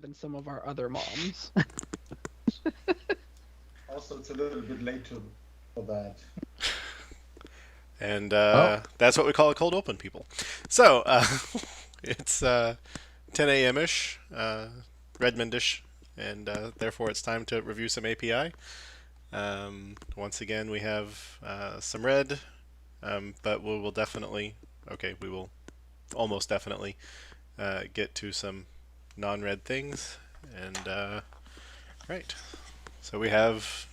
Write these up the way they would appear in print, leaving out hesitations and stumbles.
Than some of our other moms. Also, it's a little bit late for that. And that's what we call a cold open, people. So it's 10 a.m.-ish, Redmond-ish, and therefore it's time to review some API. Once again, we have some red, but we will definitely, we will almost definitely get to some non-red things. And right, so we have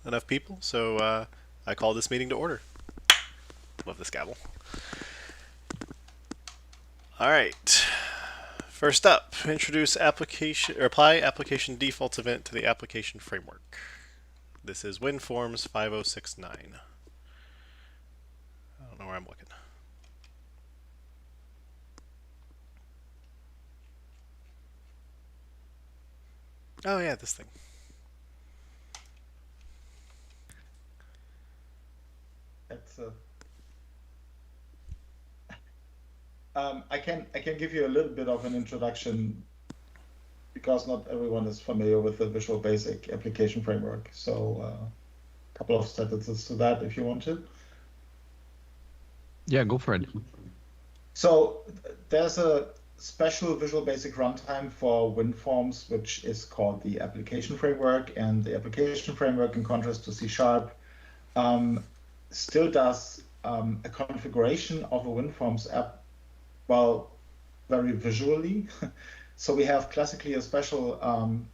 enough people, so I call this meeting to order. Love this gavel. All right. First up, introduce apply application defaults event to the application framework. This is winforms 5069. I don't know where I'm looking. Oh yeah, this thing. That's I can give you a little bit of an introduction because not everyone is familiar with the Visual Basic application framework. So a couple of sentences to that if you want to. Yeah, go for it. So there's a special Visual Basic runtime for WinForms, which is called the application framework. And the application framework, in contrast to C#, still does a configuration of a WinForms app, well, very visually. So we have classically a special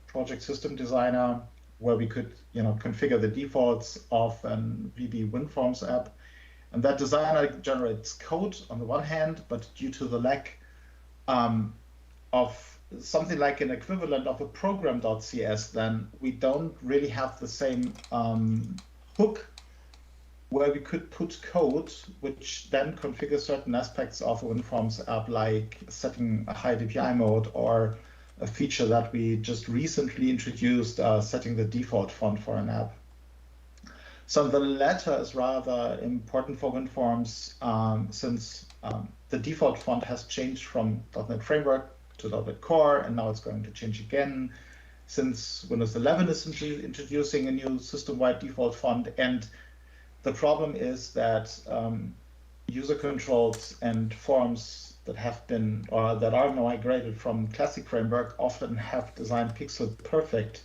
project system designer where we could, configure the defaults of an VB WinForms app. And that designer generates code on the one hand, but due to the lack of something like an equivalent of a program.cs, then we don't really have the same hook where we could put code which then configures certain aspects of a WinForms app, like setting a high DPI mode or a feature that we just recently introduced, setting the default font for an app. So the latter is rather important for WinForms since the default font has changed from .NET Framework to .NET Core, and now it's going to change again since Windows 11 is introducing a new system-wide default font. And the problem is that user controls and forms that have been or that are migrated from classic framework often have design pixel perfect.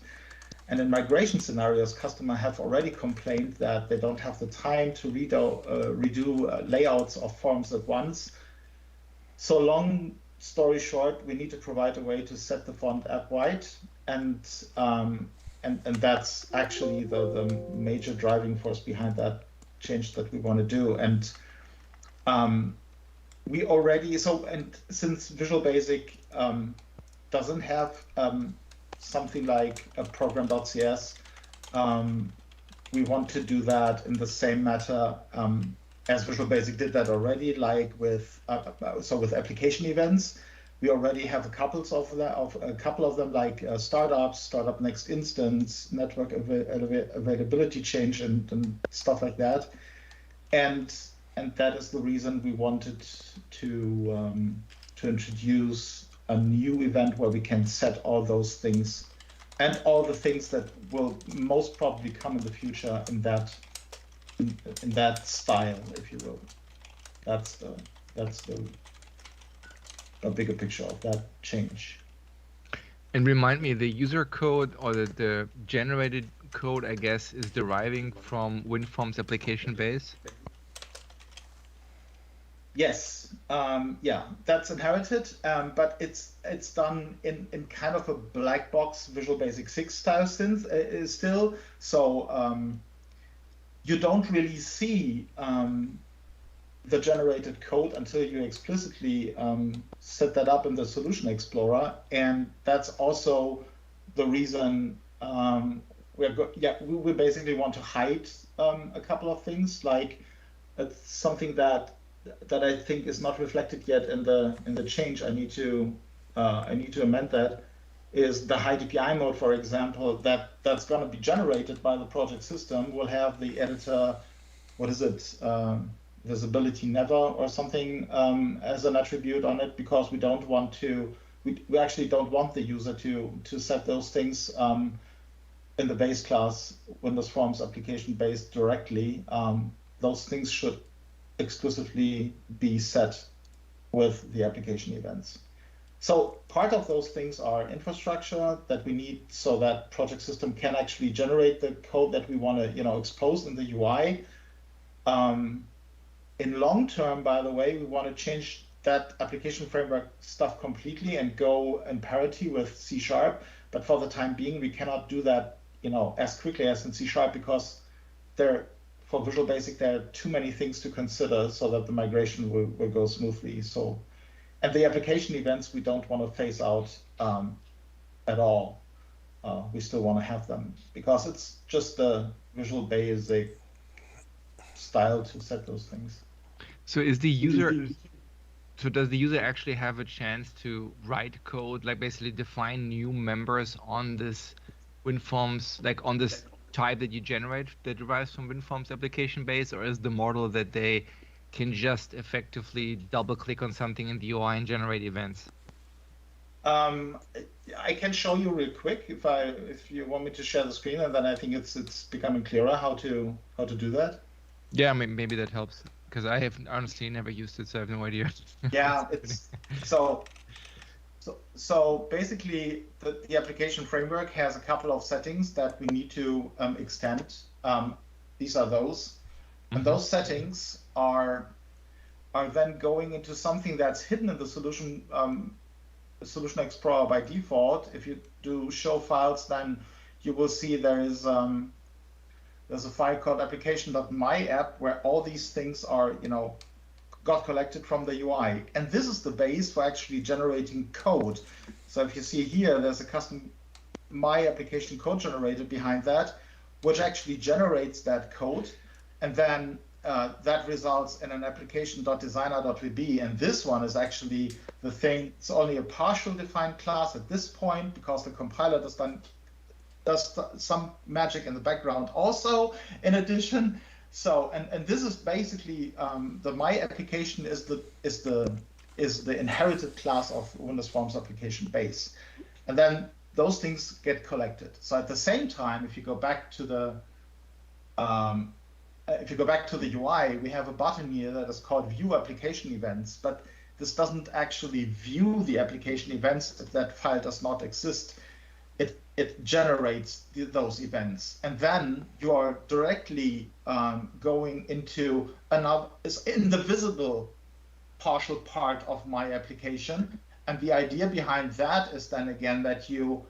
And in migration scenarios, customers have already complained that they don't have the time to redo layouts of forms at once. So long story short, we need to provide a way to set the font app wide, and that's actually the major driving force behind that change that we want to do. And we already since Visual Basic doesn't have something like a program.cs, we want to do that in the same matter as Visual Basic did that already, like with with application events. We already have a couple of them, like startup next instance, network availability change, and stuff like that. And that is the reason we wanted to introduce a new event where we can set all those things and all the things that will most probably come in the future in that style, if you will. That's a bigger picture of that change. And remind me, the user code or the generated code, I guess, is deriving from WinForms application base? Yes, yeah, that's inherited, but it's done in kind of a black box Visual Basic 6 style still. So you don't really see the generated code until you explicitly set that up in the Solution Explorer, and that's also the reason we basically want to hide a couple of things, like something that I think is not reflected yet in the change. I need to amend that. Is the high DPI mode, for example, that's going to be generated by the project system will have the editor, what is it, visibility never or something as an attribute on it, because we don't want to. We actually don't want the user to set those things in the base class Windows Forms application base directly. Those things should exclusively be set with the application events. So part of those things are infrastructure that we need so that project system can actually generate the code that we want to expose in the UI. In long term, by the way, we want to change that application framework stuff completely and go in parity with C#. But for the time being, we cannot do that as quickly as in C# because for Visual Basic, there are too many things to consider so that the migration will go smoothly. So, and the application events, we don't want to phase out at all. We still want to have them because it's just the Visual Basic style to set those things. So is the user, so does the user actually have a chance to write code, like basically define new members on this WinForms, like on this type that you generate that derives from WinForms application base, or is the model that they can just effectively double click on something in the UI and generate events? I can show you real quick if you want me to share the screen, and then I think it's becoming clearer how to do that. Yeah, maybe that helps because I have honestly never used it, so I have no idea. Yeah, it's so basically the application framework has a couple of settings that we need to extend. These are those, and those settings are then going into something that's hidden in the Solution Explorer by default. If you do show files, then you will see there's a file called application.myapp where all these things are got collected from the UI. And this is the base for actually generating code. So if you see here, there's a custom my application code generator behind that, which actually generates that code. And then that results in an application.designer.vb. And this one is actually the thing. It's only a partial defined class at this point because the compiler does some magic in the background also in addition. So, and this is basically the my application is the inherited class of Windows Forms application base, and then those things get collected. So at the same time, if you go back to the UI, we have a button here that is called View Application Events, but this doesn't actually view the application events if that file does not exist. It generates those events, and then you are directly going into another invisible partial part of my application. And the idea behind that is then again that you,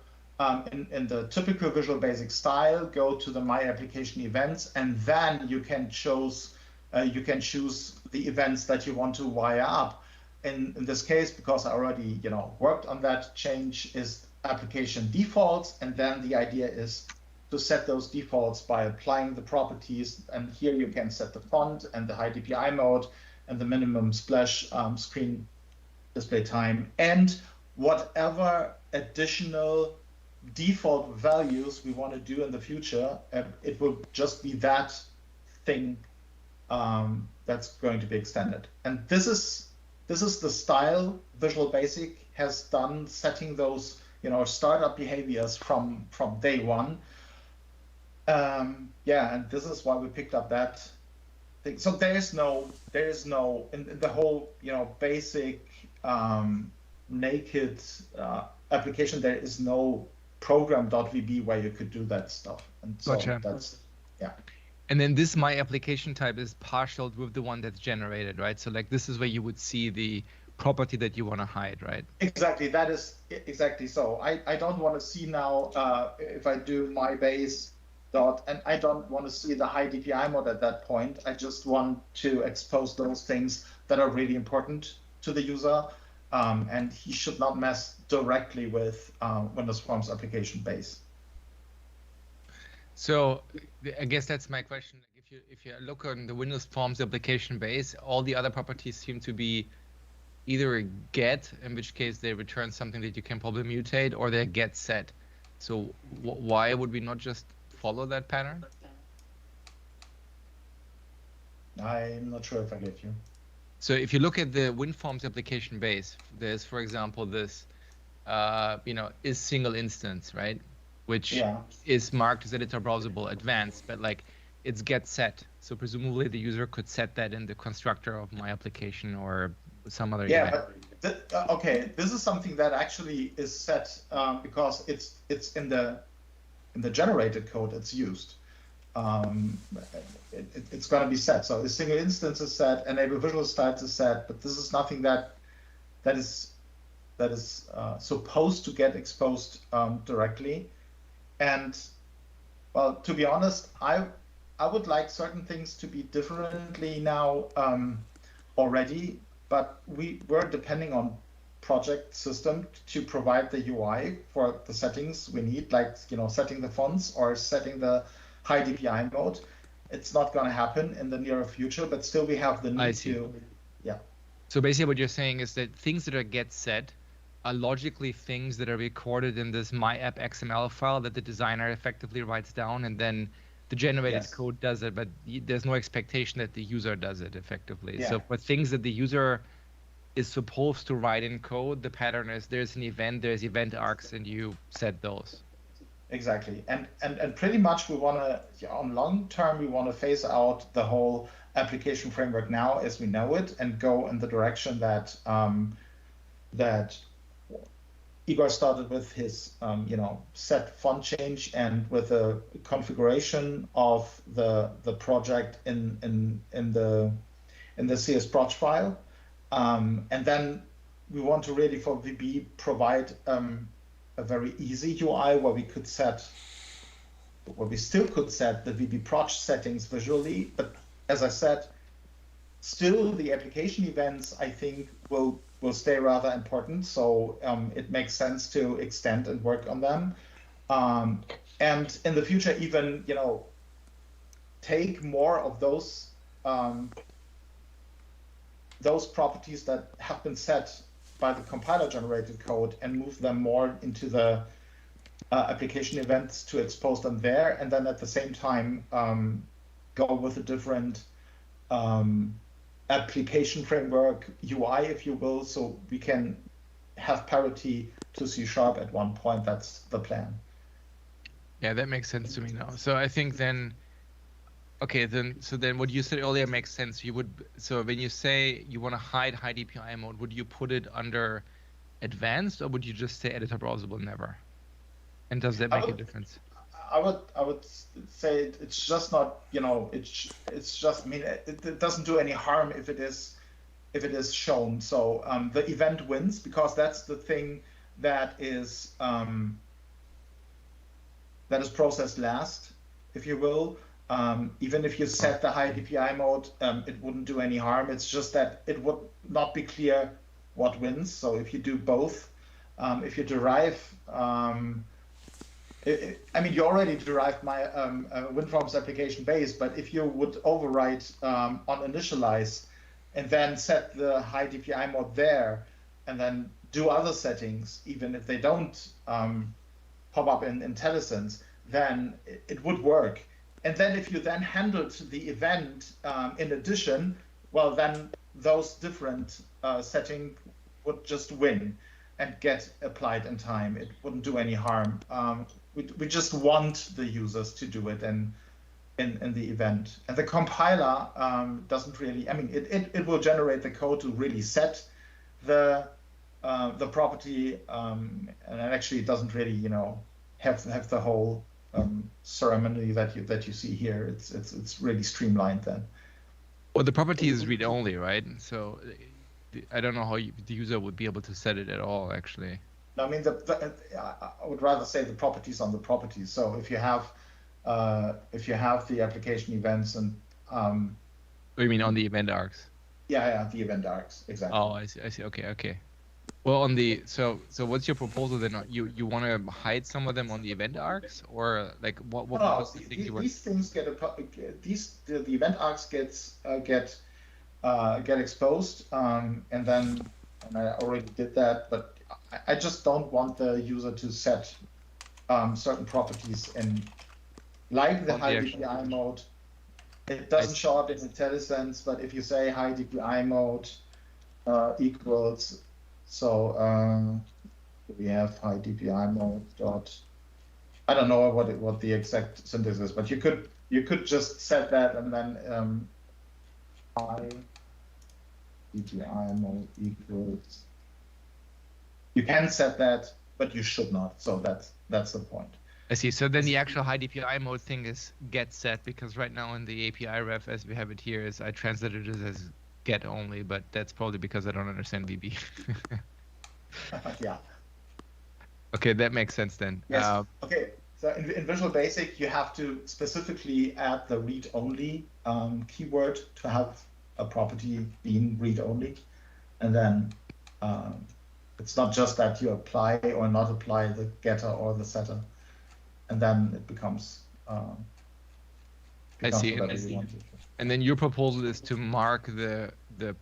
in the typical Visual Basic style, go to the My Application events, and then you can choose the events that you want to wire up. In this case, because I already worked on that change, is application defaults, and then the idea is to set those defaults by applying the properties, and here you can set the font and the high DPI mode and the minimum splash screen display time and whatever additional default values we want to do in the future. It will just be that thing that's going to be extended, and this is the style Visual Basic has done, setting those startup behaviors from day one. Yeah, and this is why we picked up that thing. So there is no in the whole basic naked application. There is no program.vb where you could do that stuff, and so Gotcha. that's And then this my application type is partialed with the one that's generated, right? So like this is where you would see the property that you want to hide, right? Exactly. That is exactly so. I don't want to see now if I do my base dot, and I don't want to see the high DPI mode at that point. I just want to expose those things that are really important to the user, and he should not mess directly with Windows Forms application base. So I guess that's my question. If you look on the Windows Forms application base, all the other properties seem to be either a get, in which case they return something that you can probably mutate, or they're get set. So why would we not just follow that pattern? I'm not sure if I get you. So if you look at the WinForms application base, there's, for example, this, is single instance, right? Which is marked as editor browsable advanced, but like it's get set. So presumably the user could set that in the constructor of my application or some other event. But okay, this is something that actually is set because it's in the generated code it's used. It's going to be set. So a single instance is set, enable visual styles is set, but this is nothing that is supposed to get exposed directly. And well, to be honest, I would like certain things to be differently now already, but we're depending on project system to provide the UI for the settings we need, like setting the fonts or setting the high DPI mode. It's not going to happen in the near future, but still we have the need to. So basically what you're saying is that things that are get set are logically things that are recorded in this my app XML file that the designer effectively writes down, and then the generated code does it, but there's no expectation that the user does it effectively. So for things that the user is supposed to write in code, the pattern is there's an event, there's event arcs, and you set those. Exactly, and pretty much we want to, on long term, we want to phase out the whole application framework now as we know it, and go in the direction that that Igor started with his set font change and with a configuration of the project in the CS proj file, and then we want to really for VB provide a very easy UI where we still could set the VB proj settings visually, but as I said, still the application events I think will stay rather important. So it makes sense to extend and work on them, and in the future even take more of those properties that have been set by the compiler generated code and move them more into the application events to expose them there, and then at the same time go with a different application framework UI, if you will, so we can have parity to C# at one point. That's the plan. Yeah, that makes sense to me now. So I think then, okay, then what you said earlier makes sense. So when you say you want to hide high DPI mode, would you put it under advanced, or would you just say editor browsable never? And does that make a difference? I would say it's just not, it's just, I mean, it doesn't do any harm if it is shown. So the event wins because that's the thing that is processed last, if you will. Even if you set the high DPI mode, it wouldn't do any harm. It's just that it would not be clear what wins. So if you do both, if you derive I mean, you already derived my WinForms application base, but if you would overwrite on initialize and then set the high DPI mode there and then do other settings, even if they don't pop up in IntelliSense, then it would work. And then if you then handled the event in addition, well, then those different settings would just win and get applied in time. It wouldn't do any harm. We just want the users to do it, and in the event. And the compiler doesn't really, I mean, it will generate the code to really set the property, and it actually doesn't really, you know, have the whole ceremony that you see here. It's really streamlined then. Well, the property is read only, right? So I don't know how the user would be able to set it at all, actually. I mean, I would rather say the properties on the properties. So if you have the application events and Oh, you mean on the event arcs? yeah, the event arcs, exactly. Oh, I see. Okay. Well, on the so what's your proposal then? You want to hide some of them on the event arcs, or like what? No, these things get the event arcs get exposed, and I already did that, but I just don't want the user to set certain properties in, like the high DPI mode. It doesn't show up in IntelliSense, but if you say high DPI mode equals, so we have high DPI mode dot, I don't know what the exact syntax is, but you could just set that and then high DPI mode equals. You can set that, but you should not. So that's the point. I see. So then the actual high DPI mode thing is get set, because right now in the API ref as we have it here is I translated it as get only, but that's probably because I don't understand VB. Yeah. Okay, that makes sense then. Yes. Okay. So in Visual Basic, you have to specifically add the read only keyword to have a property being read only, and then it's not just that you apply or not apply the getter or the setter, and then it becomes. I see. And then your proposal is to mark the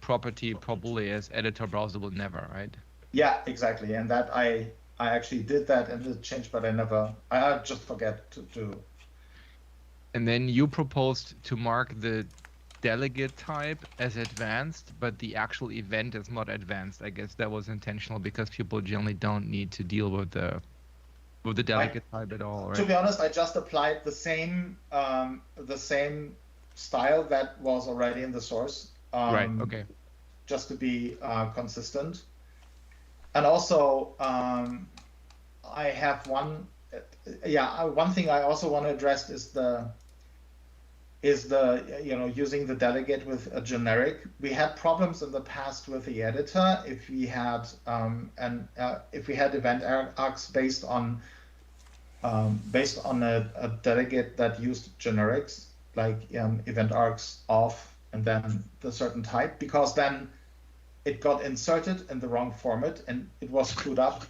property probably as editor browsable never, right? Yeah, exactly. And that I actually did that in the change, but I just forget to do. And then you proposed to mark the delegate type as advanced, but the actual event is not advanced. I guess that was intentional because people generally don't need to deal with the delegate type at all, right? To be honest, I just applied the same style that was already in the source. Right. Okay. Just to be consistent. And also, I have one thing I also want to address is the using the delegate with a generic. We had problems in the past with the editor if we had event arcs based on a delegate that used generics, like event arcs off and then the certain type, because then it got inserted in the wrong format and it was screwed up.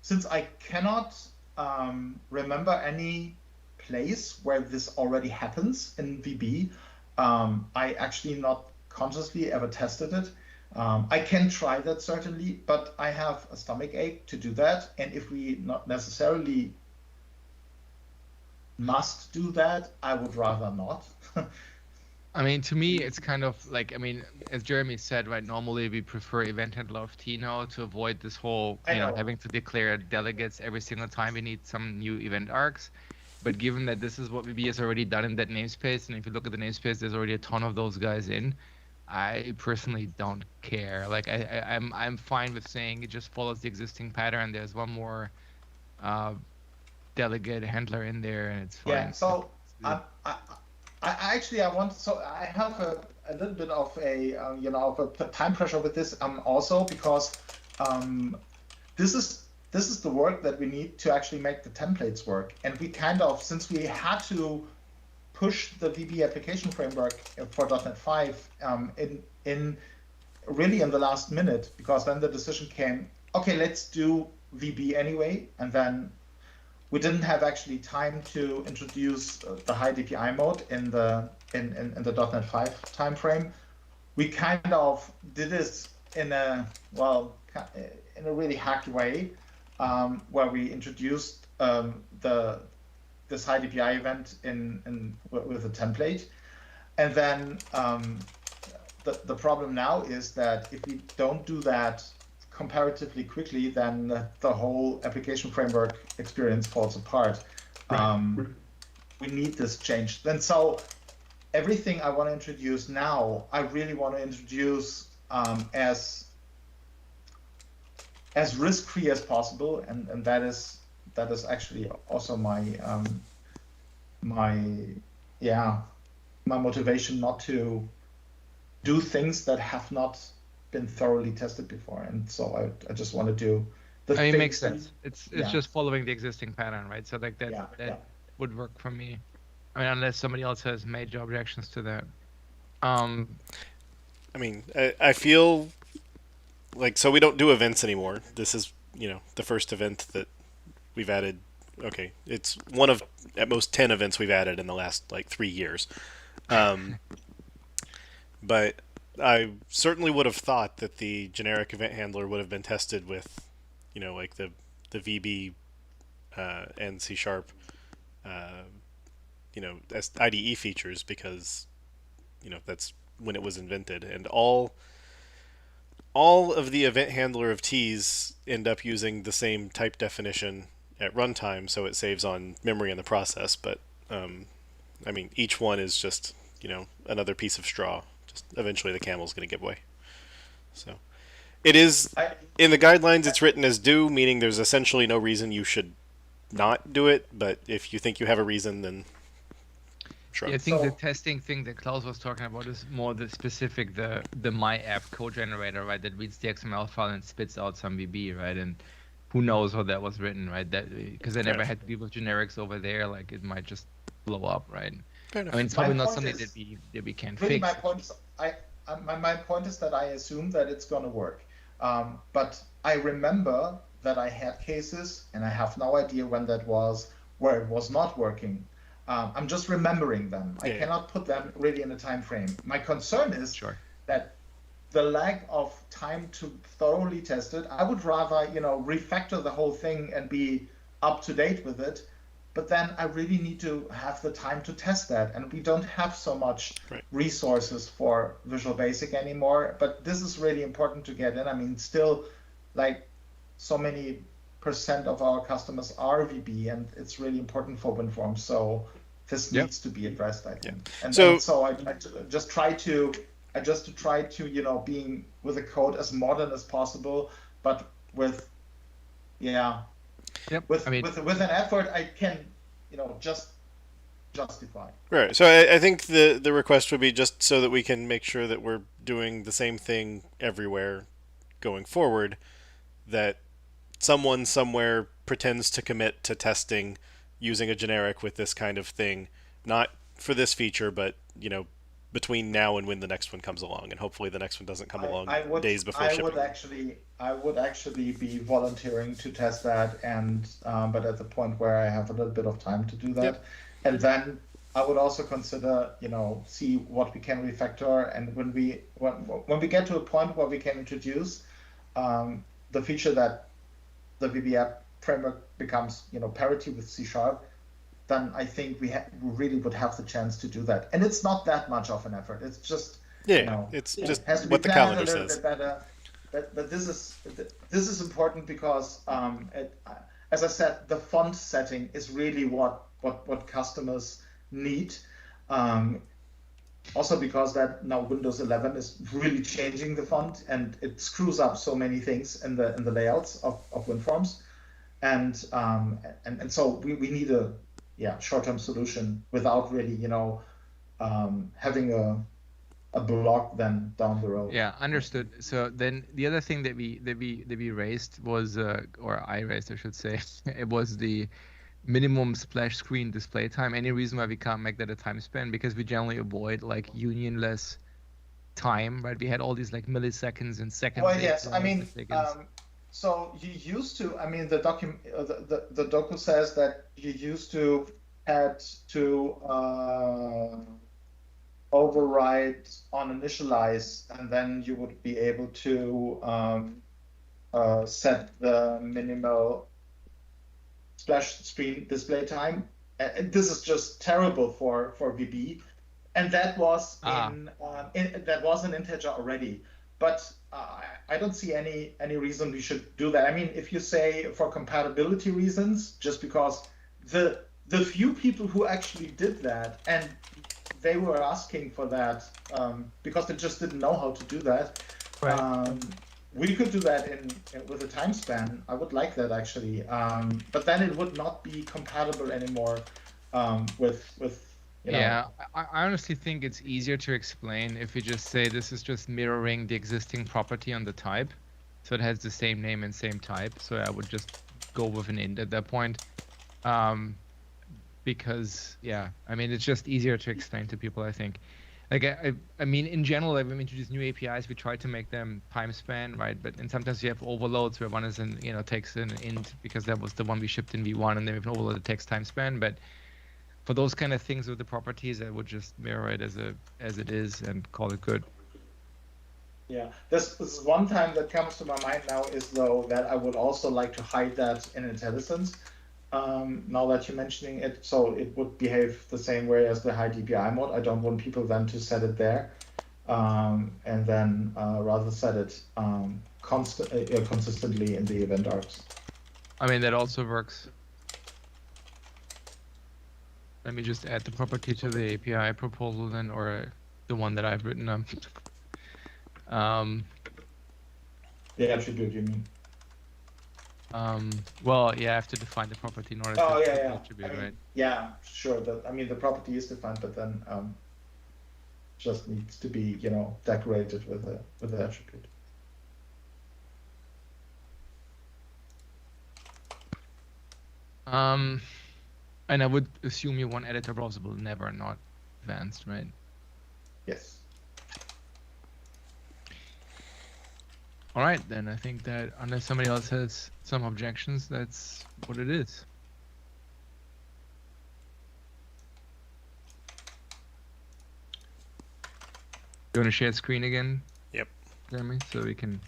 Since I cannot remember any place where this already happens in VB, I actually not consciously ever tested it. I can try that certainly, but I have a stomach ache to do that. And if we not necessarily must do that, I would rather not. I mean, to me, it's kind of like, I mean, as Jeremy said, right, normally we prefer event handler of T now to avoid this whole, having to declare delegates every single time we need some new event arcs. But given that this is what VB has already done in that namespace, and if you look at the namespace, there's already a ton of those guys in, I personally don't care. Like, I'm fine with saying it just follows the existing pattern. There's one more delegate handler in there, and it's fine. Yeah, so I have a little bit of a of a time pressure with this also, because this is the work that we need to actually make the templates work, and we since we had to push the VB application framework for .NET 5 in the last minute, because then the decision came, okay, let's do VB anyway, and then we didn't have actually time to introduce the high DPI mode in the .NET 5 timeframe. We kind of did this in a really hacked way, where we introduced this high DPI event with a template, and then the problem now is that if we don't do that comparatively quickly, then the whole application framework experience falls apart. we need this change. Then so everything I want to introduce now, I really want to introduce as risk-free as possible, and that is actually also my motivation not to do things that have not been thoroughly tested before. And so I just want to do the I mean, things makes sense. It's just following the existing pattern, right? So like that would work for me. I mean, unless somebody else has major objections to that. I mean, I feel like, so we don't do events anymore. This is, the first event that we've added. Okay, it's one of at most 10 events we've added in the last 3 years. But I certainly would have thought that the generic event handler would have been tested with, like the VB and C#, as IDE features, because, that's when it was invented. And all of the event handler of T's end up using the same type definition at runtime, so it saves on memory in the process. But I mean, each one is just another piece of straw. Just eventually the camel's going to give way. So it is in the guidelines. It's written as do, meaning there's essentially no reason you should not do it. But if you think you have a reason, then sure. Yeah, I think the testing thing that Klaus was talking about is more the specific the my app code generator, right? That reads the XML file and spits out some VB, right? And who knows how that was written, right? That because I never had to deal with generics over there, like it might just blow up, right? I mean, it's probably not something that we can really fix. My point is, my point is that I assume that it's going to work, but I remember that I had cases, and I have no idea when that was, where it was not working. I'm just remembering them. I cannot put them really in a time frame. My concern is that the lack of time to thoroughly test it. I would rather, refactor the whole thing and be up to date with it. But then I really need to have the time to test that. And we don't have so much resources for Visual Basic anymore. But this is really important to get in. I mean, still, so many % of our customers are VB, and it's really important for WinForms. So this needs to be addressed, I think. And so I just try to, being with the code as modern as possible, but with, with an effort I can, just justify. Right. So I think the request would be just so that we can make sure that we're doing the same thing everywhere going forward, that someone somewhere pretends to commit to testing using a generic with this kind of thing, not for this feature, but, between now and when the next one comes along, and hopefully the next one doesn't come along days before shipping. I would actually be volunteering to test that, and but at the point where I have a little bit of time to do that, and then I would also consider, see what we can refactor, and when we get to a point where we can introduce the feature that the VB app framework becomes, parity with C#, then I think we really would have the chance to do that. And it's not that much of an effort. It's just, it's just has to what be the calendar says. Bit better. But this is important because, as I said, the font setting is really what customers need. Also because that now Windows 11 is really changing the font, and it screws up so many things in the layouts of WinForms, and so we need a short-term solution without really having a block then down the road. Yeah, understood. So then the other thing that we raised was, or I raised, I should say, it was the minimum splash screen display time. Any reason why we can't make that a time span? Because we generally avoid unionless time, right? We had all these milliseconds and seconds. Well, yes, I mean, so you used to. I mean, the docu says that you used to had to override on initialize, and then you would be able to set the minimal splash screen display time. This is just terrible for VB, and that was that was an integer already. But I don't see any reason we should do that. I mean, if you say for compatibility reasons, just because the the few people who actually did that, and they were asking for that because they just didn't know how to do that. Right. We could do that with a time span. I would like that actually, but then it would not be compatible anymore with you know. Yeah, I honestly think it's easier to explain if we just say this is just mirroring the existing property on the type, so it has the same name and same type. So I would just go with an int at that point, because yeah, I mean it's just easier to explain to people. I think. Like I mean, in general, when we introduce new APIs, we try to make them time span, right? But and sometimes you have overloads where one is takes an int because that was the one we shipped in V1, and then we have an overload that takes time span. But for those kind of things with the properties, I would just mirror it as it is and call it good. Yeah, this is one time that comes to my mind now is though that I would also like to hide that in IntelliSense. Now that you're mentioning it, so it would behave the same way as the hide DPI mode. I don't want people then to set it there, and then rather set it consistently in the event arcs. I mean, that also works. Let me just add the property to the API proposal then, or the one that I've written up. The attribute, you mean? Well, yeah, I have to define the property in order to Oh, the yeah. attribute, I mean, right? yeah, sure. The property is defined, but then just needs to be, decorated with the attribute. And I would assume you want editor browsable, never not advanced, right? Yes. All right, then I think that unless somebody else has some objections, that's what it is. You want to share screen again? Yep. Jeremy, so we can.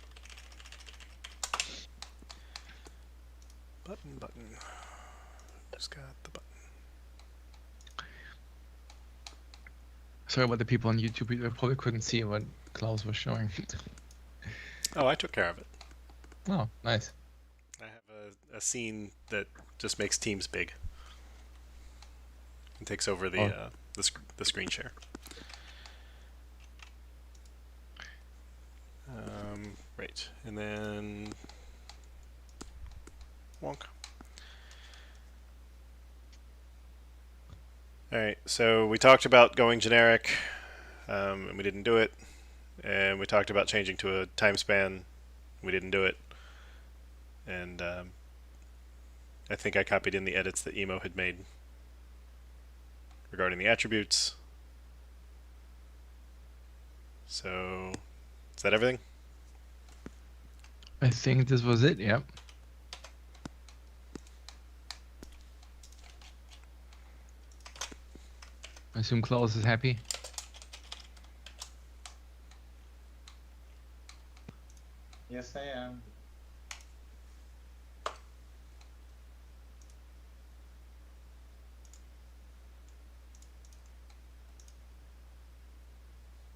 Button. Just got the button. Sorry about the people on YouTube. They probably couldn't see what Klaus was showing. Oh, I took care of it. Oh, nice. I have a scene that just makes Teams big. It takes over the screen share. Right, and then wonk. All right, so we talked about going generic, and we didn't do it. And we talked about changing to a time span. We didn't do it. And I think I copied in the edits that Emo had made regarding the attributes. So, is that everything? I think this was it, yep. I assume Klaus is happy. Yes, I am.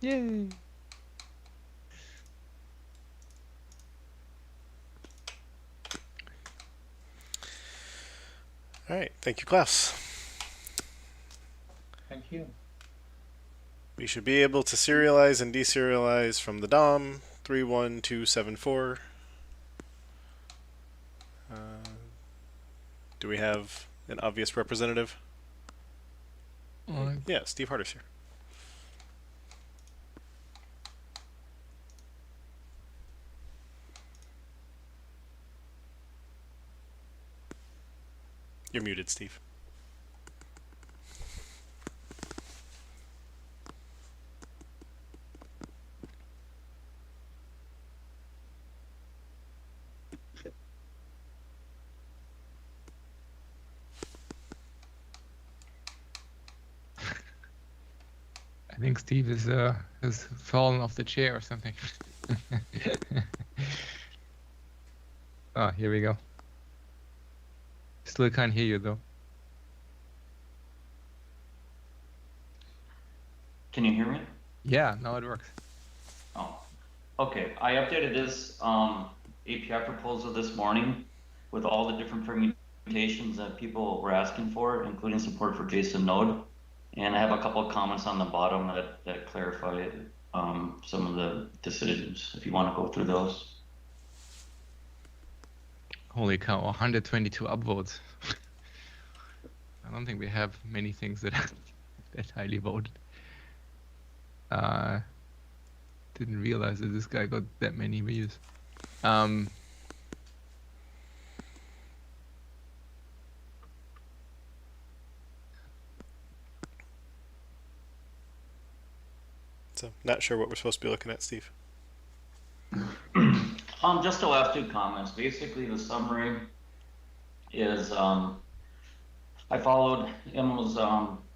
Yay! All right, thank you, Klaus. Thank you. We should be able to serialize and deserialize from the DOM 31274. Do we have an obvious representative? Yeah, Steve Harder's here. You're muted, Steve. I think Steve has fallen off the chair or something. Oh, here we go. Still can't hear you though. Can you hear me? Yeah, now it works. Oh, okay. I updated this API proposal this morning with all the different permutations that people were asking for, including support for JSON node. And I have a couple of comments on the bottom that clarify some of the decisions, if you want to go through those. Holy cow, 122 upvotes. I don't think we have many things that are that highly voted. Didn't realize that this guy got that many views. So, not sure what we're supposed to be looking at, Steve. Just the last two comments. Basically, the summary is I followed Emil's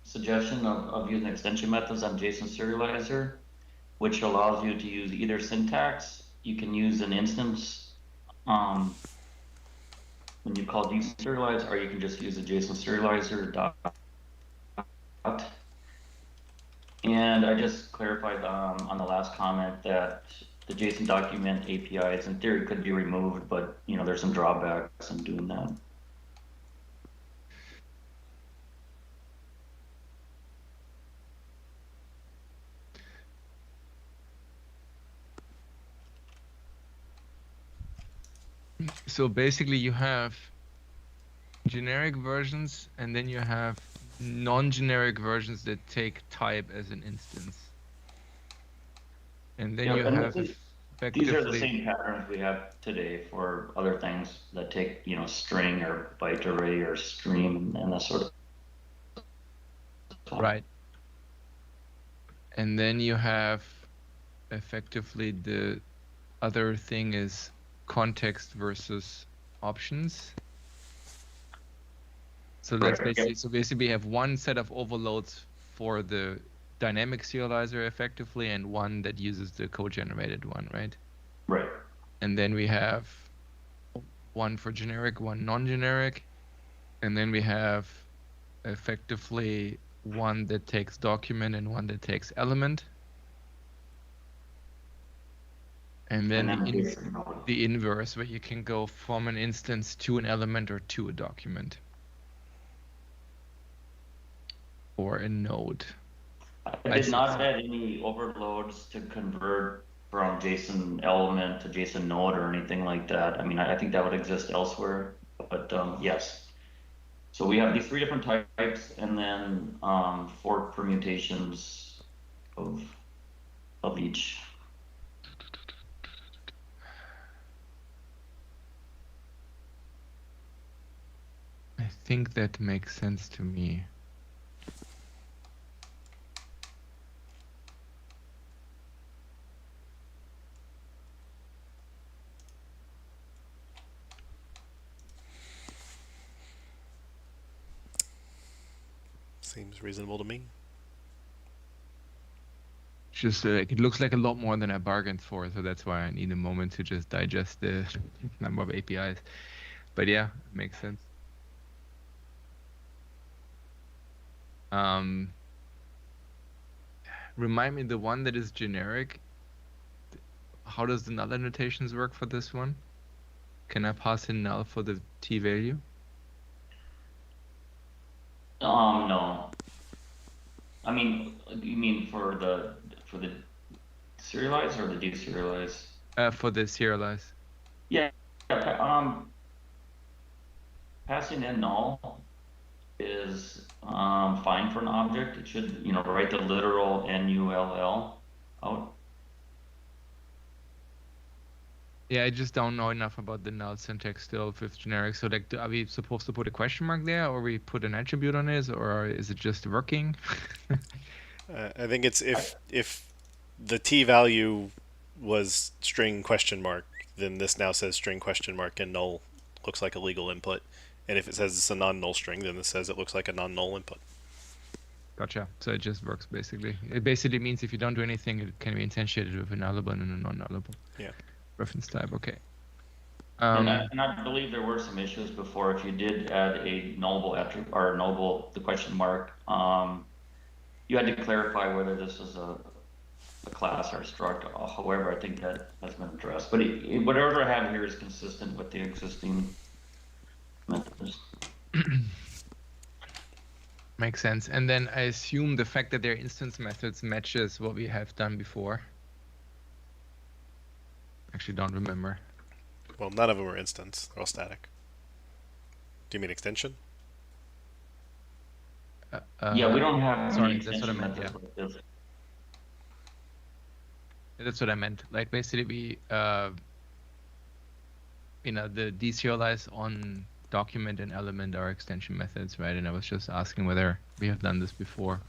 suggestion of using extension methods on JSON serializer, which allows you to use either syntax. You can use an instance when you call deserialize, or you can just use a JSON serializer dot. And I just clarified on the last comment that the JSON document APIs in theory could be removed, but there's some drawbacks in doing that. So basically you have generic versions, and then you have non-generic versions that take type as an instance. And then you have effectively... These are the same patterns we have today for other things that take, string or byte array or stream and that sort of stuff. Right. And then you have effectively the other thing is context versus options. So that's basically we have one set of overloads for the dynamic serializer effectively, and one that uses the code-generated one, right? Right. And then we have one for generic, one non-generic, and then we have effectively one that takes document and one that takes element. And then the inverse, where you can go from an instance to an element or to a document. Or a node. I did not add any overloads to convert from JSON element to JSON node or anything like that. I mean, I think that would exist elsewhere, but yes. So we have these three different types, and then 4 permutations of each. I think that makes sense to me. Seems reasonable to me. Just it looks like a lot more than I bargained for, so that's why I need a moment to just digest the number of APIs. But yeah, it makes sense. Remind me, the one that is generic, how does the null annotations work for this one? Can I pass in null for the t value? No. I mean, you mean for the serialize or the deserialize? For the serialize. Yeah. Passing in null is fine for an object. It should, write the literal null out. Yeah, I just don't know enough about the null syntax still with generic. So like, are we supposed to put a question mark there, or we put an attribute on it, or is it just working? I think it's if the t value was string question mark, then this now says string question mark, and null looks like a legal input. And if it says it's a non-null string, then it says it looks like a non-null input. Gotcha. So it just works basically. It basically means if you don't do anything, it can be instantiated with a nullable and a non-nullable. Yeah. Reference type. Okay. And I believe there were some issues before. If you did add a nullable attribute or nullable, the question mark, you had to clarify whether this is a class or a struct. However, I think that has been addressed. But whatever I have here is consistent with the existing methods. Makes sense. And then I assume the fact that their instance methods matches what we have done before. Actually, don't remember. Well, none of them are instance. They're all static. Do you mean extension? Yeah, we don't have sorry, any that's what I extension meant, methods like this. That's what I meant. Like basically we, the deserialize on document and element are extension methods, right? And I was just asking whether we have done this before.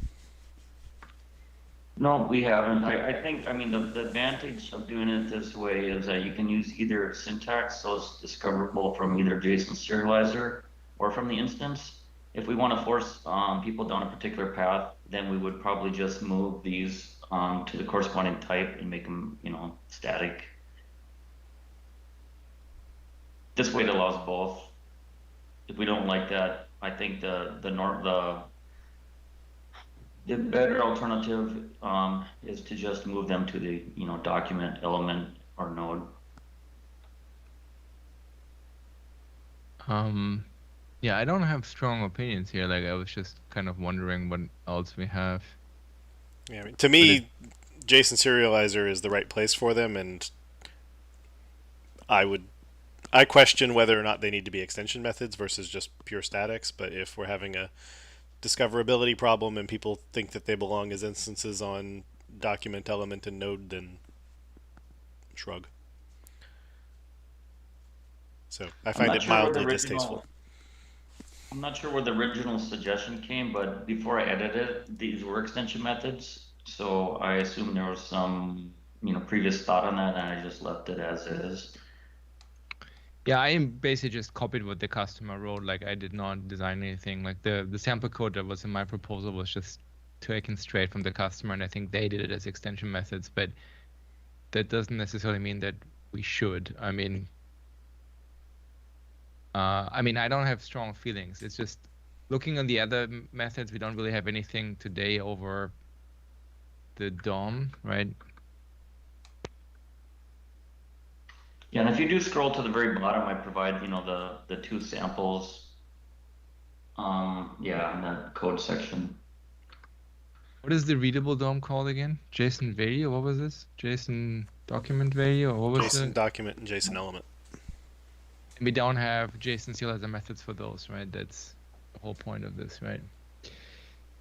No, we haven't. I think, I mean, the advantage of doing it this way is that you can use either syntax, so it's discoverable from either JSON serializer or from the instance. If we want to force people down a particular path, then we would probably just move these to the corresponding type and make them, static. This way it allows both. If we don't like that, I think the better alternative is to just move them to the document, element, or node. Yeah, I don't have strong opinions here. Like I was just kind of wondering what else we have. Yeah, I mean, to me, JSON serializer is the right place for them, and I question whether or not they need to be extension methods versus just pure statics. But if we're having a discoverability problem and people think that they belong as instances on document, element, and node, then shrug. So I find it mildly distasteful. I'm not sure where the original suggestion came, but before I edited it, these were extension methods. So I assume there was some, previous thought on that, and I just left it as is. Yeah, I basically just copied what the customer wrote. Like I did not design anything. Like the sample code that was in my proposal was just taken straight from the customer, and I think they did it as extension methods. But that doesn't necessarily mean that we should. I mean, I don't have strong feelings. It's just looking on the other methods, we don't really have anything today over the DOM, right? Yeah, and if you do scroll to the very bottom, I provide, the two samples. Yeah, in that code section. What is the readable DOM called again? JSON value? What was this? JSON document value? Or what was JSON document and JSON element. We don't have JSON serializer methods for those, right? That's the whole point of this, right?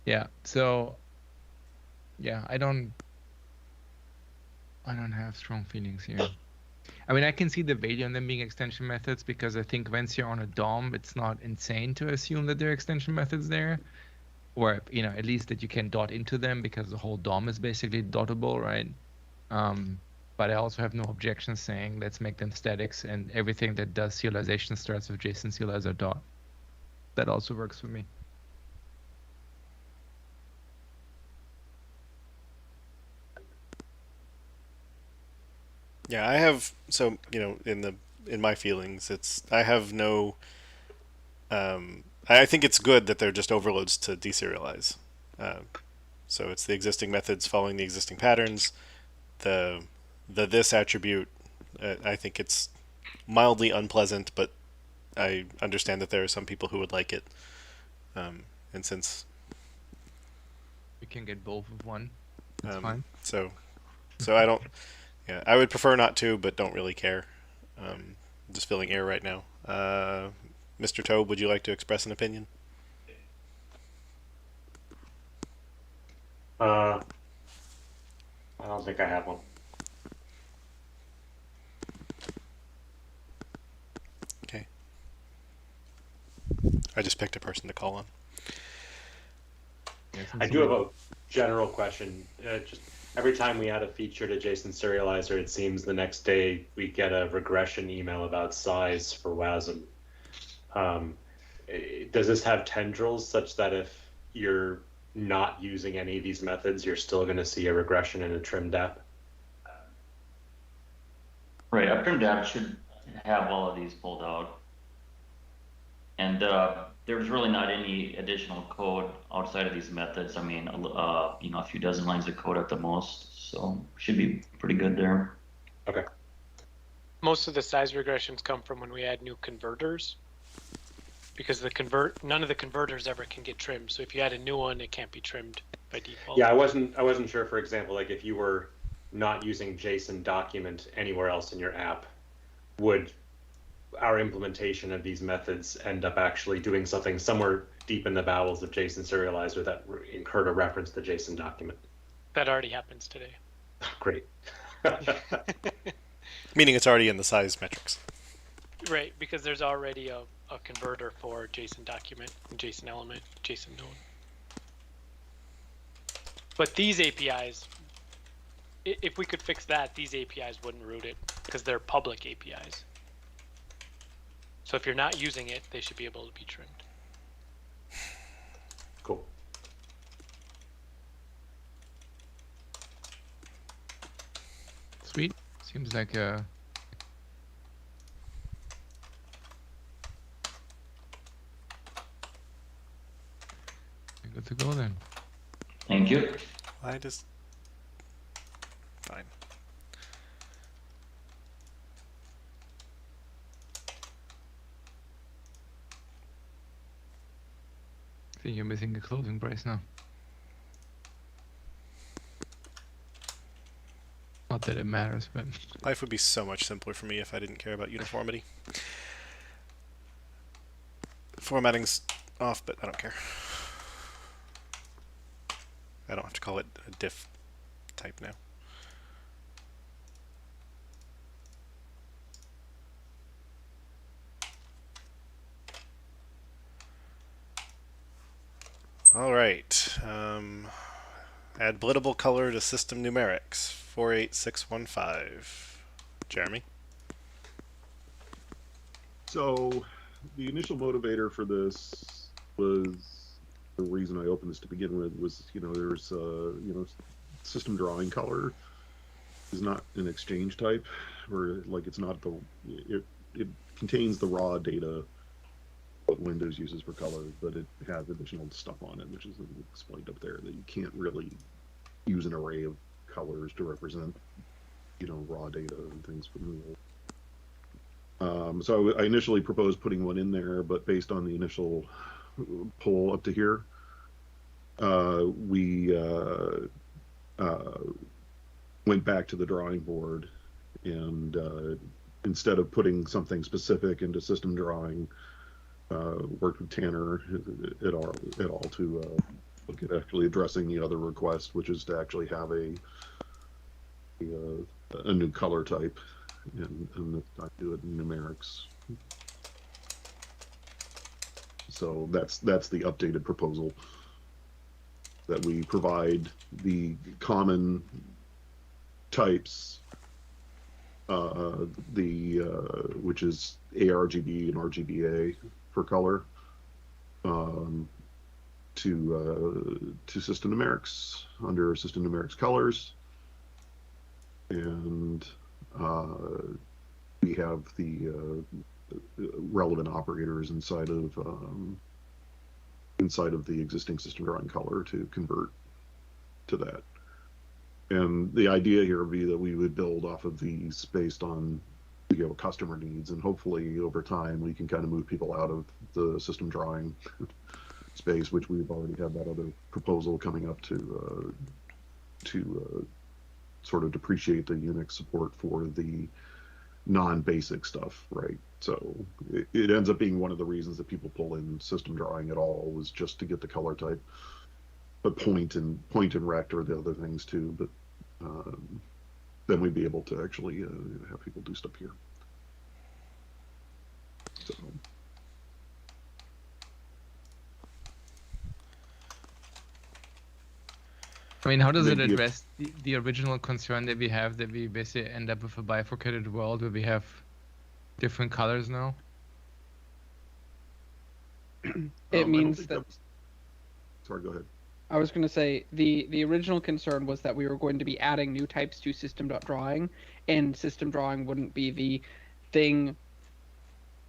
Yeah. So, yeah, I don't have strong feelings here. I mean, I can see the value in them being extension methods because I think once you're on a DOM, it's not insane to assume that there are extension methods there, or at least that you can dot into them because the whole DOM is basically dottable, right? But I also have no objections saying let's make them statics, and everything that does serialization starts with JSON serializer dot. That also works for me. Yeah, I have in my feelings, I have no. I think it's good that they're just overloads to deserialize. So it's the existing methods following the existing patterns. The this attribute, I think it's mildly unpleasant, but I understand that there are some people who would like it. And since we can get both of one, that's fine. So I don't. Yeah, I would prefer not to, but don't really care. Just feeling air right now. Mr. Tobe, would you like to express an opinion? I don't think I have one. Okay. I just picked a person to call on. I do have a general question. Just every time we add a feature to JSON serializer, it seems the next day we get a regression email about size for WASM. Does this have tendrils such that if you're not using any of these methods, you're still going to see a regression in a trimmed app? Right, a trimmed app should have all of these pulled out. And there's really not any additional code outside of these methods. I mean, a few dozen lines of code at the most, so should be pretty good there. Okay. Most of the size regressions come from when we add new converters. because none of the converters ever can get trimmed. So if you add a new one, it can't be trimmed by default. Yeah, I wasn't sure, for example, like if you were not using JSON document anywhere else in your app, would our implementation of these methods end up actually doing something somewhere deep in the bowels of JSON serializer that incurred a reference to JSON document? That already happens today. Great. Meaning it's already in the size metrics. Right, because there's already a converter for JSON document, JSON element, JSON node. But these APIs, if we could fix that, these APIs wouldn't root it because they're public APIs. So if you're not using it, they should be able to be trimmed. Cool. Sweet. Seems like a good to go then. Thank you. Why does... Fine. I think you're missing a closing price now. Not that it matters, but Life would be so much simpler for me if I didn't care about uniformity. Formatting's off, but I don't care. I don't have to call it a diff type now. All right. Add blittable color to System.Numerics 48615. Jeremy? So the initial motivator for this was the reason I opened this to begin with was, there's, system drawing color is not an exchange type, or like it's not it contains the raw data what Windows uses for color, but it has additional stuff on it, which is explained up there, that you can't really use an array of colors to represent, raw data and things from the so I initially proposed putting one in there, but based on the initial poll up to here, we went back to the drawing board and instead of putting something specific into system drawing, worked with Tanner et al. To look at actually addressing the other request, which is to actually have a new color type, and I do it in numerics. So that's the updated proposal, that we provide the common types, which is ARGB and RGBA for color, to System.Numerics under System.Numerics colors, and we have the relevant operators inside of the existing system drawing color to convert to that. And the idea here would be that we would build off of these based on customer needs, and hopefully over time we can kind of move people out of the system drawing space, which we've already had that other proposal coming up to sort of depreciate the Unix support for the non-basic stuff, right? So it ends up being one of the reasons that people pull in system drawing at all, was just to get the color type, but point and rect are the other things too. But then we'd be able to actually have people do stuff here. So. I mean, how does it address the original concern that we have, that we basically end up with a bifurcated world where we have different colors now? It means that... Sorry, go ahead. I was going to say, the original concern was that we were going to be adding new types to System.Drawing, and System Drawing wouldn't be the thing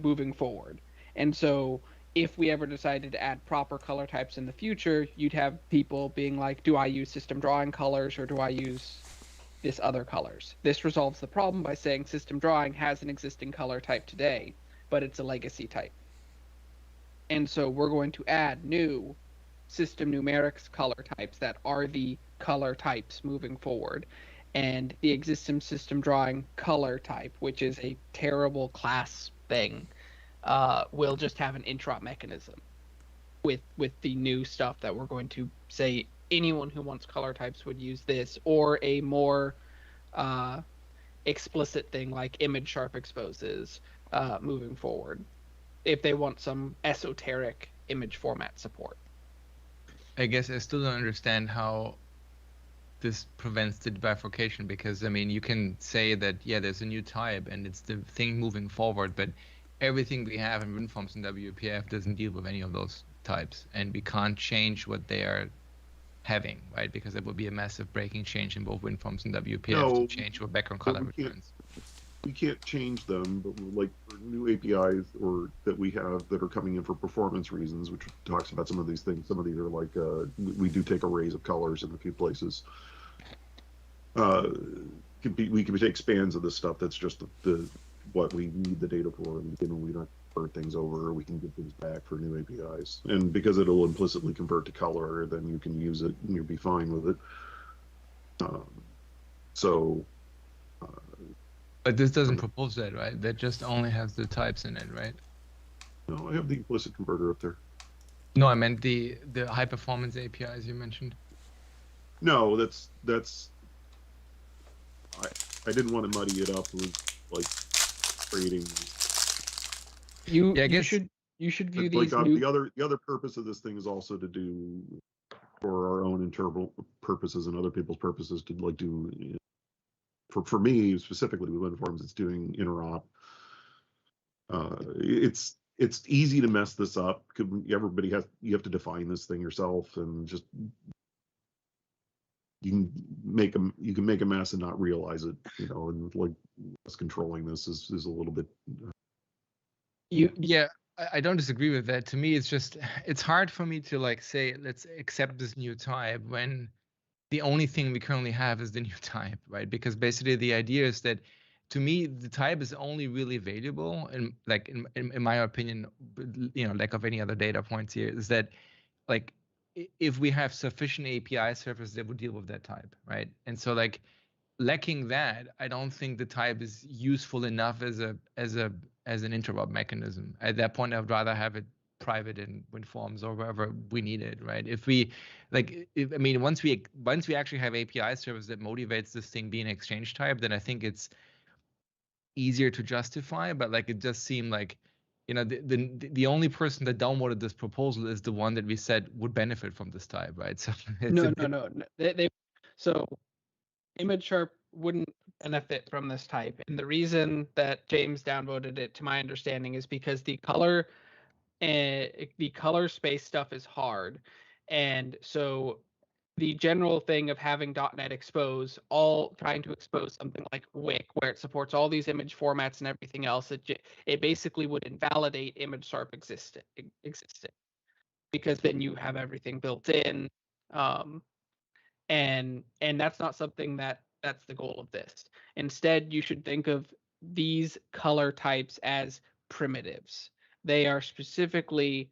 moving forward. And so if we ever decided to add proper color types in the future, you'd have people being like, do I use System Drawing colors or do I use this other colors? This resolves the problem by saying System Drawing has an existing color type today, but it's a legacy type. And so we're going to add new System.Numerics color types that are the color types moving forward. And the existing system drawing color type, which is a terrible class thing, will just have an interrupt mechanism with the new stuff that we're going to say anyone who wants color types would use this, or a more explicit thing like image sharp exposes moving forward, if they want some esoteric image format support. I guess I still don't understand how this prevents the bifurcation, because I mean, you can say that, yeah, there's a new type and it's the thing moving forward, but everything we have in winforms and WPF doesn't deal with any of those types, and we can't change what they are having, right? Because it would be a massive breaking change in both winforms and WPF to change what background color returns. We can't change them, but like for new APIs or that we have that are coming in for performance reasons, which talks about some of these things. Some of these are like we do take arrays of colors in a few places. We can take spans of this stuff. That's just the what we need the data for, and we don't convert things over. Or we can get things back for new APIs, and because it'll implicitly convert to color, then you can use it and you'll be fine with it. But this doesn't propose that, right? That just only has the types in it, right? No, I have the implicit converter up there. No, I meant the high performance APIs you mentioned. No, that's I didn't want to muddy it up with like creating. You should view these like new... the other purpose of this thing is also to do for our own internal purposes and other people's purposes to like do. For me specifically with winforms, it's doing interop. It's easy to mess this up. You have to define this thing yourself, and just you can make a mess and not realize it, and like us controlling this is a little bit. Yeah, I don't disagree with that. To me, it's hard for me to like say let's accept this new type when the only thing we currently have is the new type, right? Because basically the idea is that, to me, the type is only really valuable, and like in my opinion, lack of any other data points here, is that like if we have sufficient API services that would deal with that type, right? And so like lacking that, I don't think the type is useful enough as an interrupt mechanism. At that point, I'd rather have it private in winforms or wherever we need it, right? If we once we actually have API service that motivates this thing being exchange type, then I think it's easier to justify. But like it just seemed like, the only person that downloaded this proposal is the one that we said would benefit from this type, right? So No. So image sharp wouldn't benefit from this type, and the reason that James downvoted it, to my understanding, is because the color space stuff is hard, and so the general thing of having .NET expose, trying to expose something like WIC, where it supports all these image formats and everything else, it basically would invalidate image sharp existing, because then you have everything built in, and that's not something that's the goal of this. Instead, you should think of these color types as primitives. They are specifically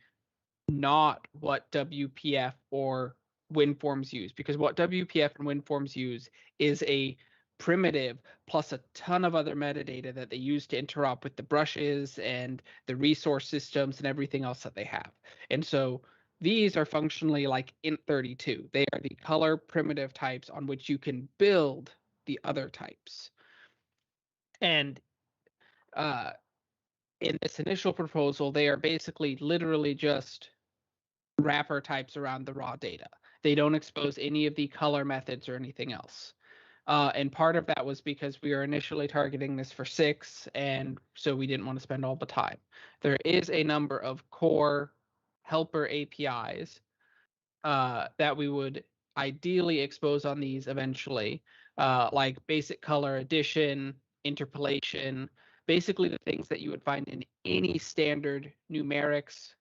not what WPF or winforms use, because what WPF and winforms use is a primitive plus a ton of other metadata that they use to interop with the brushes and the resource systems and everything else that they have. And so these are functionally like int32. They are the color primitive types on which you can build the other types. And in this initial proposal, they are basically literally just wrapper types around the raw data. They don't expose any of the color methods or anything else. And part of that was because we were initially targeting this for 6, and so we didn't want to spend all the time. There is a number of core helper APIs that we would ideally expose on these eventually, like basic color addition, interpolation, basically the things that you would find in any standard numerics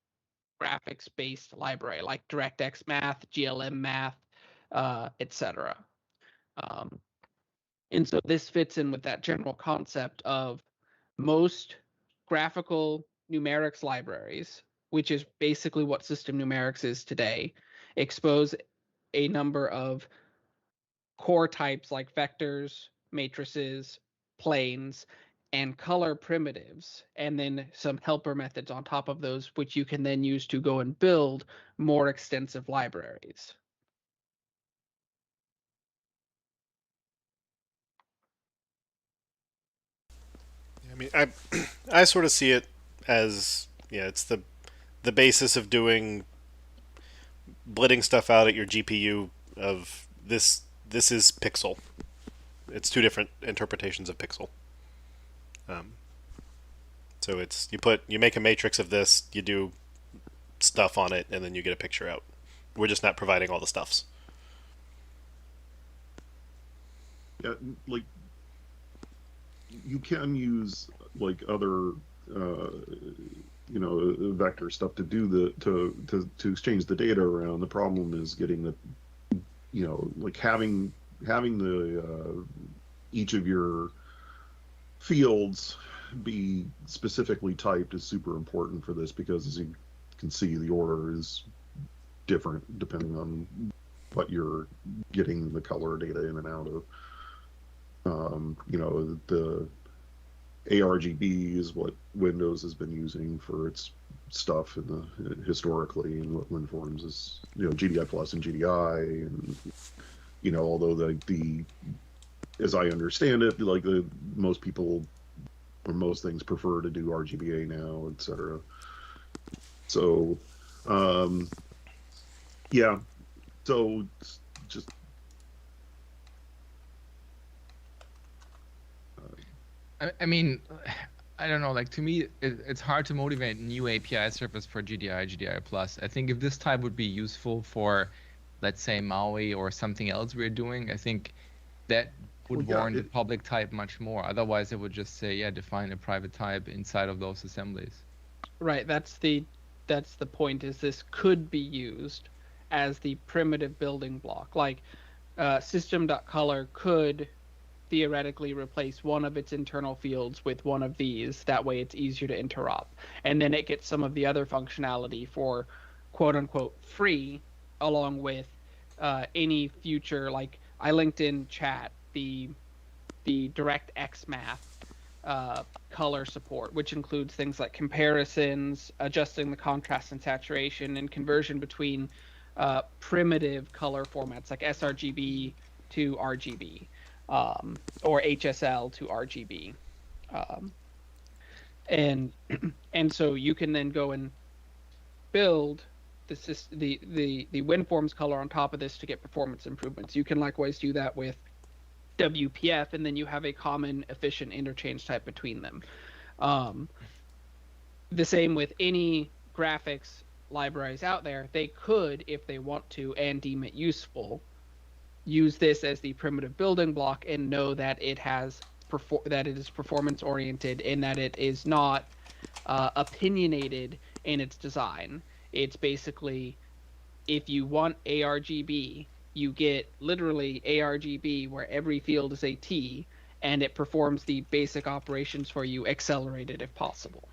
graphics-based library like DirectX Math, GLM Math, etc. And so this fits in with that general concept of most graphical numerics libraries which is basically what System.Numerics is today, expose a number of core types like vectors, matrices, planes, and color primitives, and then some helper methods on top of those, which you can then use to go and build more extensive libraries. I mean, I sort of see it as, yeah, it's the basis of doing blitting stuff out at your GPU of this is pixel. It's two different interpretations of pixel. So it's you make a matrix of this, you do stuff on it, and then you get a picture out. We're just not providing all the stuffs. Yeah, like you can use like other vector stuff to do to exchange the data around. The problem is getting the like having the each of your fields be specifically typed is super important for this, because as you can see, the order is different depending on what you're getting the color data in and out of. The ARGB is what Windows has been using for its stuff historically, and what WinForms is, GDI plus and GDI, and although the as I understand it, like most people or most things prefer to do RGBA now, etc. So, yeah. So just I mean, I don't know. Like, to me, it's hard to motivate new API service for GDI, GDI plus. I think if this type would be useful for, let's say, Maui or something else we're doing, I think that would warrant the public type much more. Otherwise, it would just say, yeah, define a private type inside of those assemblies. Right. That's the point. Is this could be used as the primitive building block, like system.color could theoretically replace one of its internal fields with one of these. That way it's easier to interop. And then it gets some of the other functionality for quote unquote free, along with any future, like I linked in chat the DirectX Math color support, which includes things like comparisons, adjusting the contrast and saturation, and conversion between primitive color formats like sRGB to RGB. Or HSL to RGB, and so you can then go and build the WinForms color on top of this to get performance improvements. You can likewise do that with WPF, and then you have a common efficient interchange type between them. The same with any graphics libraries out there. They could, if they want to and deem it useful, use this as the primitive building block and know that it has that it is performance oriented, and that it is not opinionated in its design. It's basically, if you want ARGB, you get literally ARGB where every field is a T, and it performs the basic operations for you, accelerated if possible,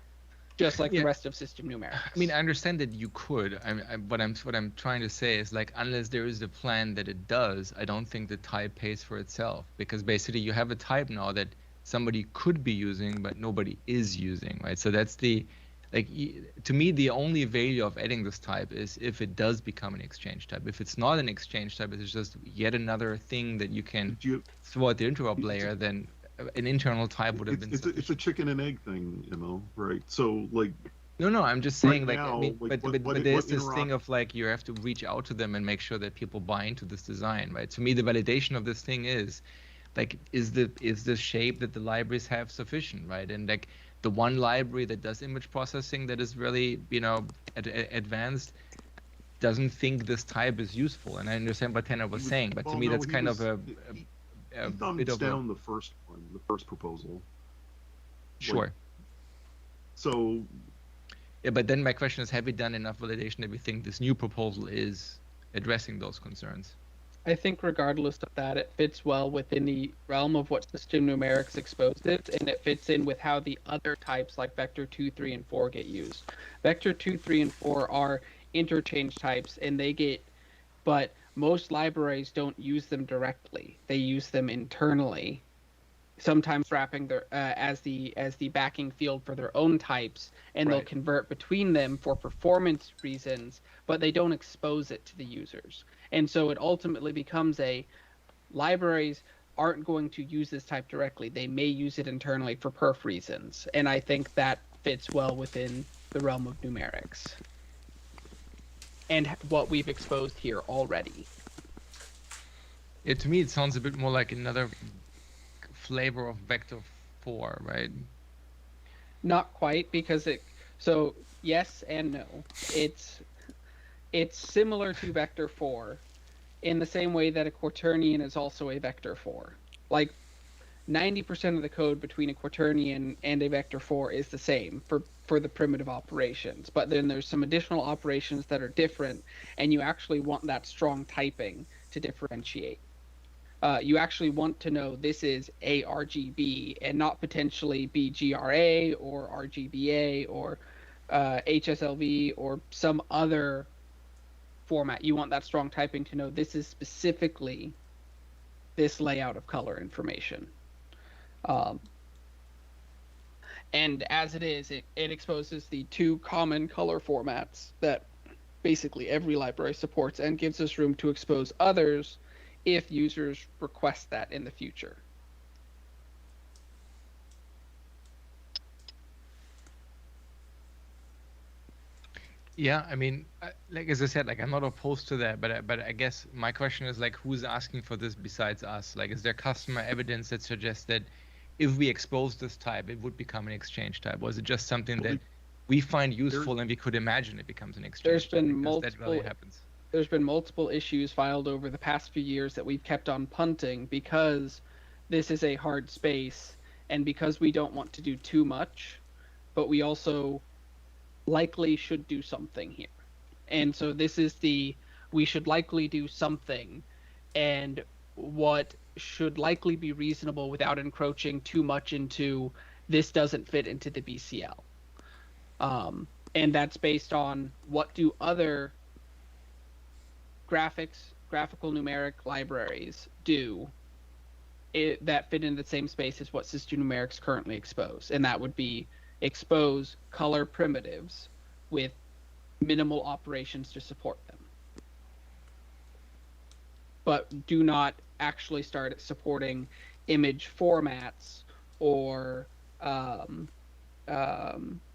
just like the rest of System.Numerics. I mean, I understand that you could. What I'm trying to say is, like, unless there is a plan that it does, I don't think the type pays for itself, because basically you have a type now that somebody could be using but nobody is using, right? So that's the, like, to me, the only value of adding this type is if it does become an exchange type. If it's not an exchange type, it's just yet another thing that you can throw at the interop layer, then an internal type would have been. It's a chicken and egg thing, right? So, like. No, I'm just saying, right like, now, I mean, like, but there's this thing of, like, you have to reach out to them and make sure that people buy into this design, right? To me, the validation of this thing is, like, is the shape that the libraries have sufficient, right? And, like, the one library that does image processing that is really, advanced doesn't think this type is useful. And I understand what Tanner was saying, but to me, that's kind of a bit of down the first one, the first proposal. Sure. Like, so. Yeah, but then my question is, have we done enough validation that we think this new proposal is addressing those concerns? I think regardless of that, it fits well within the realm of what System.Numerics exposes, and it fits in with how the other types like vector 2, 3, and 4 get used. Vector 2, 3, and 4 are interchange types, and but most libraries don't use them directly. They use them internally, sometimes wrapping their as the backing field for their own types, and they'll convert between them for performance reasons, but they don't expose it to the users. And so it ultimately becomes libraries aren't going to use this type directly. They may use it internally for perf reasons, and I think that fits well within the realm of numerics and what we've exposed here already. Yeah, to me, it sounds a bit more like another flavor of vector 4, right? Not quite, because so yes and no. It's similar to vector 4 in the same way that a quaternion is also a vector 4. Like 90% of the code between a quaternion and a vector 4 is the same for the primitive operations, but then there's some additional operations that are different, and you actually want that strong typing to differentiate. You actually want to know this is ARGB and not potentially BGRA or RGBA or HSLV or some other format. You want that strong typing to know this is specifically this layout of color information. And as it is, it exposes the two common color formats that basically every library supports, and gives us room to expose others if users request that in the future. Yeah, I mean, like as I said, like I'm not opposed to that, but I guess my question is like, who's asking for this besides us? Like, is there customer evidence that suggests that if we expose this type, it would become an exchange type? Was it just something that we find useful and we could imagine it becomes an exchange type? That really happens. There's been multiple issues filed over the past few years that we've kept on punting because this is a hard space and because we don't want to do too much, but we also likely should do something here. And so this is we should likely do something, and what should likely be reasonable without encroaching too much into this doesn't fit into the BCL. And that's based on what do other graphical numeric libraries do that fit in the same space as what System.Numerics currently expose, and that would be expose color primitives with minimal operations to support them, but do not actually start supporting image formats or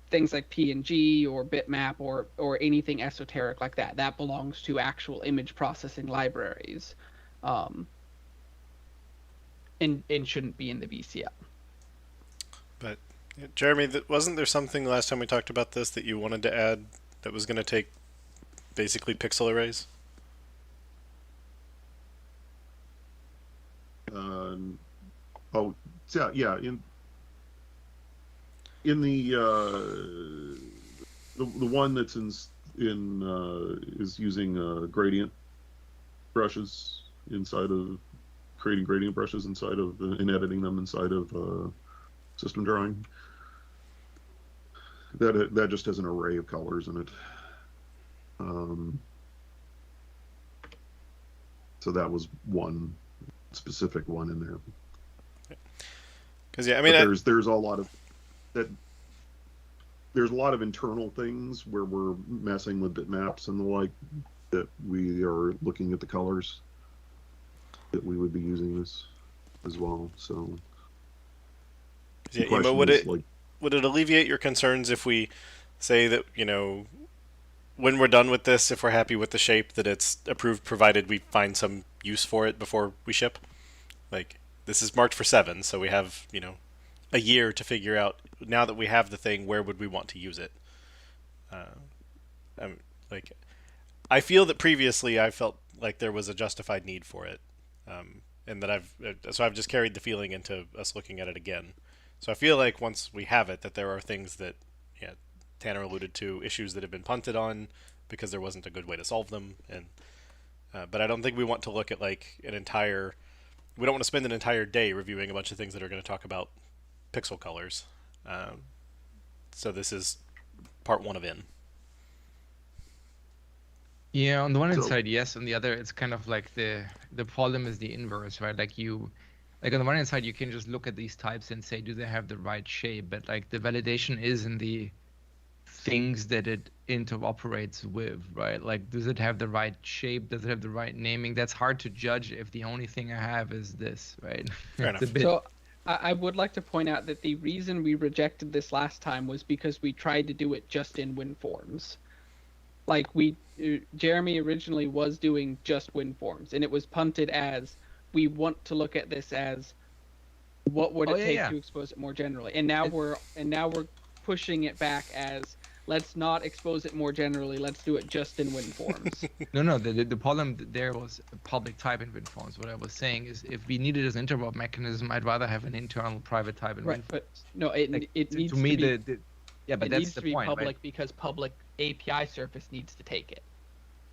things like PNG or bitmap or anything esoteric like that. That belongs to actual image processing libraries, and shouldn't be in the BCL. But Jeremy, wasn't there something last time we talked about this that you wanted to add that was going to take basically pixel arrays? Yeah. In the one that's is using gradient brushes inside of creating gradient brushes inside of and editing them inside of system drawing. That just has an array of colors in it. So that was one specific one in there. Because yeah, I mean, there's a lot of that. There's a lot of internal things where we're messing with bitmaps and the like that we are looking at the colors that we would be using this as well. So yeah, would it alleviate your concerns if we say that, you know, when we're done with this, if we're happy with the shape, that it's approved provided we find some use for it before we ship? Like, this is marked for 7, so we have, you know, a year to figure out, now that we have the thing, where would we want to use it? I feel that previously I felt like there was a justified need for it, and that I've just carried the feeling into us looking at it again. So I feel like once we have it, that there are things that, yeah, Tanner alluded to, issues that have been punted on because there wasn't a good way to solve them, and But I don't think we want to look at like an entire. We don't want to spend an entire day reviewing a bunch of things that are going to talk about pixel colors. So this is part 1 of N. Yeah, on the one hand So- side, yes. On the other, it's kind of like the problem is the inverse, right? Like on the one hand side, you can just look at these types and say, do they have the right shape? But like the validation is in the things that it interoperates with, right? Like, does it have the right shape? Does it have the right naming? That's hard to judge if the only thing I have is this, right? Fair It's a enough. bit- So I would like to point out that the reason we rejected this last time was because we tried to do it just in winforms. Like Jeremy originally was doing just winforms, and it was punted as we want to look at this as what would it take to expose it more generally. And now we're pushing it back as let's not expose it more generally. Let's do it just in winforms. No. The problem there was a public type in winforms. What I was saying is, if we needed as an interop mechanism, I'd rather have an internal private type in Right, winforms. but no, it Like, needs to me, to be. yeah, but it that's needs the to be point, public right? because public API surface needs to take it.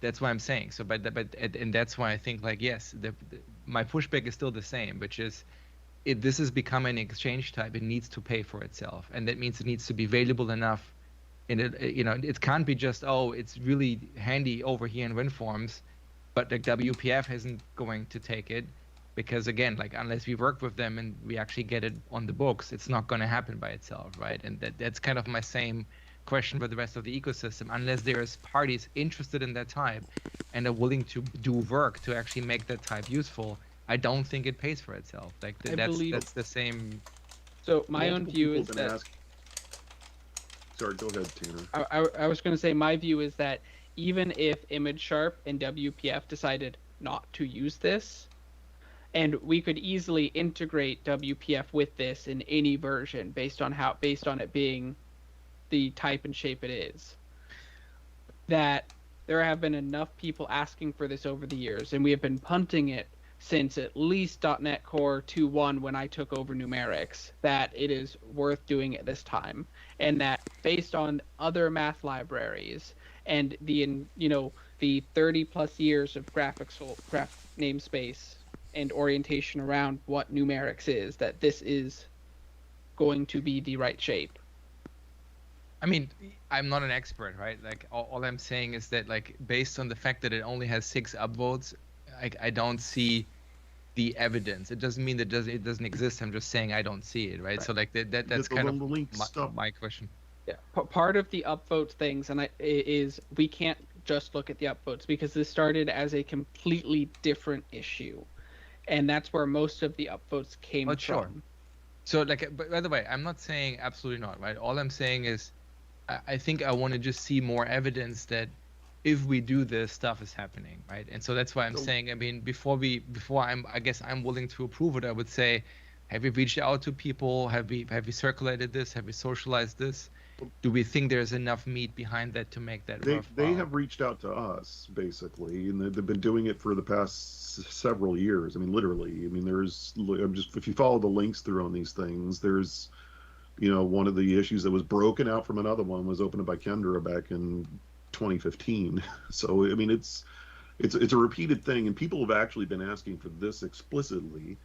That's what I'm saying. So, and that's why I think, like, yes, my pushback is still the same, which is, this has become an exchange type. It needs to pay for itself, and that means it needs to be valuable enough. And it can't be just, oh, it's really handy over here in winforms, but the WPF isn't going to take it, because again, like, unless we work with them and we actually get it on the books, it's not going to happen by itself, right? And that's kind of my same question for the rest of the ecosystem. Unless there's parties interested in that type and are willing to do work to actually make that type useful, I don't think it pays for itself. Like, that's the same. So my own Multiple view people is have that. been Sorry, go ahead, Tanner. I was going to say my view is that even if ImageSharp and WPF decided not to use this, and we could easily integrate WPF with this in any version based on it being the type and shape it is, that there have been enough people asking for this over the years, and we have been punting it since at least .NET Core 2.1 when I took over numerics, that it is worth doing at this time, and that based on other math libraries and the 30 plus years of graph namespace and orientation around what numerics is, that this is going to be the right shape. I mean, I'm not an expert, right? Like, all I'm saying is that, like, based on the fact that it only has 6 upvotes, I don't see the evidence. It doesn't mean that it doesn't exist. I'm just saying I don't see it, right? So, like, that's kind of my question. Yeah, part of the upvote things, is we can't just look at the upvotes, because this started as a completely different issue, and that's where most of the upvotes came from. Sure. So, like, but by the way, I'm not saying absolutely not, right? All I'm saying is, I think I want to just see more evidence that if we do this, stuff is happening, right? And so that's why I'm saying, I mean, before I'm willing to approve it, I would say, have we reached out to people? Have we circulated this? Have we socialized this? Do we think there's enough meat behind that to make that worthwhile? They have reached out to us, basically, and they've been doing it for the past several years. I mean, literally. I mean, if you follow the links through on these things, there's, one of the issues that was broken out from another one was opened by Kendra back in 2015. So, I mean, it's a repeated thing, and people have actually been asking for this explicitly,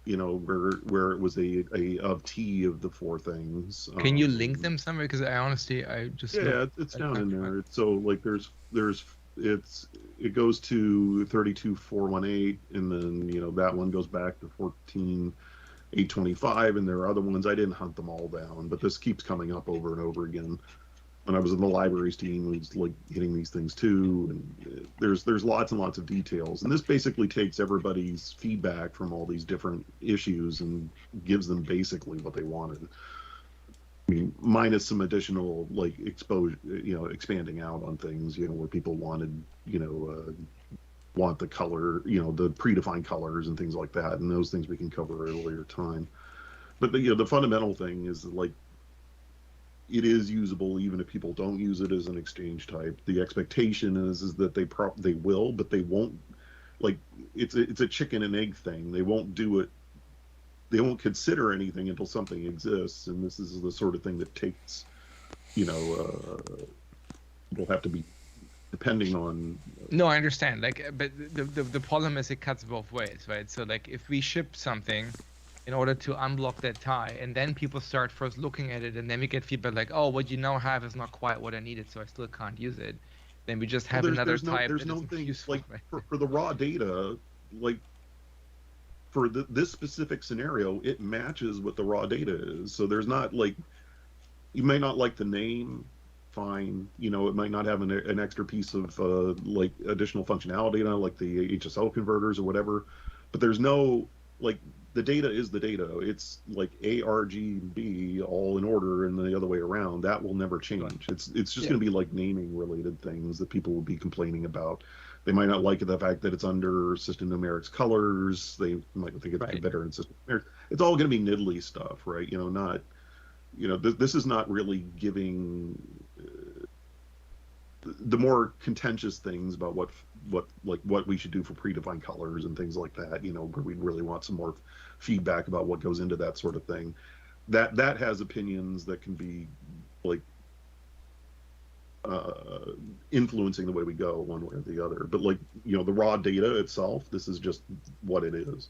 where it was a of T of the 4 things. Can you link them somewhere? Because I just it's down in there. So, like, it goes to 32418, and then that one goes back to 14825, and there are other ones. I didn't hunt them all down, but this keeps coming up over and over again. When I was in the libraries team, was like hitting these things too, and there's lots and lots of details, and this basically takes everybody's feedback from all these different issues and gives them basically what they wanted. I mean, minus some additional, like, exposure, expanding out on things, where people wanted, want the color, the predefined colors and things like that, and those things we can cover at a later time. But the fundamental thing is that, like, it is usable even if people don't use it as an exchange type. The expectation is that they will, but they won't. Like, it's a chicken and egg thing. They won't do it. They won't consider anything until something exists, and this is the sort of thing that takes, people have to be depending on. No, I understand. Like, but the problem is it cuts both ways, right? So like, if we ship something in order to unblock that tie, and then people start first looking at it, and then we get feedback like, oh, what you now have is not quite what I needed, so I still can't use it. Then we just have another type there's that no isn't thing useful, like right? for the raw data, like for this specific scenario, it matches what the raw data is. So there's not like, you may not like the name, fine. You know, it might not have an extra piece of like additional functionality, you know, like the HSL converters or whatever. But there's no, like, the data is the data. It's like ARGB all in order and the other way around. That will never change. It's just going to be like naming related things that people will be complaining about. They might not like the fact that it's under System.Numerics colors. They might think it's better in System.Numerics. It's all going to be niddly stuff, right? You know, not, you know, this is not really giving the more contentious things about what we should do for predefined colors and things like that, you know, where we really want some more feedback about what goes into that sort of thing. That has opinions that can be like influencing the way we go one way or the other. But like, you know, the raw data itself, this is just what it is.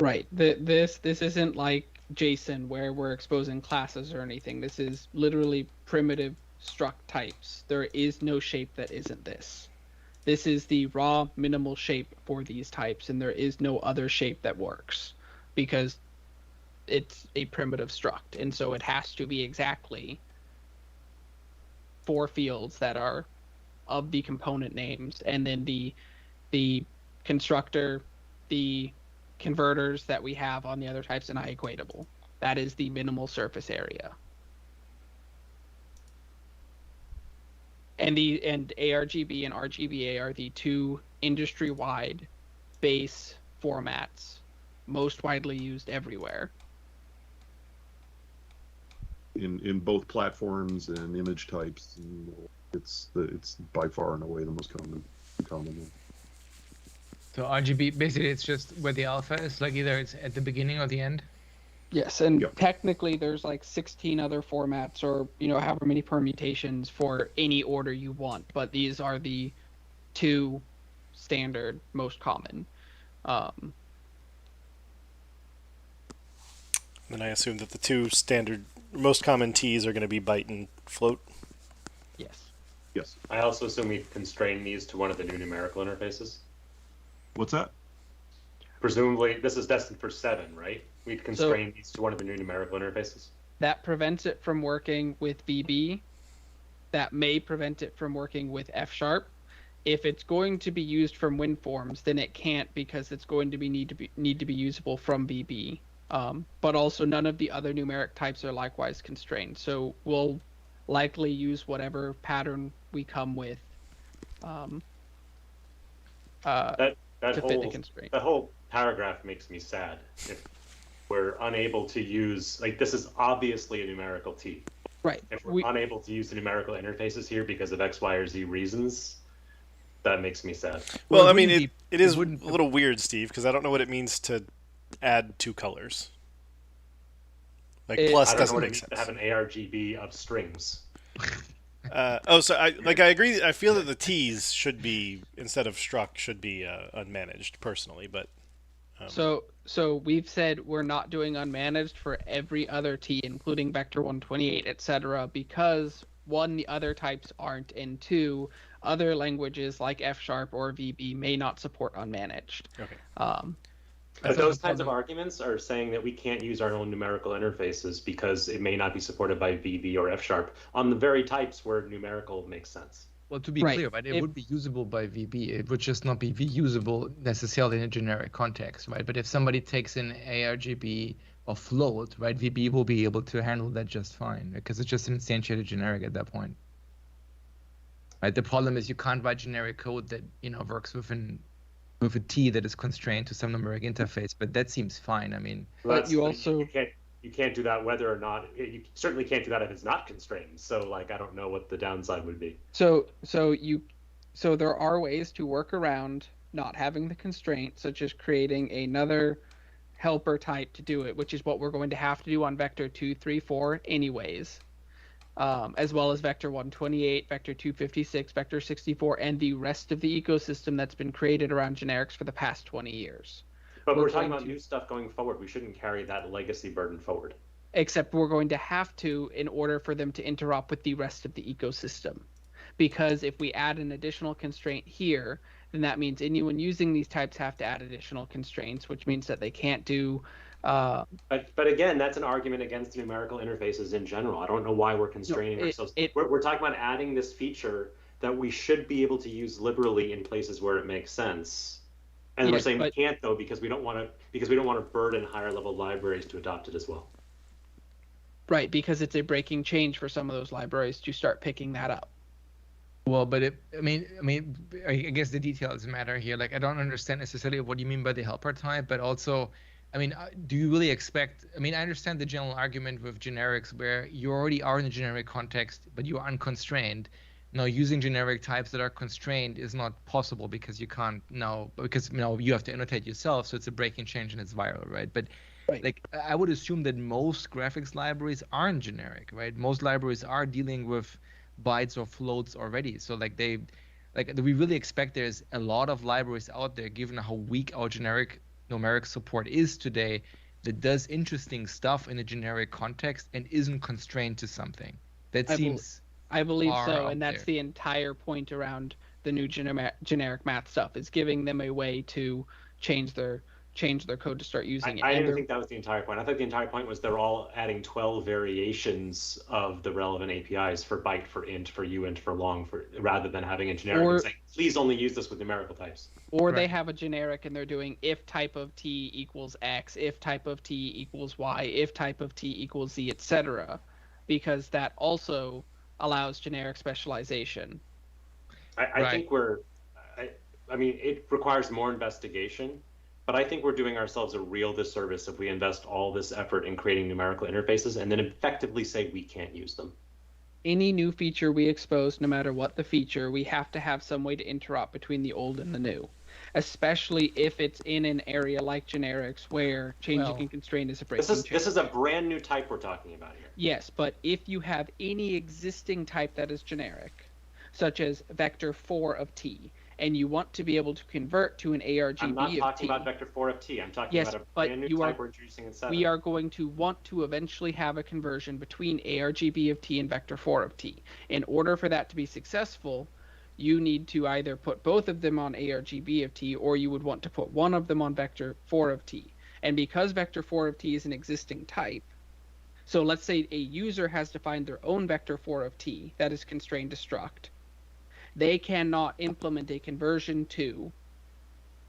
Right. This isn't like JSON where we're exposing classes or anything. This is literally primitive struct types. There is no shape that isn't this. This is the raw minimal shape for these types, and there is no other shape that works because it's a primitive struct, and so it has to be exactly 4 fields that are of the component names, and then the constructor, the converters that we have on the other types, and equatable. That is the minimal surface area. And ARGB and RGBA are the 2 industry-wide base formats most widely used everywhere. In both platforms and image types, it's by far and away the most common one. So RGB, basically, it's just where the alpha is, like either it's at the beginning or the end. Yes, and technically there's like 16 other formats, or, you know, however many permutations for any order you want, but these are the 2 standard most common. Then I assume that the 2 standard most common T's are going to be byte and float. Yes. I also assume we constrain these to one of the new numerical interfaces. What's that? Presumably, this is destined for 7, right? We'd constrain these to one of the new numerical interfaces. That prevents it from working with VB. That may prevent it from working with F#. If it's going to be used from winforms, then it can't, because it's going to need to be usable from VB. But also none of the other numeric types are likewise constrained. So we'll likely use whatever pattern we come with to fit the constraint. That whole paragraph makes me sad. If we're unable to use, like, this is obviously a numerical T. Right. If we're unable to use the numerical interfaces here because of X, Y, or Z reasons, that makes me sad. Well, I mean, it is a little weird, Steve, because I don't know what it means to add 2 colors. Like, plus doesn't make sense. To have an ARGB of strings. So I agree. I feel that the T's should be, instead of struct, should be unmanaged personally, but. So we've said we're not doing unmanaged for every other T, including vector 128, etc., because 1, the other types aren't, and 2, other languages like F# or VB may not support unmanaged. Okay. But those kinds of arguments are saying that we can't use our own numerical interfaces because it may not be supported by VB or F# on the very types where numerical makes sense. Well, to be clear, right, it would be usable by VB. It would just not be usable necessarily in a generic context, right? But if somebody takes in ARGB or float, right, VB will be able to handle that just fine, because it's just an instantiated generic at that point. Right? The problem is you can't write generic code that, you know, works with a T that is constrained to some numeric interface, but that seems fine. I mean, but you can't do that whether or not you certainly can't do that if it's not constrained. So, like, I don't know what the downside would be. So there are ways to work around not having the constraint, such as creating another helper type to do it, which is what we're going to have to do on vector 2, 3, 4 anyways. as well as vector 128, vector 256, vector 64, and the rest of the ecosystem that's been created around generics for the past 20 years. But we're talking about new stuff going forward. We shouldn't carry that legacy burden forward. Except we're going to have to in order for them to interop with the rest of the ecosystem. Because if we add an additional constraint here, then that means anyone using these types have to add additional constraints, which means that they can't do. But again, that's an argument against numerical interfaces in general. I don't know why we're constraining ourselves. We're talking about adding this feature that we should be able to use liberally in places where it makes sense. And we're saying we can't though because we don't want to burden higher level libraries to adopt it as well. Right, because it's a breaking change for some of those libraries to start picking that up. Well, but I guess the details matter here. Like, I don't understand necessarily what you mean by the helper type, but also, do you really expect? I understand the general argument with generics where you already are in a generic context, but you're unconstrained. Now, using generic types that are constrained is not possible because you can't now, because you have to annotate yourself, so it's a breaking change and it's viral, right? But like, I would assume that most graphics libraries aren't generic, right? Most libraries are dealing with bytes or floats already, so we really expect there's a lot of libraries out there, given how weak our generic numeric support is today, that does interesting stuff in a generic context and isn't constrained to something. That seems I believe so, and that's the entire point around the new generic math stuff, is giving them a way to change their code to start using it. I didn't think that was the entire point. I thought the entire point was they're all adding 12 variations of the relevant APIs for byte, for int, for uint, for long, rather than having a generic and saying, please only use this with numerical types. Or they have a generic and they're doing if type of t equals x, if type of t equals y, if type of t equals z, etc. Because that also allows generic specialization. I think it requires more investigation. But I think we're doing ourselves a real disservice if we invest all this effort in creating numerical interfaces and then effectively say we can't use them. Any new feature we expose, no matter what the feature, we have to have some way to interop between the old and the new, especially if it's in an area like generics where changing and constraint is a breaking change. This is a brand new type we're talking about here. Yes, but if you have any existing type that is generic, such as vector 4 of t, and you want to be able to convert to an ARGB of t. I'm not talking about vector 4 of t. I'm talking about a brand new type we're introducing in 7. We are going to want to eventually have a conversion between ARGB of t and vector 4 of t. In order for that to be successful, you need to either put both of them on ARGB of t, or you would want to put one of them on vector 4 of t. And because vector 4 of t is an existing type, so let's say a user has defined their own vector 4 of t that is constrained to struct, they cannot implement a conversion to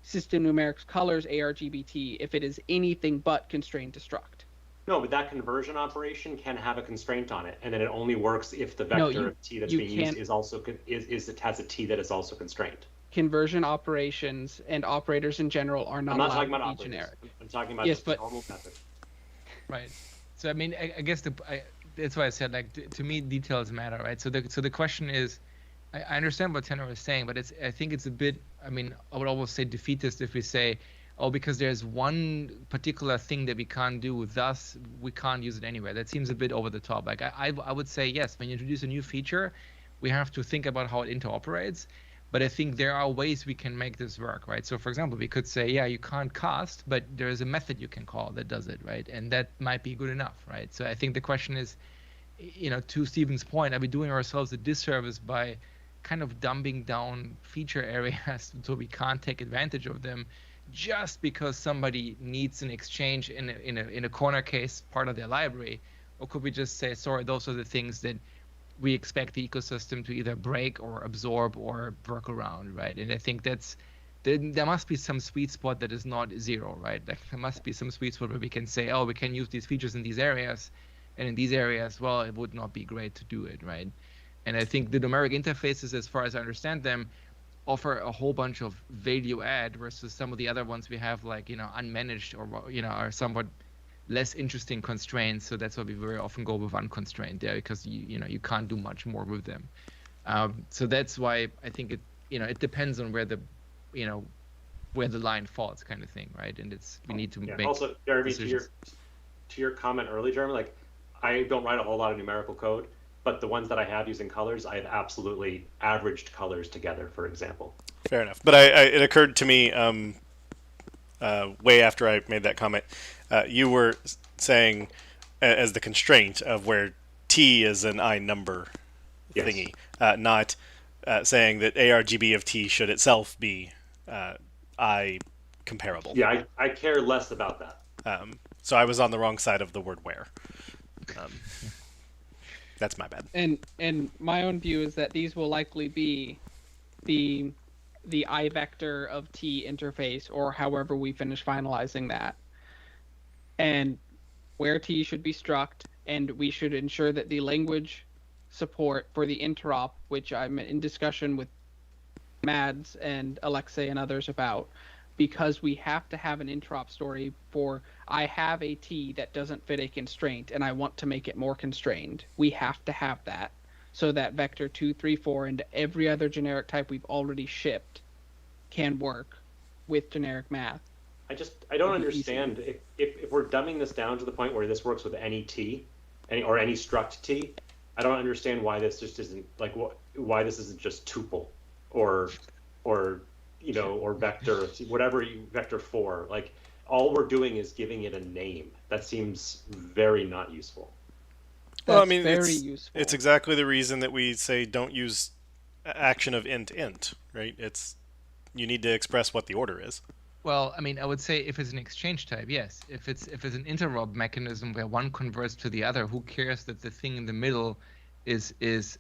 System.Numerics colors ARGBT if it is anything but constrained to struct. No, but that conversion operation can have a constraint on it, and then it only works if the vector of t that's being used is also it has a t that is also constrained. Conversion operations and operators in general are not allowed to be generic. I'm talking about just the normal method. Right. So I guess that's why I said, like, to me details matter, right? So the question is, I understand what Tanner was saying, but I think it's a bit, I would almost say defeatist if we say, oh, because there's one particular thing that we can't do, thus we can't use it anywhere. That seems a bit over the top. Like, I would say, yes, when you introduce a new feature, we have to think about how it interoperates. But I think there are ways we can make this work, right? So, for example, we could say, yeah, you can't cast, but there's a method you can call that does it, right? And that might be good enough, right? So I think the question is, to Stephen's point, are we doing ourselves a disservice by kind of dumbing down feature areas so we can't take advantage of them just because somebody needs an exchange in a corner case part of their library? Or could we just say, sorry, those are the things that we expect the ecosystem to either break or absorb or work around, right? And I think there must be some sweet spot that is not zero, right? Like, there must be some sweet spot where we can say, oh, we can use these features in these areas, and in these areas, well, it would not be great to do it, right? And I think the numeric interfaces, as far as I understand them, offer a whole bunch of value add versus some of the other ones we have, like, unmanaged or, are somewhat less interesting constraints. So that's why we very often go with unconstrained there, because you can't do much more with them. So that's why I think it depends on where the line falls, kind of thing, right? And we need to make also, Jeremy, decisions. to your comment earlier, Jeremy, like, I don't write a whole lot of numerical code, but the ones that I have using colors, I have absolutely averaged colors together, for example. Fair enough. But it occurred to me way after I made that comment, you were saying as the constraint of where T is an I number thingy, not saying that ARGB of T should itself be I comparable. Yeah, I care less about that. So I was on the wrong side of the word where. That's my bad. And my own view is that these will likely be the I vector of T interface, or however we finish finalizing that. And where T should be struct, and we should ensure that the language support for the interop, which I'm in discussion with Mads and Alexei and others about, because we have to have an interop story for I have a T that doesn't fit a constraint and I want to make it more constrained. We have to have that so that vector 2, 3, 4 and every other generic type we've already shipped can work with generic math. I don't understand if we're dumbing this down to the point where this works with any T, or any struct T. I don't understand why this just isn't like why this isn't just tuple or vector, whatever vector 4. Like all we're doing is giving it a name. That seems very not useful. Well, I mean, it's exactly the reason that we say don't use action of int, right? You need to express what the order is. Well, I mean, I would say if it's an exchange type, yes. If it's an interop mechanism where one converts to the other, who cares that the thing in the middle is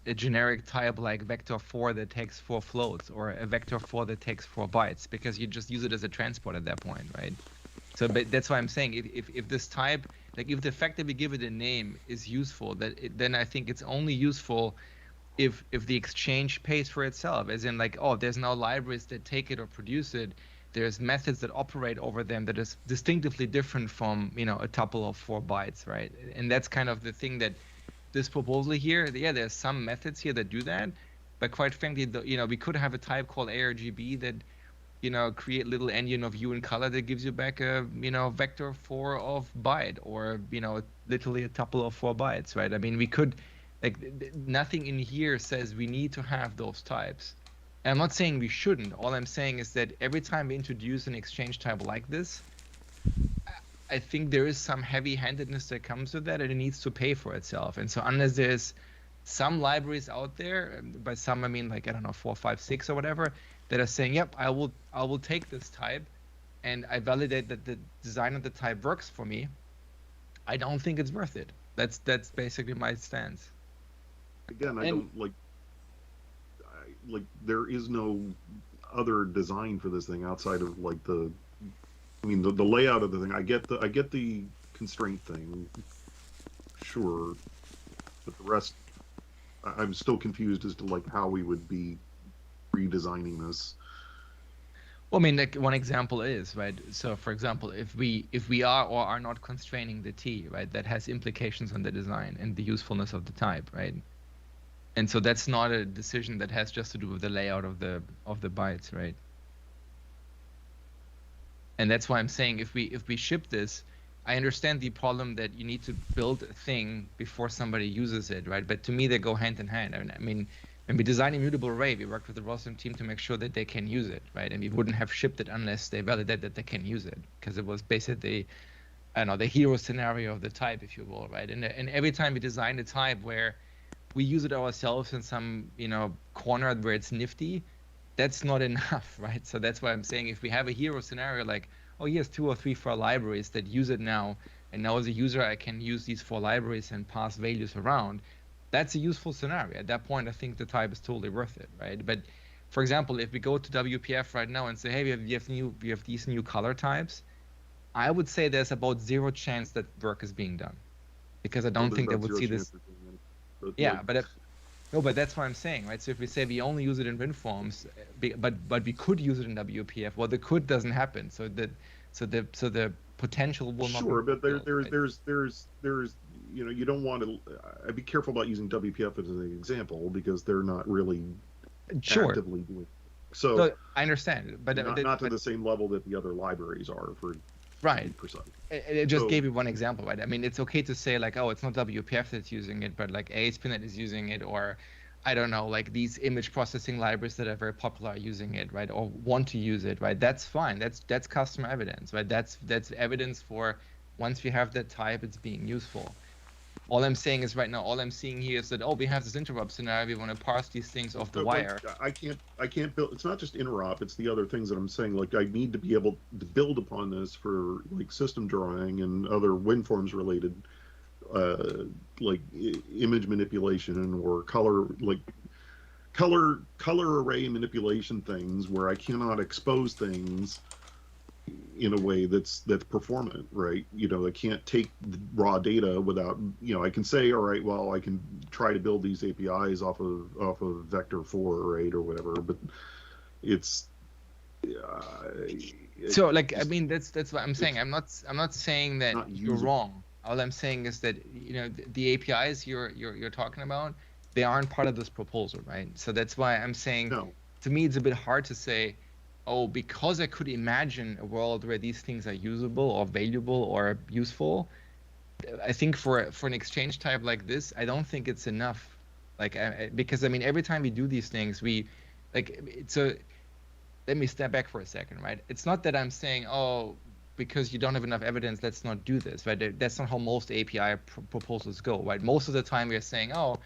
a generic type like vector 4 that takes 4 floats, or a vector 4 that takes 4 bytes, because you just use it as a transport at that point, right? So, but that's why I'm saying if this type, like if the fact that we give it a name is useful, then I think it's only useful if the exchange pays for itself, as in like, oh, there's now libraries that take it or produce it. There's methods that operate over them that is distinctively different from, a tuple of 4 bytes, right? And that's kind of the thing that this proposal here, yeah, there's some methods here that do that, but quite frankly, we could have a type called ARGB that, create little endian of hue and color that gives you back a, vector 4 of byte, or, literally a tuple of 4 bytes, right? I mean, we could, like, nothing in here says we need to have those types. And I'm not saying we shouldn't. All I'm saying is that every time we introduce an exchange type like this, I think there is some heavy-handedness that comes with that, and it needs to pay for itself. And so unless there's some libraries out there, by some I mean like, I don't know, 4, 5, 6 or whatever, that are saying, yep, I will take this type and I validate that the design of the type works for me, I don't think it's worth it. That's basically my stance. Again, I don't like there is no other design for this thing outside of like the layout of the thing. I get the constraint thing, sure, but the rest I'm still confused as to like how we would be redesigning this. Well, I mean, like one example is, right, so for example, if we are or are not constraining the T, right, that has implications on the design and the usefulness of the type, right? And so that's not a decision that has just to do with the layout of the bytes, right? And that's why I'm saying if we ship this, I understand the problem that you need to build a thing before somebody uses it, right? But to me, they go hand in hand. I mean, when we designed Immutable Array, we worked with the Rosalind team to make sure that they can use it, right? And we wouldn't have shipped it unless they validate that they can use it, because it was basically, I don't know, the hero scenario of the type, if you will, right? And every time we design a type where we use it ourselves in some, corner where it's nifty, that's not enough, right? So that's why I'm saying if we have a hero scenario like, oh, here's 2 or 3, 4 libraries that use it now, and now as a user I can use these 4 libraries and pass values around, that's a useful scenario. At that point, I think the type is totally worth it, right? But for example, if we go to WPF right now and say, hey, we have these new color types, I would say there's about 0 chance that work is being done, because I don't think they would see this. Yeah, but that's what I'm saying, right? So if we say we only use it in winforms, but we could use it in WPF, well, the could doesn't happen. So the potential will not. Sure, but there's you don't want to. I'd be careful about using WPF as an example, because they're not really actively doing. So I understand, but not to the same level that the other libraries are for Right. Precise. It just gave you one example, right? I mean, it's okay to say like, oh, it's not WPF that's using it, but like ASP.NET is using it, or I don't know, like these image processing libraries that are very popular are using it, right? Or want to use it, right? That's fine. That's customer evidence, right? That's evidence for once we have that type, it's being useful. All I'm saying is right now, all I'm seeing here is that, oh, we have this interrupt scenario. We want to parse these things off the wire. I can't build. It's not just interop. It's the other things that I'm saying. Like I need to be able to build upon this for like system drawing and other WinForms related, like image manipulation or color array manipulation things where I cannot expose things in a way that's performant, right? You know, I can't take the raw data without, you know, I can say, all right, well, I can try to build these APIs off of vector 4, right, or whatever, but it's so like I mean that's what I'm saying. I'm not saying that you're wrong. All I'm saying is that, you know, the APIs you're talking about, they aren't part of this proposal, right? So that's why I'm saying, no. To me it's a bit hard to say, oh, because I could imagine a world where these things are usable or valuable or useful. I think for an exchange type like this, I don't think it's enough. Like, because I mean, every time we do these things, we like. So let me step back for a second, right? It's not that I'm saying, oh, because you don't have enough evidence, let's not do this, right? That's not how most API proposals go, right? Most of the time we are saying, oh,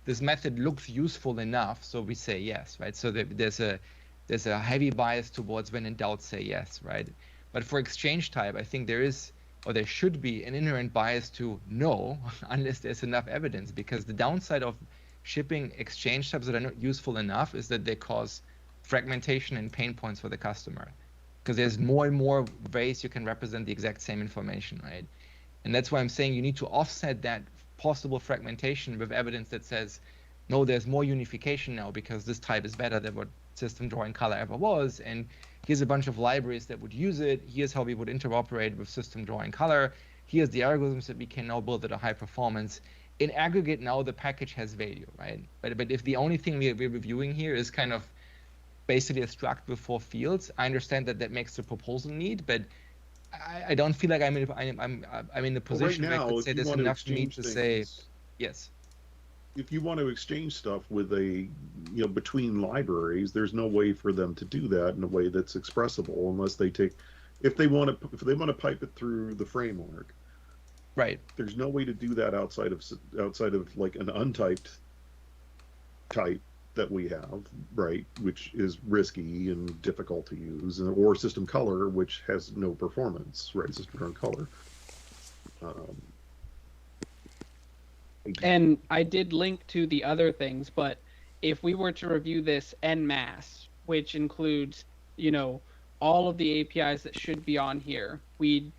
this method looks useful enough, so we say yes, right? So there's a heavy bias towards when in doubt say yes, right? But for exchange type, I think there is, or there should be, an inherent bias to no, unless there's enough evidence, because the downside of shipping exchange types that are not useful enough is that they cause fragmentation and pain points for the customer, because there's more and more ways you can represent the exact same information, right? And that's why I'm saying you need to offset that possible fragmentation with evidence that says, no, there's more unification now because this type is better than what system drawing color ever was, and here's a bunch of libraries that would use it. Here's how we would interoperate with system drawing color. Here's the algorithms that we can now build at a high performance. In aggregate, now the package has value, right? But if the only thing we're reviewing here is kind of basically a struct with 4 fields, I understand that makes the proposal neat, but I don't feel like I'm in the position where I could say there's enough for me to say yes. If you want to exchange stuff with between libraries, there's no way for them to do that in a way that's expressible unless they take, if they want to pipe it through the framework. Right. There's no way to do that outside of like an untyped type that we have, right, which is risky and difficult to use, or system color, which has no performance, right, system drawn color. And I did link to the other things, but if we were to review this en masse, which includes, you know, all of the APIs that should be on here, we'd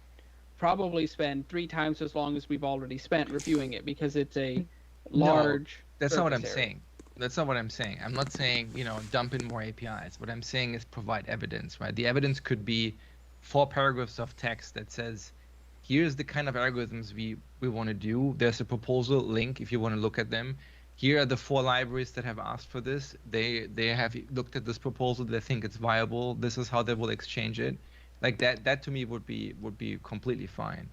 probably spend 3 times as long as we've already spent reviewing it, because it's a large. No, that's not what I'm saying. That's not what I'm saying. I'm not saying, you know, dump in more APIs. What I'm saying is provide evidence, right? The evidence could be 4 paragraphs of text that says, here's the kind of algorithms we want to do. There's a proposal link if you want to look at them. Here are the 4 libraries that have asked for this. They have looked at this proposal. They think it's viable. This is how they will exchange it. Like that to me would be completely fine.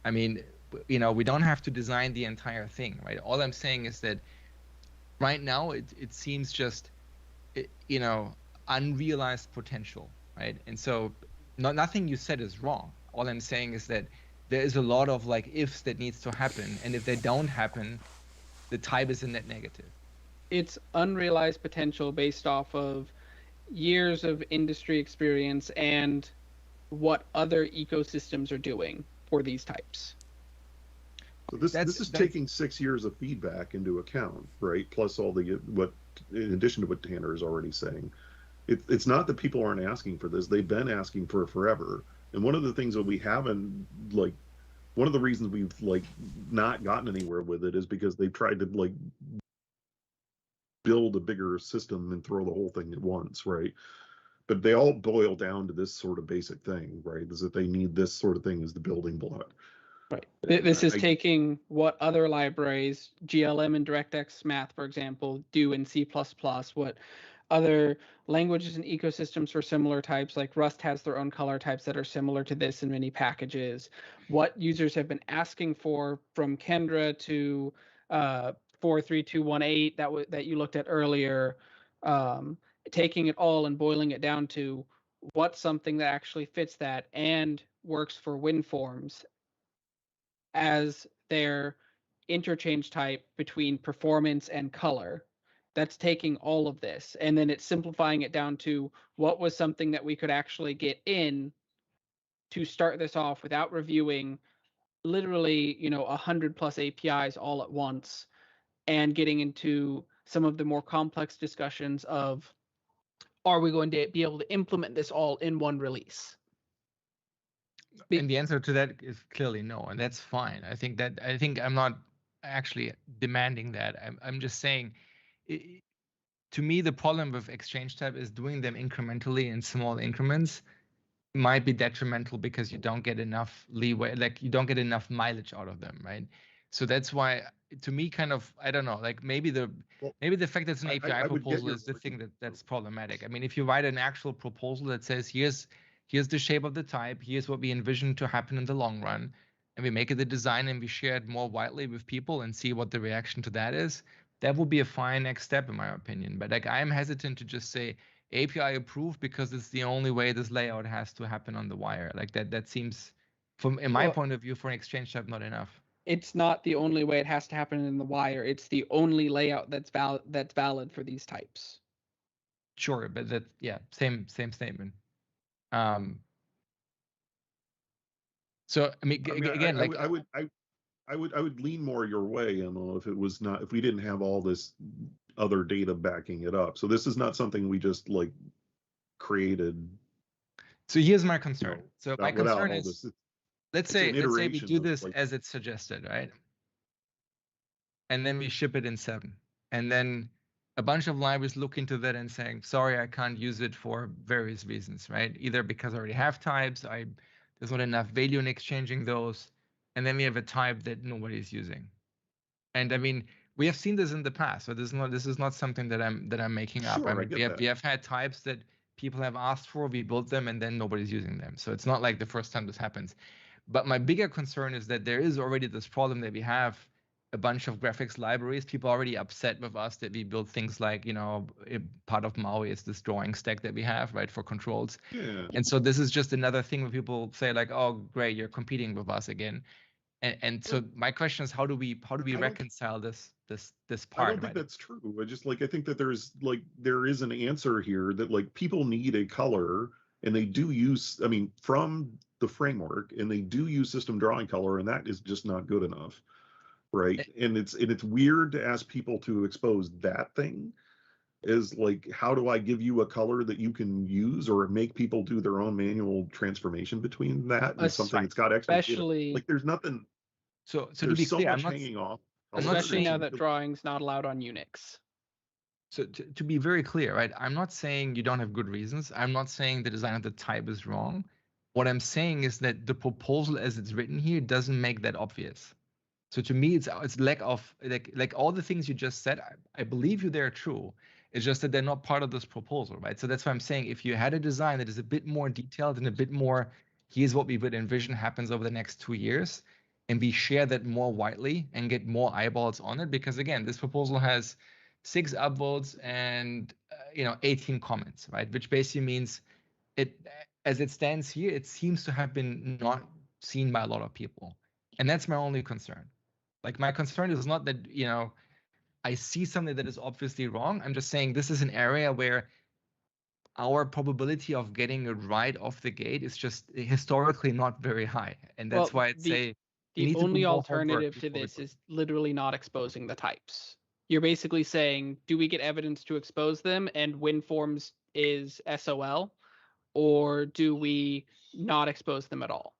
I mean, you know, we don't have to design the entire thing, right? All I'm saying is that right now it seems just, you know, unrealized potential, right? And so nothing you said is wrong. All I'm saying is that there is a lot of like ifs that needs to happen, and if they don't happen, the type is a net negative. It's unrealized potential based off of years of industry experience and what other ecosystems are doing for these types. So this is taking 6 years of feedback into account, right? Plus all what in addition to what Tanner is already saying. It's not that people aren't asking for this. They've been asking for it forever. And one of the things that we haven't, like, one of the reasons we've like not gotten anywhere with it is because they've tried to like build a bigger system and throw the whole thing at once, right? But they all boil down to this sort of basic thing, right? Is that they need this sort of thing as the building block. Right. This is taking what other libraries, GLM and DirectX Math, for example, do in C++, what other languages and ecosystems for similar types, like Rust has their own color types that are similar to this in many packages. What users have been asking for, from Kendra to 43218 that you looked at earlier, taking it all and boiling it down to what's something that actually fits that and works for winforms as their interchange type between performance and color. That's taking all of this, and then it's simplifying it down to what was something that we could actually get in to start this off without reviewing literally, 100+ APIs all at once, and getting into some of the more complex discussions of, are we going to be able to implement this all in one release? And the answer to that is clearly no, and that's fine. I think I'm not actually demanding that. I'm just saying, to me, the problem with exchange type is doing them incrementally in small increments might be detrimental because you don't get enough leeway, like you don't get enough mileage out of them, right? So that's why, to me, kind of, I don't know, like maybe the fact that it's an API proposal is the thing that's problematic. I mean, if you write an actual proposal that says here's the shape of the type, here's what we envision to happen in the long run, and we make it the design and we share it more widely with people and see what the reaction to that is, that would be a fine next step in my opinion. But like, I'm hesitant to just say API approved because it's the only way this layout has to happen on the wire. Like that seems, in my point of view, for an exchange type, not enough. It's not the only way it has to happen in the wire. It's the only layout that's valid for these types. Sure, but same statement. So I mean, again, I would lean more your way, Emma, if we didn't have all this other data backing it up. So this is not something we just like created. So here's my concern. So my concern is, let's say we do this like, as it's suggested, right? And then we ship it in 7, and then a bunch of libraries look into that and saying, sorry, I can't use it for various reasons, right? Either because I already have types, there's not enough value in exchanging those, and then we have a type that nobody's using. And I mean, we have seen this in the past, so this is not something that I'm making up. Sure, I mean, we have had types that people have asked for, we built them, and then nobody's using them. So it's not like the first time this happens. But my bigger concern is that there is already this problem that we have a bunch of graphics libraries. People are already upset with us that we build things like, part of Maui is this drawing stack that we have, right, for controls. Yeah. And so this is just another thing where people say like, oh, great, you're competing with us again. And so my question is, how do we reconcile this part? I don't think that's true. I think that there is an answer here that like people need a color, and they do use, I mean, from the framework, and they do use system drawing color, and that is just not good enough, right? And it's weird to ask people to expose that thing is like, how do I give you a color that you can use, or make people do their own manual transformation between that and something that's got extra especially like there's nothing. So there's to be so clear, much hanging off. Especially now that drawing's not allowed on Unix. So to be very clear, right? I'm not saying you don't have good reasons. I'm not saying the design of the type is wrong. What I'm saying is that the proposal as it's written here doesn't make that obvious. So to me, it's lack of like all the things you just said. I believe you, they're true. It's just that they're not part of this proposal, right? So that's why I'm saying, if you had a design that is a bit more detailed and a bit more, here's what we would envision happens over the next 2 years, and we share that more widely and get more eyeballs on it, because again, this proposal has 6 upvotes and 18 comments, right? Which basically means it, as it stands here, it seems to have been not seen by a lot of people, and that's my only concern. Like, my concern is not that I see something that is obviously wrong. I'm just saying this is an area where our probability of getting it right off the gate is just historically not very high, and that's why I'd say the only alternative to this is literally not exposing the types. You're basically saying, do we get evidence to expose them and winforms is SOL, or do we not expose them at all?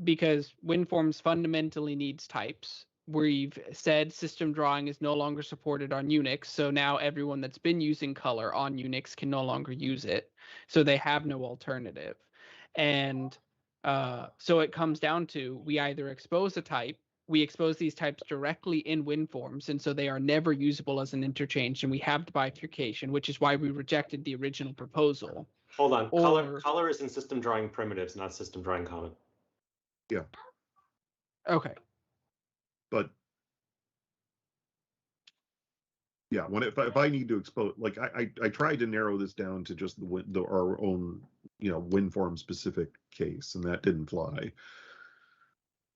Because winforms fundamentally needs types. We've said system drawing is no longer supported on Unix, so now everyone that's been using color on Unix can no longer use it. So they have no alternative. And so it comes down to, we either expose a type we expose these types directly in winforms, and so they are never usable as an interchange, and we have the bifurcation, which is why we rejected the original proposal. Hold on. Or- Color is in system drawing primitives, not system drawing common. Yeah, Okay. but yeah, if I need to expose, like I tried to narrow this down to just our own, you know, WinForm specific case, and that didn't fly.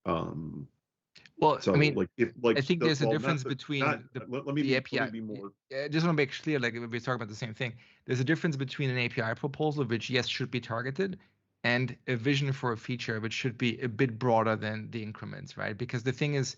Well, So I mean, I think there's a difference between let me the API. API. Let me be more. I just want to make clear, like we're talking about the same thing. There's a difference between an API proposal, which yes should be targeted, and a vision for a feature, which should be a bit broader than the increments, right? Because the thing is,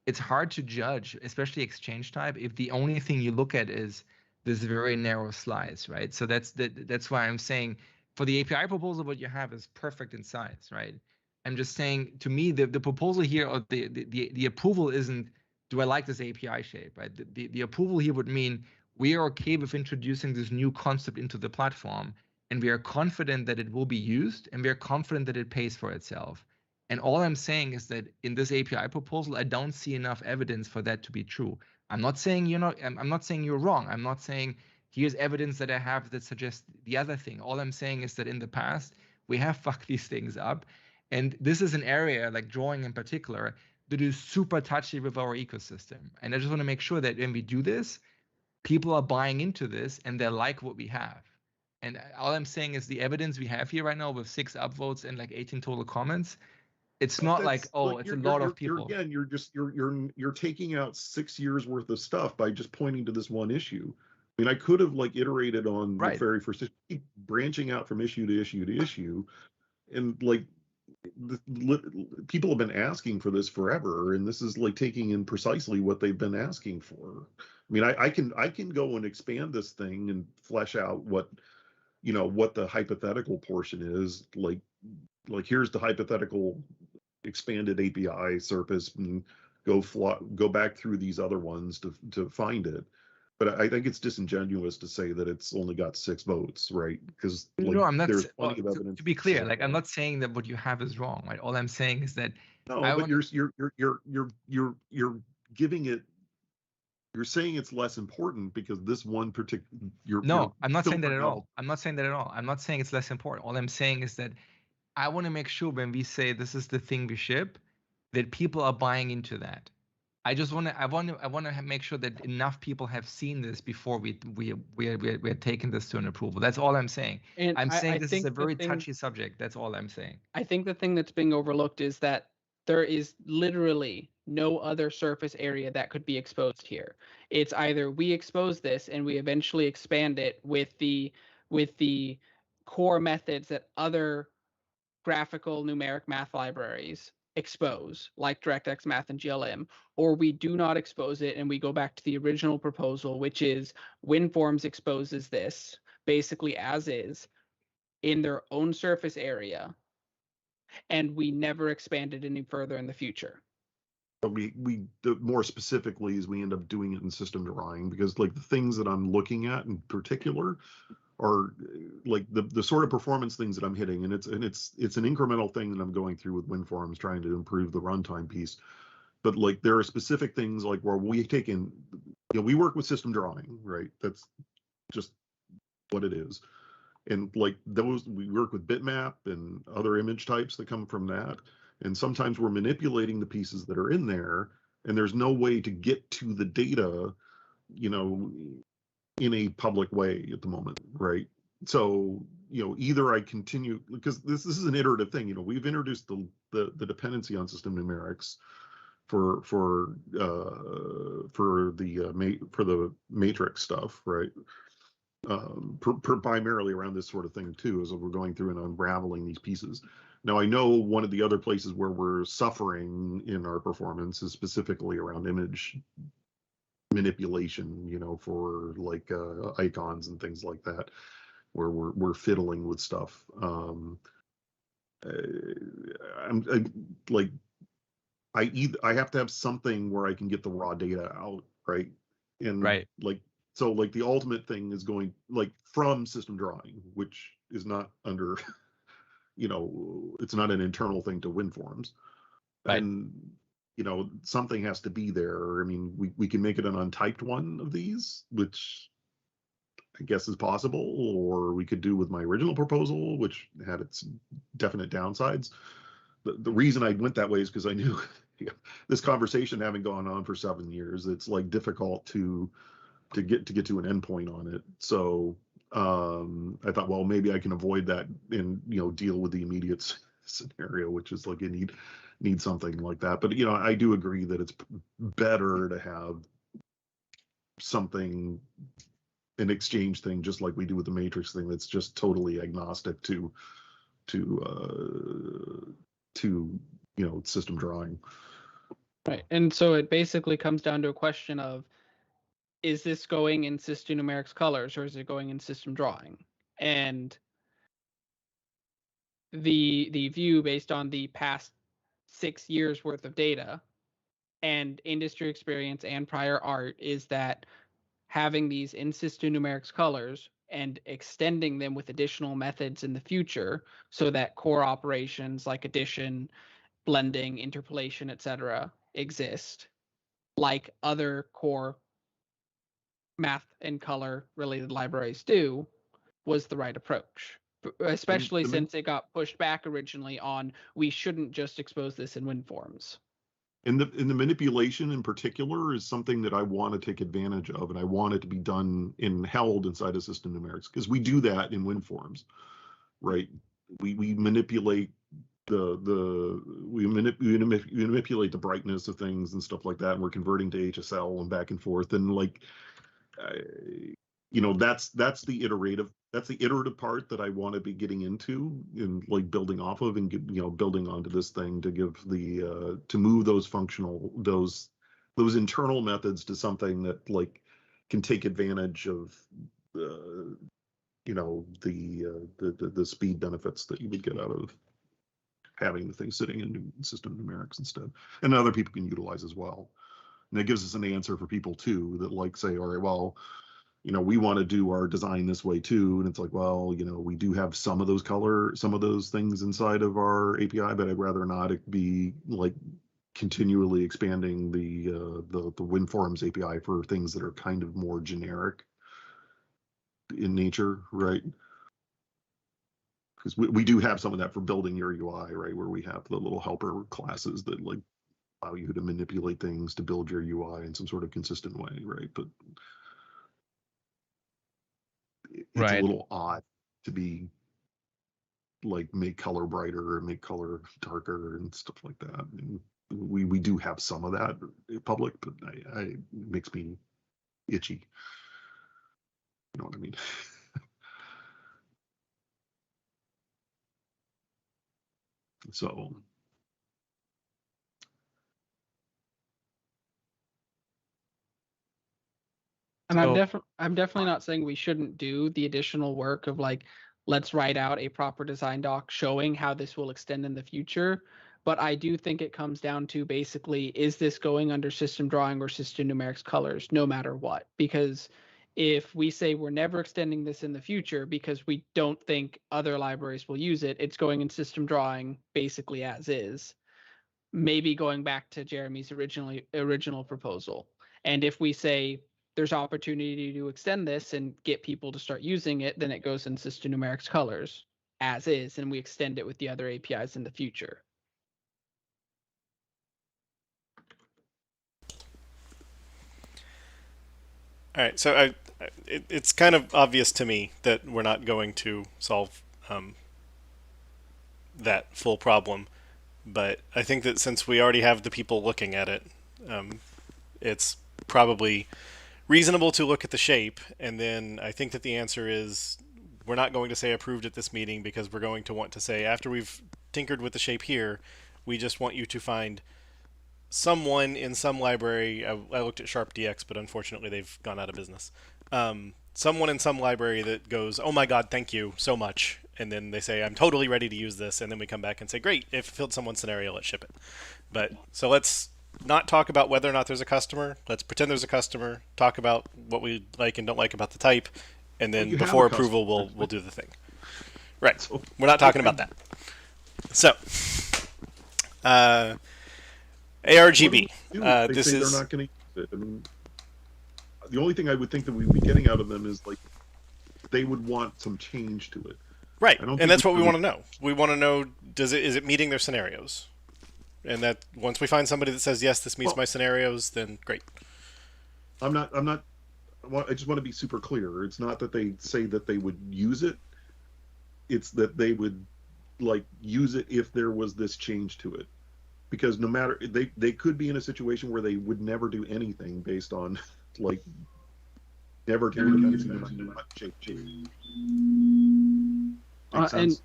it's hard to judge, especially exchange type, if the only thing you look at is this very narrow slice, right? So that's why I'm saying for the API proposal, what you have is perfect in size, right? I'm just saying, to me, the proposal here, or the approval isn't, do I like this API shape, right? The approval here would mean we are okay with introducing this new concept into the platform, and we are confident that it will be used, and we are confident that it pays for itself. And all I'm saying is that in this API proposal, I don't see enough evidence for that to be true. I'm not saying you're not. I'm not saying you're wrong. I'm not saying here's evidence that I have that suggests the other thing. All I'm saying is that in the past we have fucked these things up, and this is an area, like drawing in particular, that is super touchy with our ecosystem. And I just want to make sure that when we do this, people are buying into this and they like what we have. And all I'm saying is the evidence we have here right now with 6 upvotes and like 18 total comments. It's not like, oh, it's a lot of people. You're taking out 6 years worth of stuff by just pointing to this one issue. I mean, I could have like iterated on the very first issue, keep branching out from issue to issue to issue, and like people have been asking for this forever, and this is like taking in precisely what they've been asking for. I mean, I can go and expand this thing and flesh out what, you know, what the hypothetical portion is. Like here's the hypothetical expanded API surface, and go back through these other ones to find it. But I think it's disingenuous to say that it's only got 6 votes, right? Because no, I'm not. There's plenty of evidence to be clear, like I'm not saying that what you have is wrong, right? All I'm saying is that you're giving it. You're saying it's less important because this one particular. I'm not saying that at all. I'm not saying that at all. I'm not saying it's less important. All I'm saying is that I want to make sure when we say this is the thing we ship, that people are buying into that. I want to make sure that enough people have seen this before we're taking this to an approval. That's all I'm saying. And I'm saying this is a very touchy subject. That's all I'm saying. I think the thing that's being overlooked is that there is literally no other surface area that could be exposed here. It's either we expose this and we eventually expand it with the core methods that other graphical numeric math libraries expose, like DirectX Math and GLM, or we do not expose it and we go back to the original proposal, which is WinForms exposes this basically as is in their own surface area, and we never expand it any further in the future. But more specifically is we end up doing it in system drawing, because like the things that I'm looking at in particular are like the sort of performance things that I'm hitting, and it's an incremental thing that I'm going through with WinForms, trying to improve the runtime piece. But like there are specific things like where we take in, you know, we work with system drawing, right? That's just what it is. And like those, we work with bitmap and other image types that come from that. And sometimes we're manipulating the pieces that are in there, and there's no way to get to the data, you know, in a public way at the moment, right? So, you know, either I continue, because this is an iterative thing. You know, we've introduced the dependency on System.Numerics for the matrix stuff, right? Primarily around this sort of thing too, as we're going through and unraveling these pieces. Now, I know one of the other places where we're suffering in our performance is specifically around image manipulation, you know, for like icons and things like that, where we're fiddling with stuff. I have to have something where I can get the raw data out, right? And like, so like the ultimate thing is going like from system drawing, which is not under, you know, it's not an internal thing to WinForms. Right. And something has to be there. I mean, we can make it an untyped one of these, which I guess is possible, or we could do with my original proposal, which had its definite downsides. The reason I went that way is because I knew this conversation having gone on for 7 years, it's like difficult to get to an endpoint on it. So I thought, well, maybe I can avoid that and deal with the immediate scenario, which is like you need something like that. But I do agree that it's better to have something, an exchange thing, just like we do with the matrix thing, that's just totally agnostic to system drawing. Right. And so it basically comes down to a question of, is this going in System.Numerics colors or is it going in system drawing? And the view based on the past 6 years worth of data and industry experience and prior art is that having these in System.Numerics colors and extending them with additional methods in the future so that core operations like addition, blending, interpolation, etc. exist like other core math and color related libraries do was the right approach, especially since it got pushed back originally on we shouldn't just expose this in winforms. And the manipulation in particular is something that I want to take advantage of, and I want it to be done held inside of System.Numerics, because we do that in winforms, right? We manipulate we manipulate the brightness of things and stuff like that, and we're converting to HSL and back and forth, and like that's the iterative part that I want to be getting into and like building off of, and building onto this thing to give to move those internal methods to something that like can take advantage of the speed benefits that you would get out of having the thing sitting in System.Numerics instead, and other people can utilize as well. And that gives us an answer for people too that like say, all right, well, we want to do our design this way too. And it's like, well, we do have some of those things inside of our API, but I'd rather not be like continually expanding the WinForms API for things that are kind of more generic in nature, right? Because we do have some of that for building your UI, right? Where we have the little helper classes that like allow you to manipulate things to build your UI in some sort of consistent way, right? But it's a little odd to be like make color brighter or make color darker and stuff like that. And we do have some of that in public, but it makes me itchy. You know what I mean? So. And I'm definitely not saying we shouldn't do the additional work of like, let's write out a proper design doc showing how this will extend in the future. But I do think it comes down to basically, is this going under system drawing or System.Numerics colors, no matter what? Because if we say we're never extending this in the future because we don't think other libraries will use it, it's going in system drawing basically as is. Maybe going back to Jeremy's original proposal. And if we say there's opportunity to extend this and get people to start using it, then it goes in System.Numerics colors as is, and we extend it with the other APIs in the future. All right, so it's kind of obvious to me that we're not going to solve that full problem, but I think that since we already have the people looking at it, it's probably reasonable to look at the shape, and then I think that the answer is we're not going to say approved at this meeting because we're going to want to say after we've tinkered with the shape here, we just want you to find someone in some library. I looked at SharpDX, but unfortunately they've gone out of business. Someone in some library that goes, oh my god, thank you so much, and then they say I'm totally ready to use this, and then we come back and say great, it fulfilled someone's scenario, let's ship it. But so let's not talk about whether or not there's a customer. Let's pretend there's a customer, talk about what we like and don't like about the type, and then before approval we'll do the thing. Right. We're not talking about that. So ARGB. What do they This say is they're not going to use it. I mean, the only thing I would think that we'd be getting out of them is like they would want some change to it. right, I don't and think that's we what we really- want to know. We want to know is it meeting their scenarios? And that once we find somebody that says yes, this meets Well- my scenarios, then great. I'm not. I just want to be super clear. It's not that they say that they would use it. It's that they would like use it if there was this change to it. Because no matter they could be in a situation where they would never do anything based on like never do anything. Makes sense?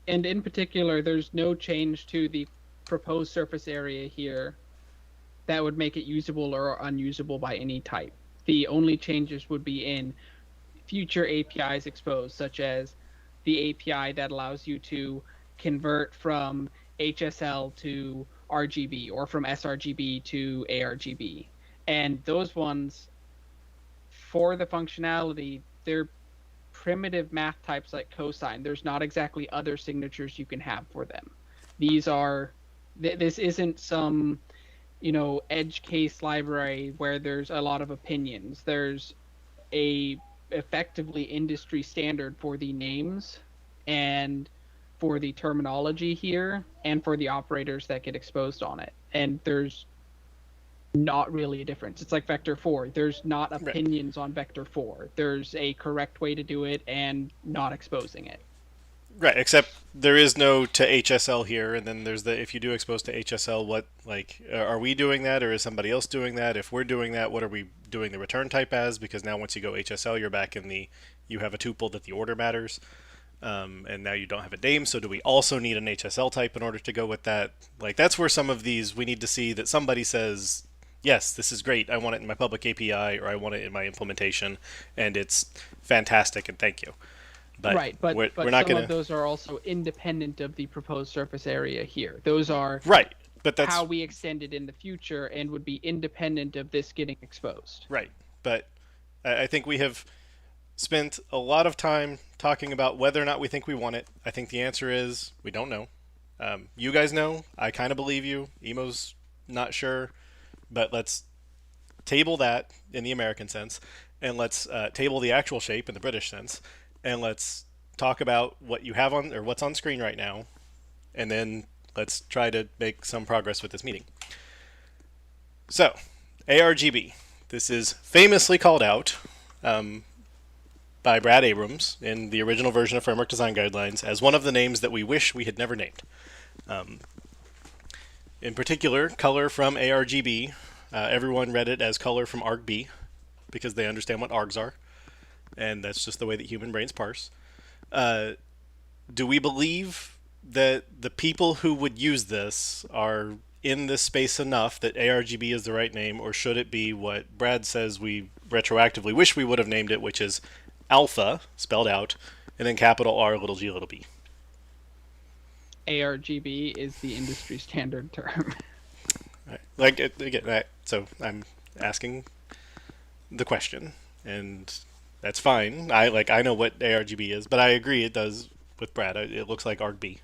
And in particular, there's no change to the proposed surface area here that would make it usable or unusable by any type. The only changes would be in future APIs exposed, such as the API that allows you to convert from HSL to RGB or from sRGB to ARGB. And those ones, for the functionality, they're primitive math types like cosine. There's not exactly other signatures you can have for them. These are, this isn't some, edge case library where there's a lot of opinions. There's a effectively industry standard for the names and for the terminology here and for the operators that get exposed on it. And there's not really a difference. It's like vector 4. There's not opinions on vector 4. There's a correct way to do it and not exposing it. Right, except there is no to HSL here, and then there's the if you do expose to HSL, what are we doing that, or is somebody else doing that? If we're doing that, what are we doing the return type as? Because now once you go HSL, you're back in you have a tuple that the order matters, and now you don't have a name. So do we also need an HSL type in order to go with that? Like that's where some of these we need to see that somebody says, yes, this is great. I want it in my public API, or I want it in my implementation, and it's fantastic, and thank you. But right, but we're some not gonna... of those are also independent of the proposed surface area here. Those are right, but that's how we extend it in the future and would be independent of this getting exposed. Right, but I think we have spent a lot of time talking about whether or not we think we want it. I think the answer is we don't know. You guys know. I kind of believe you. Emo's not sure, but let's table that in the American sense, and let's table the actual shape in the British sense. And let's talk about what you have on, or what's on screen right now, and then let's try to make some progress with this meeting. So, ARGB. This is famously called out by Brad Abrams in the original version of Framework Design Guidelines as one of the names that we wish we had never named. In particular, color from ARGB. Everyone read it as color from ARGB because they understand what ARGs are. And that's just the way that human brains parse. Do we believe that the people who would use this are in this space enough that ARGB is the right name, or should it be what Brad says we retroactively wish we would have named it, which is alpha, spelled out, and then capital R, little g, little b? ARGB is the industry standard term. Right. Again, so I'm asking the question, and that's fine. I know what ARGB is, but I agree it does with Brad. It looks like ARGB.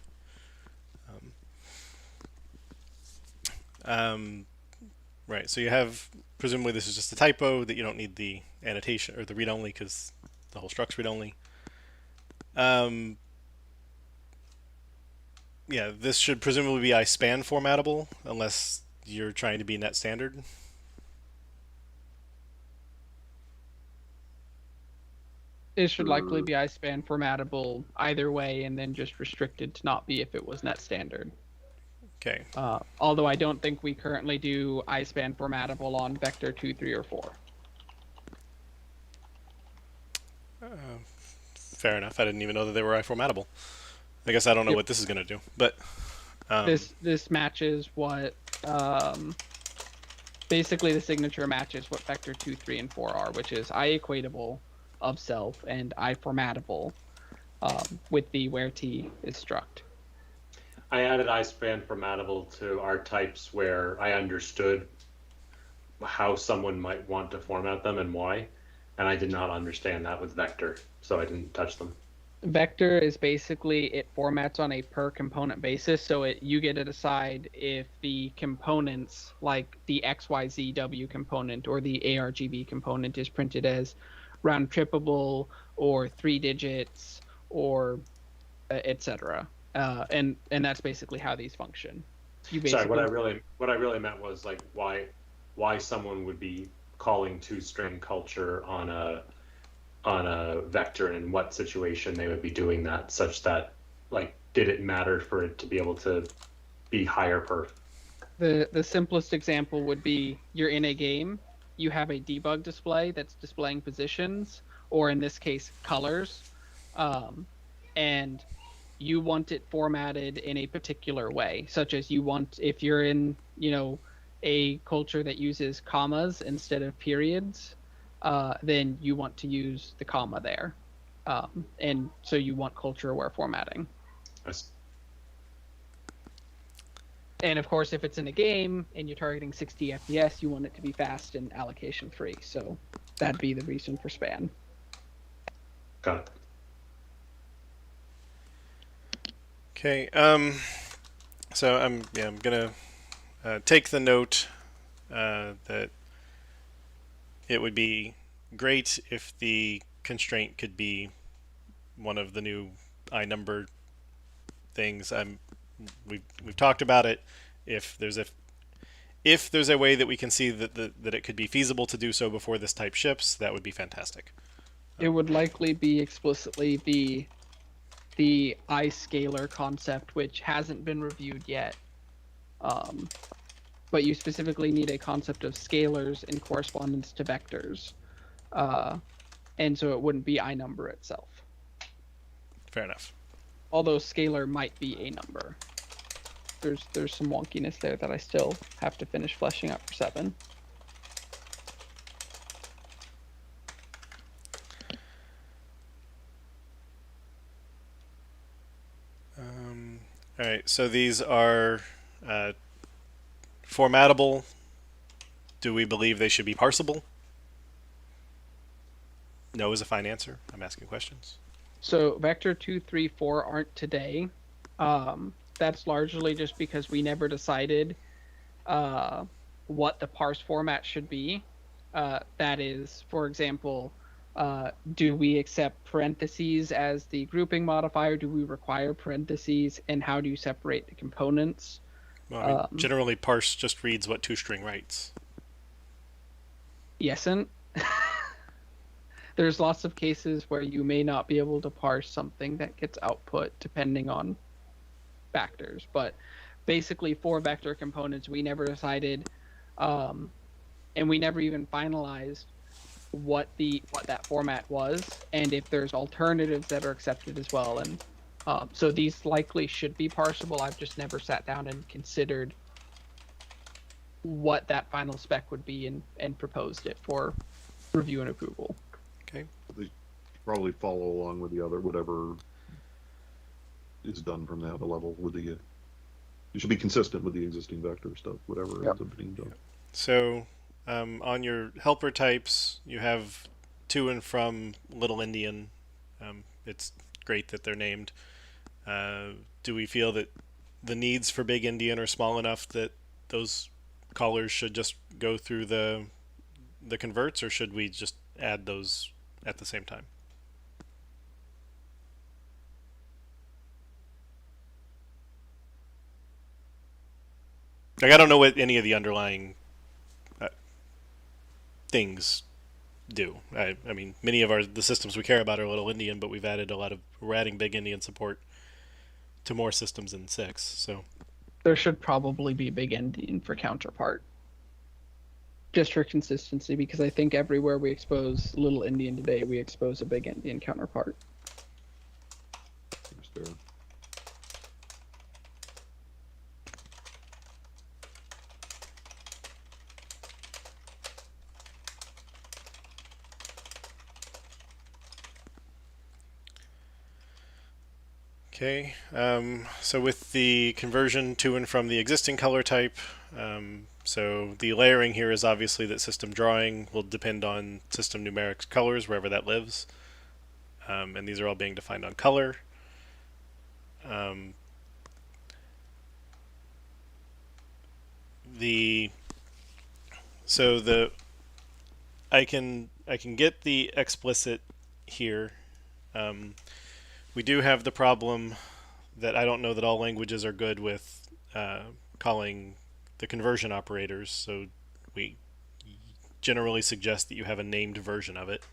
Right. So you have, presumably this is just a typo that you don't need the annotation or the read only because the whole struct's read only. Yeah, this should presumably be ISPAN formatable unless you're trying to be net standard. It should likely be ISPAN formatable either way, and then just restricted to not be if it was net standard. Okay. Although I don't think we currently do ISPAN formatable on vector 2, 3, or 4. Fair enough. I didn't even know that they were iFormatable. I guess I don't know what this is going to do, but this matches what basically the signature matches what vector 2, 3, and 4 are, which is IEquatable of self and iFormatable with the where t is struct. I added ISPAN formatable to our types where I understood how someone might want to format them and why, and I did not understand that with vector, so I didn't touch them. Vector is basically, it formats on a per component basis, so you get to decide if the components, like the XYZW component or the ARGB component, is printed as round trippable or 3 digits or etc. And that's basically how these function. Sorry, what I really meant was like why someone would be calling toString culture on a vector, and in what situation they would be doing that, such that, like, did it matter for it to be able to be higher perf? The simplest example would be, you're in a game, you have a debug display that's displaying positions, or in this case, colors, and you want it formatted in a particular way, such as you want, if you're in, a culture that uses commas instead of periods, then you want to use the comma there. And so you want culture-aware formatting. And of course, if it's in a game and you're targeting 60 FPS, you want it to be fast and allocation free. So that'd be the reason for span. Got it. Okay. So I'm gonna take the note that it would be great if the constraint could be one of the new iNumber things. We've talked about it. If there's a way that we can see that it could be feasible to do so before this type ships, that would be fantastic. It would likely be explicitly the iScaler concept, which hasn't been reviewed yet. But you specifically need a concept of scalars in correspondence to vectors. And so it wouldn't be iNumber itself. Fair enough. Although scalar might be a number. There's some wonkiness there that I still have to finish fleshing out for 7. All right, so these are formatable. Do we believe they should be parsable? No is a fine answer. I'm asking questions. So vector 2, 3, 4 aren't today. That's largely just because we never decided what the parse format should be. That is, for example, do we accept parentheses as the grouping modifier? Do we require parentheses? And how do you separate the components? Well, generally, parse just reads what toString writes. Yes, and there's lots of cases where you may not be able to parse something that gets output depending on factors. But basically, for vector components, we never decided, and we never even finalized what that format was, and if there's alternatives that are accepted as well. And so these likely should be parsable. I've just never sat down and considered what that final spec would be and proposed it for review and approval. Okay. They probably follow along with the other, whatever is done from that level with the. It should be consistent with the existing vector stuff, whatever ends up being done. So, on your helper types, you have to and from Little Indian. It's great that they're named. Do we feel that the needs for Big Indian are small enough that those callers should just go through the converts, or should we just add those at the same time? Like, I don't know what any of the underlying things do. I mean, many of the systems we care about are Little Indian, but we're adding Big Indian support to more systems in 6. So There should probably be Big Indian for counterpart, just for consistency, because I think everywhere we expose Little Indian today, we expose a Big Indian counterpart. That's fair. okay, so with the conversion to and from the existing color type, so the layering here is obviously that system drawing will depend on System.Numerics colors wherever that lives. and these are all being defined on color. I can get the explicit here. We do have the problem that I don't know that all languages are good with calling the conversion operators, so we generally suggest that you have a named version of it.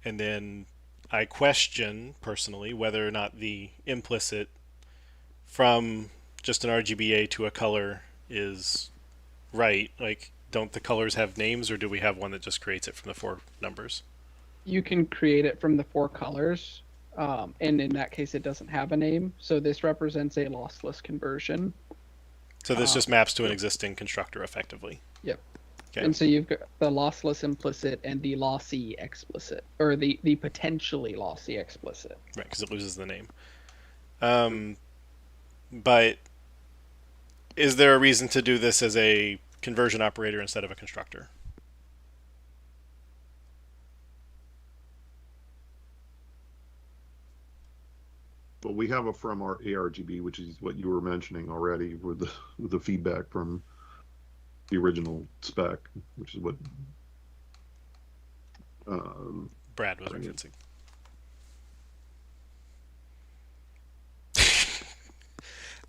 And then I question, personally, whether or not the implicit from just an RGBA to a color is right. Like, don't the colors have names, or do we have one that just creates it from the 4 numbers? You can create it from the 4 colors, and in that case, it doesn't have a name. So this represents a lossless conversion. So this just maps to an existing constructor, effectively. Yep. Okay. And so you've got the lossless implicit and the lossy explicit, or the potentially lossy explicit. Right, because it loses the name. But is there a reason to do this as a conversion operator instead of a constructor? Well, we have a from our ARGB, which is what you were mentioning already, with the feedback from the original spec, which is what Brad was referencing.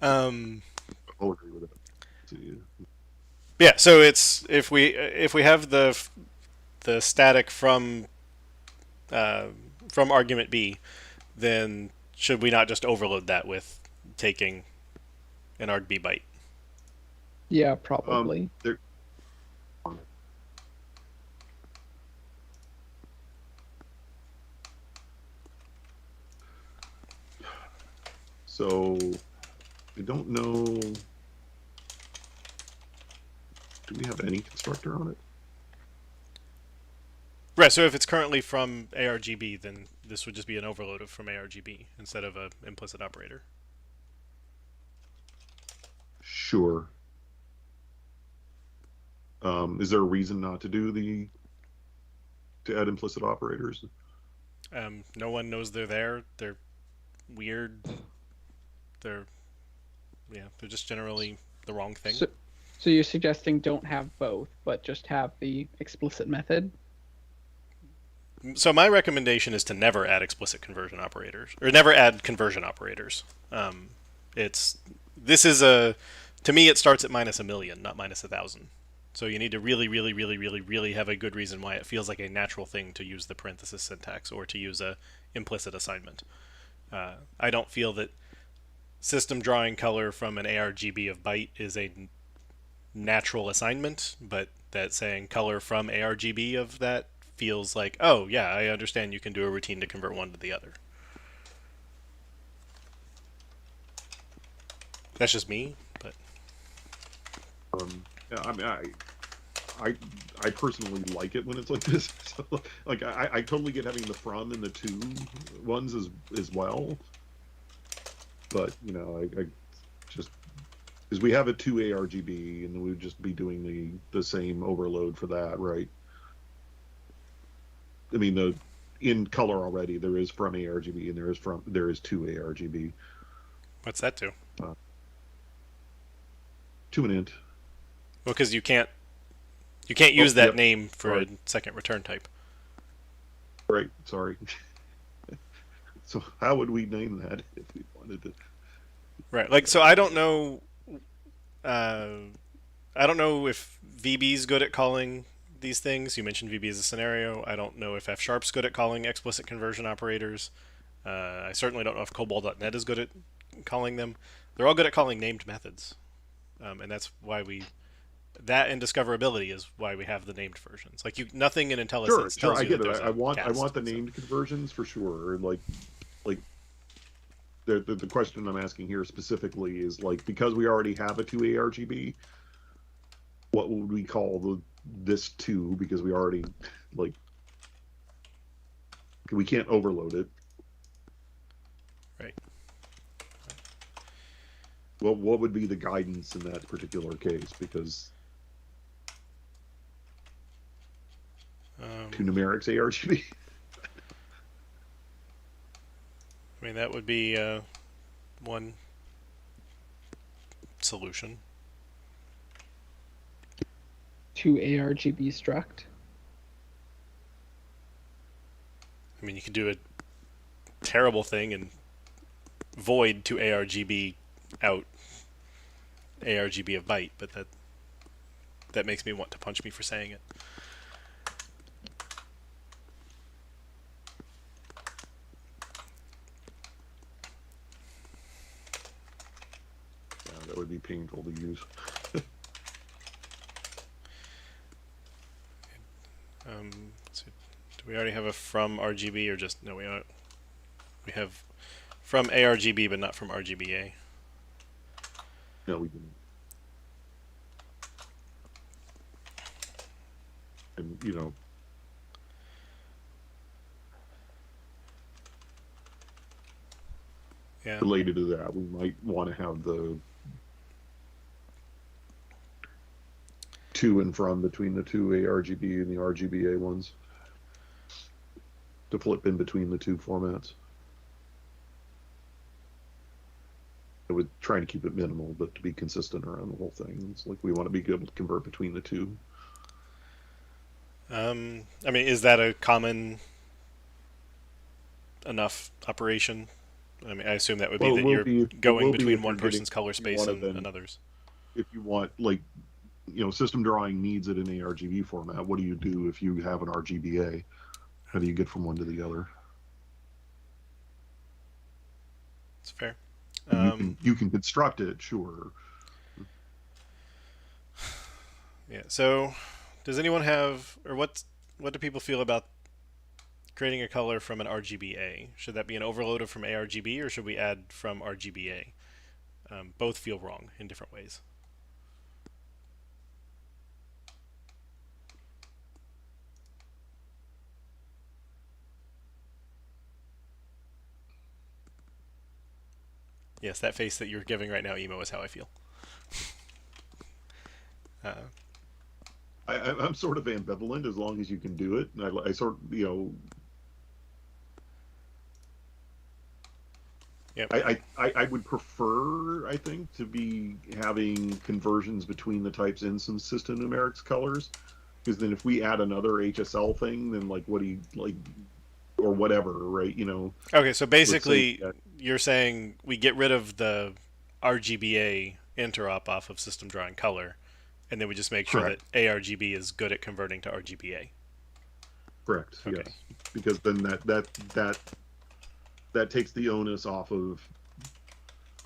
I'll agree with that. Yeah, so it's if we have the static from argument B, then should we not just overload that with taking an argb byte? Yeah, probably. So I don't know. Do we have any constructor on it? Right, so if it's currently from ARGB, then this would just be an overload from ARGB instead of an implicit operator. Sure. Is there a reason not to do to add implicit operators? No one knows they're there. They're weird. They're just generally the wrong thing. So you're suggesting don't have both, but just have the explicit method? So my recommendation is to never add explicit conversion operators, or never add conversion operators. To me, it starts at -1,000,000, not -1,000. So you need to really, really, really, really, really have a good reason why it feels like a natural thing to use the parenthesis syntax or to use a implicit assignment. I don't feel that system drawing color from an ARGB of byte is a natural assignment, but that saying color from ARGB of that feels like, oh yeah, I understand you can do a routine to convert one to the other. That's just me, but yeah, I mean, I personally like it when it's like this. So, like I totally get having the from and the to ones as well, but you know, I just because we have a 2 ARGB and we would just be doing the same overload for that, right? I mean, in color already there is from ARGB and there is 2 ARGB. What's that do? To an int. Well, because you can't use that name for a second return type. Right. Sorry. So how would we name that if we wanted to? Right. Like, so I don't know. I don't know if VB's good at calling these things. You mentioned VB as a scenario. I don't know if F#'s good at calling explicit conversion operators. I certainly don't know if COBOL.net is good at calling them. They're all good at calling named methods, and that's why that and discoverability is why we have the named versions. Like nothing in IntelliSense tells I you get that it. there's I want the cast, named conversions for sure. And like the question I'm asking here specifically is like, because we already have a 2 ARGB, what would we call this 2? Because we already we can't overload it. Right. Well, what would be the guidance in that particular case? Because to numerics ARGB. I mean, that would be one solution. To ARGB struct. I mean, you could do a terrible thing and void to ARGB out ARGB of byte, but that makes me want to punch me for saying it. Yeah, that would be painful to use. So do we already have a from RGB or just no? We have from ARGB, but not from RGBA. No, we didn't. And Yeah. related to that, we might want to have the to and from between the two ARGB and the RGBA ones to flip in between the two formats. I would try to keep it minimal, but to be consistent around the whole thing. It's like we want to be able to convert between the two. I mean, is that a common enough operation? I mean, I assume that would be that you're going between one person's color space and another's. If you want, like, system drawing needs it in ARGB format. What do you do if you have an RGBA? How do you get from one to the other? It's fair. You can construct it, sure. Yeah. So, does anyone have, or what do people feel about creating a color from an RGBA? Should that be an overload from ARGB, or should we add from RGBA? Both feel wrong in different ways. Yes, that face that you're giving right now, Emo, is how I feel. I'm sort of ambivalent as long as you can do it. And I sort of, Yep. I would prefer, I think, to be having conversions between the types in some System.Numerics colors, because then if we add another HSL thing, then like what do you like, or whatever, right? Okay, so basically, you're saying we get rid of the RGBA interop off of System Drawing Color, and then we just make sure that ARGB is good at converting to RGBA. Correct. Okay. Yes, because then that takes the onus off of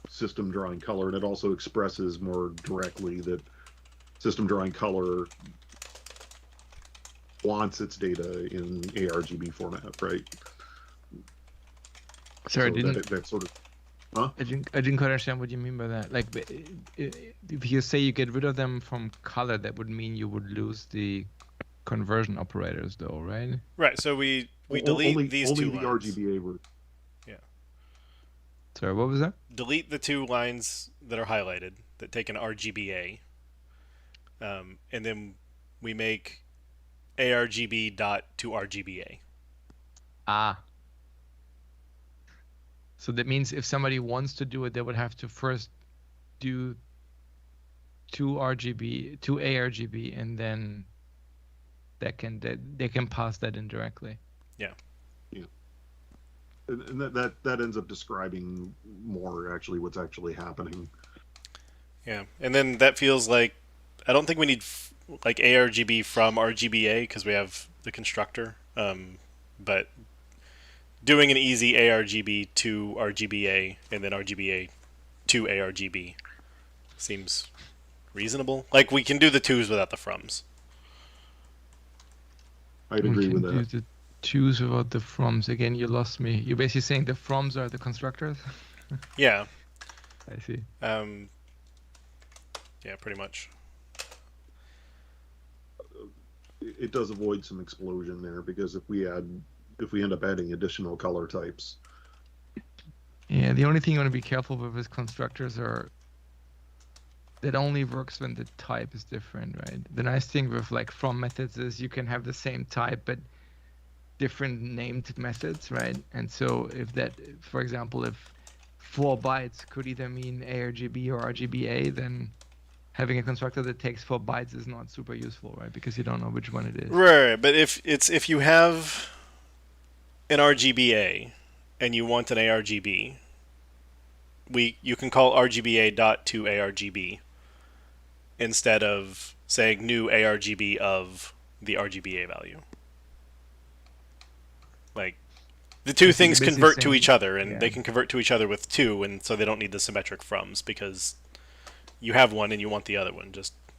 System Drawing Color, and it also expresses more directly that System Drawing Color wants its data in ARGB format, right? Sorry, so that sort of. Huh? I didn't quite understand what you mean by that. Like, if you say you get rid of them from color, that would mean you would lose the conversion operators, though, right? Right. So we delete these two lines. Only the RGBA were. Yeah. Sorry, what was that? Delete the two lines that are highlighted that take an RGBA, and then we make ARGB dot to RGBA. Ah. So that means if somebody wants to do it, they would have to first do two ARGB, and then they can pass that in directly. Yeah. Yeah. And that ends up describing more actually what's actually happening. Yeah, and then that feels like I don't think we need like ARGB from RGBA because we have the constructor, but doing an easy ARGB to RGBA and then RGBA to ARGB seems reasonable. Like we can do the twos without the froms. I'd agree with that. We can do the twos without the froms. Again, you lost me. You're basically saying the froms are the constructors? Yeah. I see. Yeah, pretty much. It does avoid some explosion there because if we end up adding additional color types. Yeah, the only thing you want to be careful with is constructors that only works when the type is different, right? The nice thing with like from methods is you can have the same type, but different named methods, right? And so if that, for example, if 4 bytes could either mean ARGB or RGBA, then having a constructor that takes 4 bytes is not super useful, right? Because you don't know which one it is. Right, but if you have an RGBA and you want an ARGB, you can call RGBA dot to ARGB instead of saying new ARGB of the RGBA value. Like, the two things convert to each other, and they can convert to each other with 2, and so they don't need the symmetric froms because you have one and you want the other one.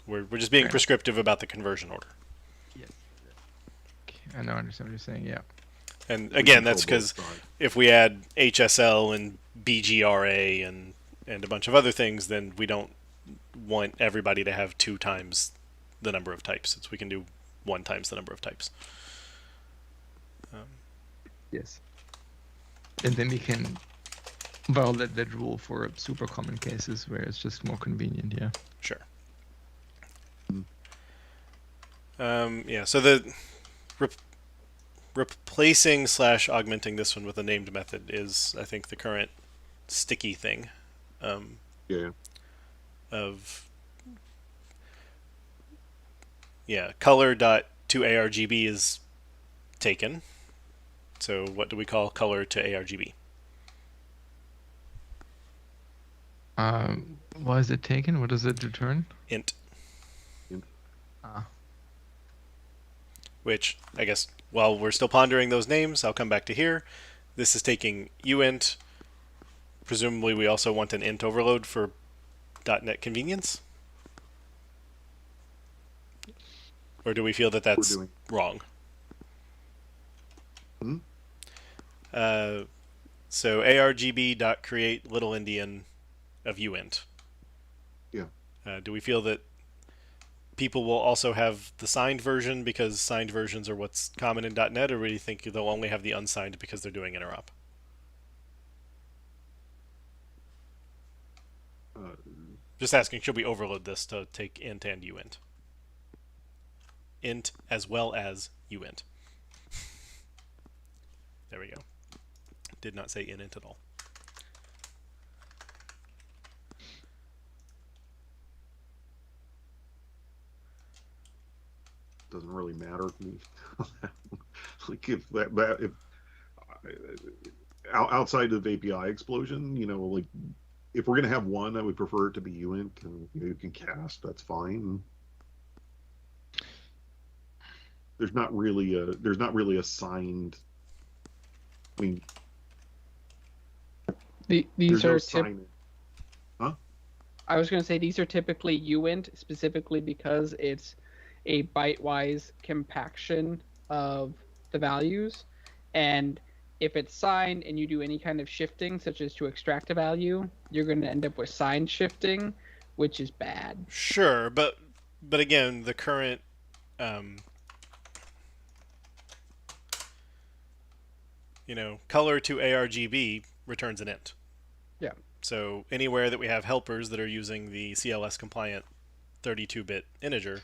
We're just being prescriptive about the conversion order. Yes. I know, I understand what you're saying. Yeah. And again, that's because if we add HSL and BGRA and a bunch of other things, then we don't want everybody to have 2 times the number of types. We can do 1 times the number of types. Yes. And then we can violate that rule for super common cases where it's just more convenient, yeah. Sure. Yeah, so the replacing / augmenting this one with a named method is, I think, the current sticky thing. Color dot to ARGB is taken. So what do we call color to ARGB? Why is it taken? What does it return? Int. Ah. Which, I guess, while we're still pondering those names, I'll come back to here. This is taking uint. Presumably we also want an int overload for .NET convenience? Or do we feel that that's wrong? So ARGB.create little endian of uint. Yeah. Do we feel that people will also have the signed version because signed versions are what's common in .NET, or do you think they'll only have the unsigned because they're doing interop? Just asking, should we overload this to take int and uint? Int as well as uint. There we go. Did not say inint at all. Doesn't really matter to me. Like if outside of API explosion, like if we're gonna have one, I would prefer it to be uint, and you can cast. That's fine. There's not really a signed. I mean, these are Huh? I was going to say these are typically uint specifically because it's a byte-wise compaction of the values, and if it's signed and you do any kind of shifting, such as to extract a value, you're going to end up with signed shifting, which is bad. Sure, but again, the current color to ARGB returns an int. Yeah. So anywhere that we have helpers that are using the CLS compliant 32-bit integer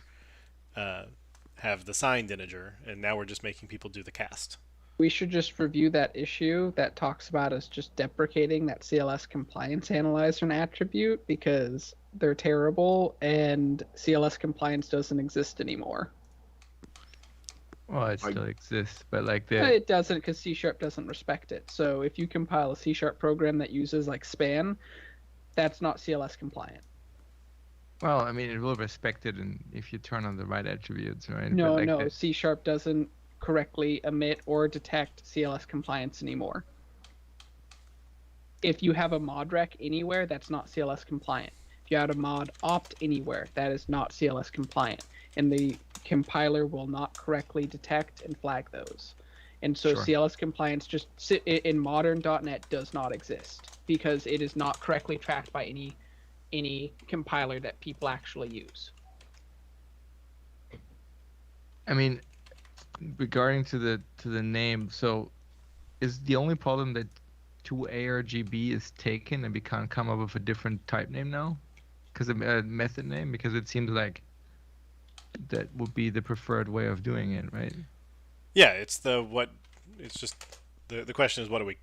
have the signed integer, and now we're just making people do the cast. We should just review that issue that talks about us just deprecating that CLS compliance analyzer and attribute because they're terrible and CLS compliance doesn't exist anymore. Well, it still exists, but like it doesn't because C# doesn't respect it. So if you compile a C# program that uses like span, that's not CLS compliant. Well, I mean, it will respect it, and if you turn on the right attributes, right? No, no, C# doesn't correctly emit or detect CLS compliance anymore. If you have a mod rec anywhere, that's not CLS compliant. If you have a mod opt anywhere, that is not CLS compliant, and the compiler will not correctly detect and flag those. And so CLS compliance just in modern .NET does not exist because it is not correctly tracked by any compiler that people actually use. I mean, regarding to the name, so is the only problem that 2ARGB is taken and we can't come up with a different type name now? Because a method name? Because it seems like that would be the preferred way of doing it, right? Yeah, it's the what it's just the question is, what do we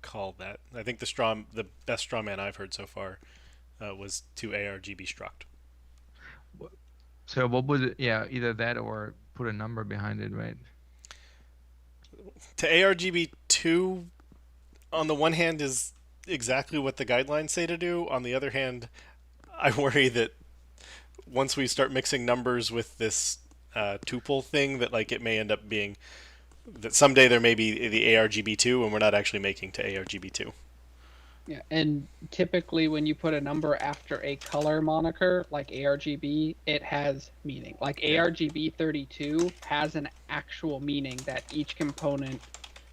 call that? I think the best straw man I've heard so far was to ARGB struct. So what would it? Yeah, either that or put a number behind it, right? To ARGB2, on the one hand, is exactly what the guidelines say to do. On the other hand, I worry that once we start mixing numbers with this tuple thing, that like it may end up being that someday there may be the ARGB2 and we're not actually making to ARGB2. Yeah, and typically when you put a number after a color moniker like ARGB, it has meaning. Like ARGB 32 has an actual meaning that each component,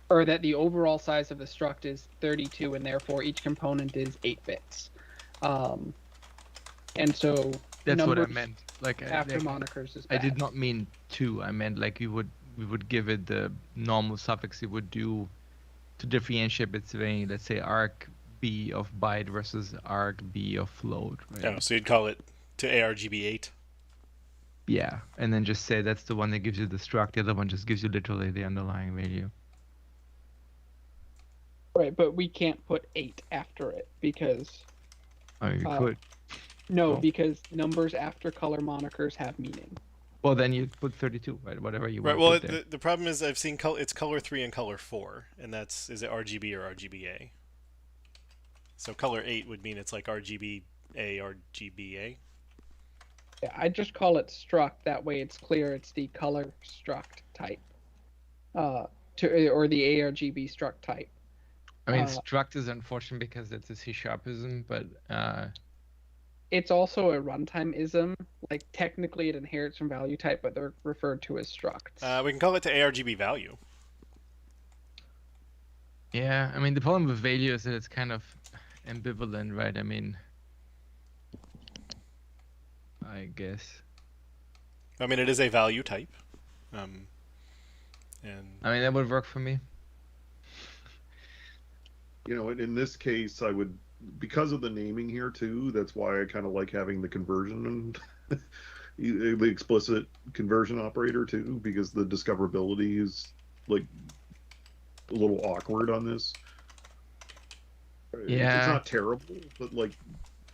or that the overall size of the struct is 32, and therefore each component is 8 bits. And so that's what I meant. Like after monikers is I bad. did not mean 2. I meant like we would give it the normal suffix it would do to differentiate between, let's say, arg B of byte versus arg B of float. Right? Oh, so you'd call it to ARGB8. Yeah, and then just say that's the one that gives you the struct. The other one just gives you literally the underlying value. Right, but we can't put 8 after it because. Oh, you could. No, because numbers after color monikers have meaning. Well, then you put 32, right? Whatever you want. Right. Well, to put there. the problem is I've seen it's color 3 and color 4, and is it RGB or RGBA? So color 8 would mean it's like RGBA, RGBA. Yeah, I just call it struct. That way it's clear it's the color struct type, or the ARGB struct type. I mean, struct is unfortunate because it's a C#ism, but it's also a runtime-ism. Like technically it inherits from value type, but they're referred to as structs. We can call it to ARGB value. Yeah, I mean the problem with value is that it's kind of ambivalent, right? I mean, I guess. I mean, it is a value type, and I mean that would work for me. You know, in this case, I would, because of the naming here too. That's why I kind of like having the conversion and the explicit conversion operator too, because the discoverability is like a little awkward on this. Yeah, it's not terrible, but like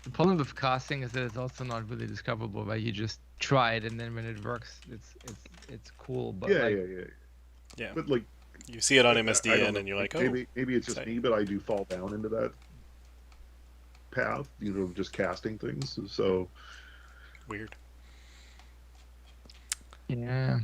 the problem with casting is that it's also not really discoverable. Right? You just try it, and then when it works, it's cool. But yeah. But like you see it on MSDN, and you're like, oh, maybe it's just me, but I do fall down into that path. You know, just casting things. So weird. Yeah.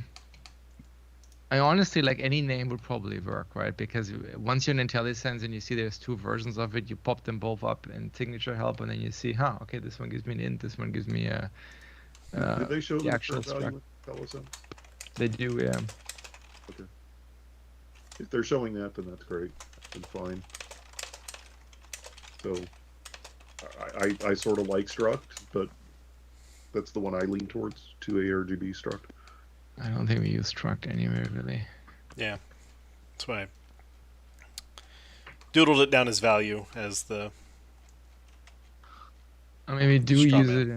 I honestly, like, any name would probably work, right? Because once you're in IntelliSense and you see there's 2 versions of it, you pop them both up in signature help, and then you see, okay, this one gives me an int, this one gives me a did they show the actual struct. They do, yeah. Okay. If they're showing that, then that's great. Then fine. So I sort of like struct, but that's the one I lean towards, to ARGB struct. I don't think we use struct anywhere, really. Yeah, that's why I doodled it down as value as the. I mean, we do use it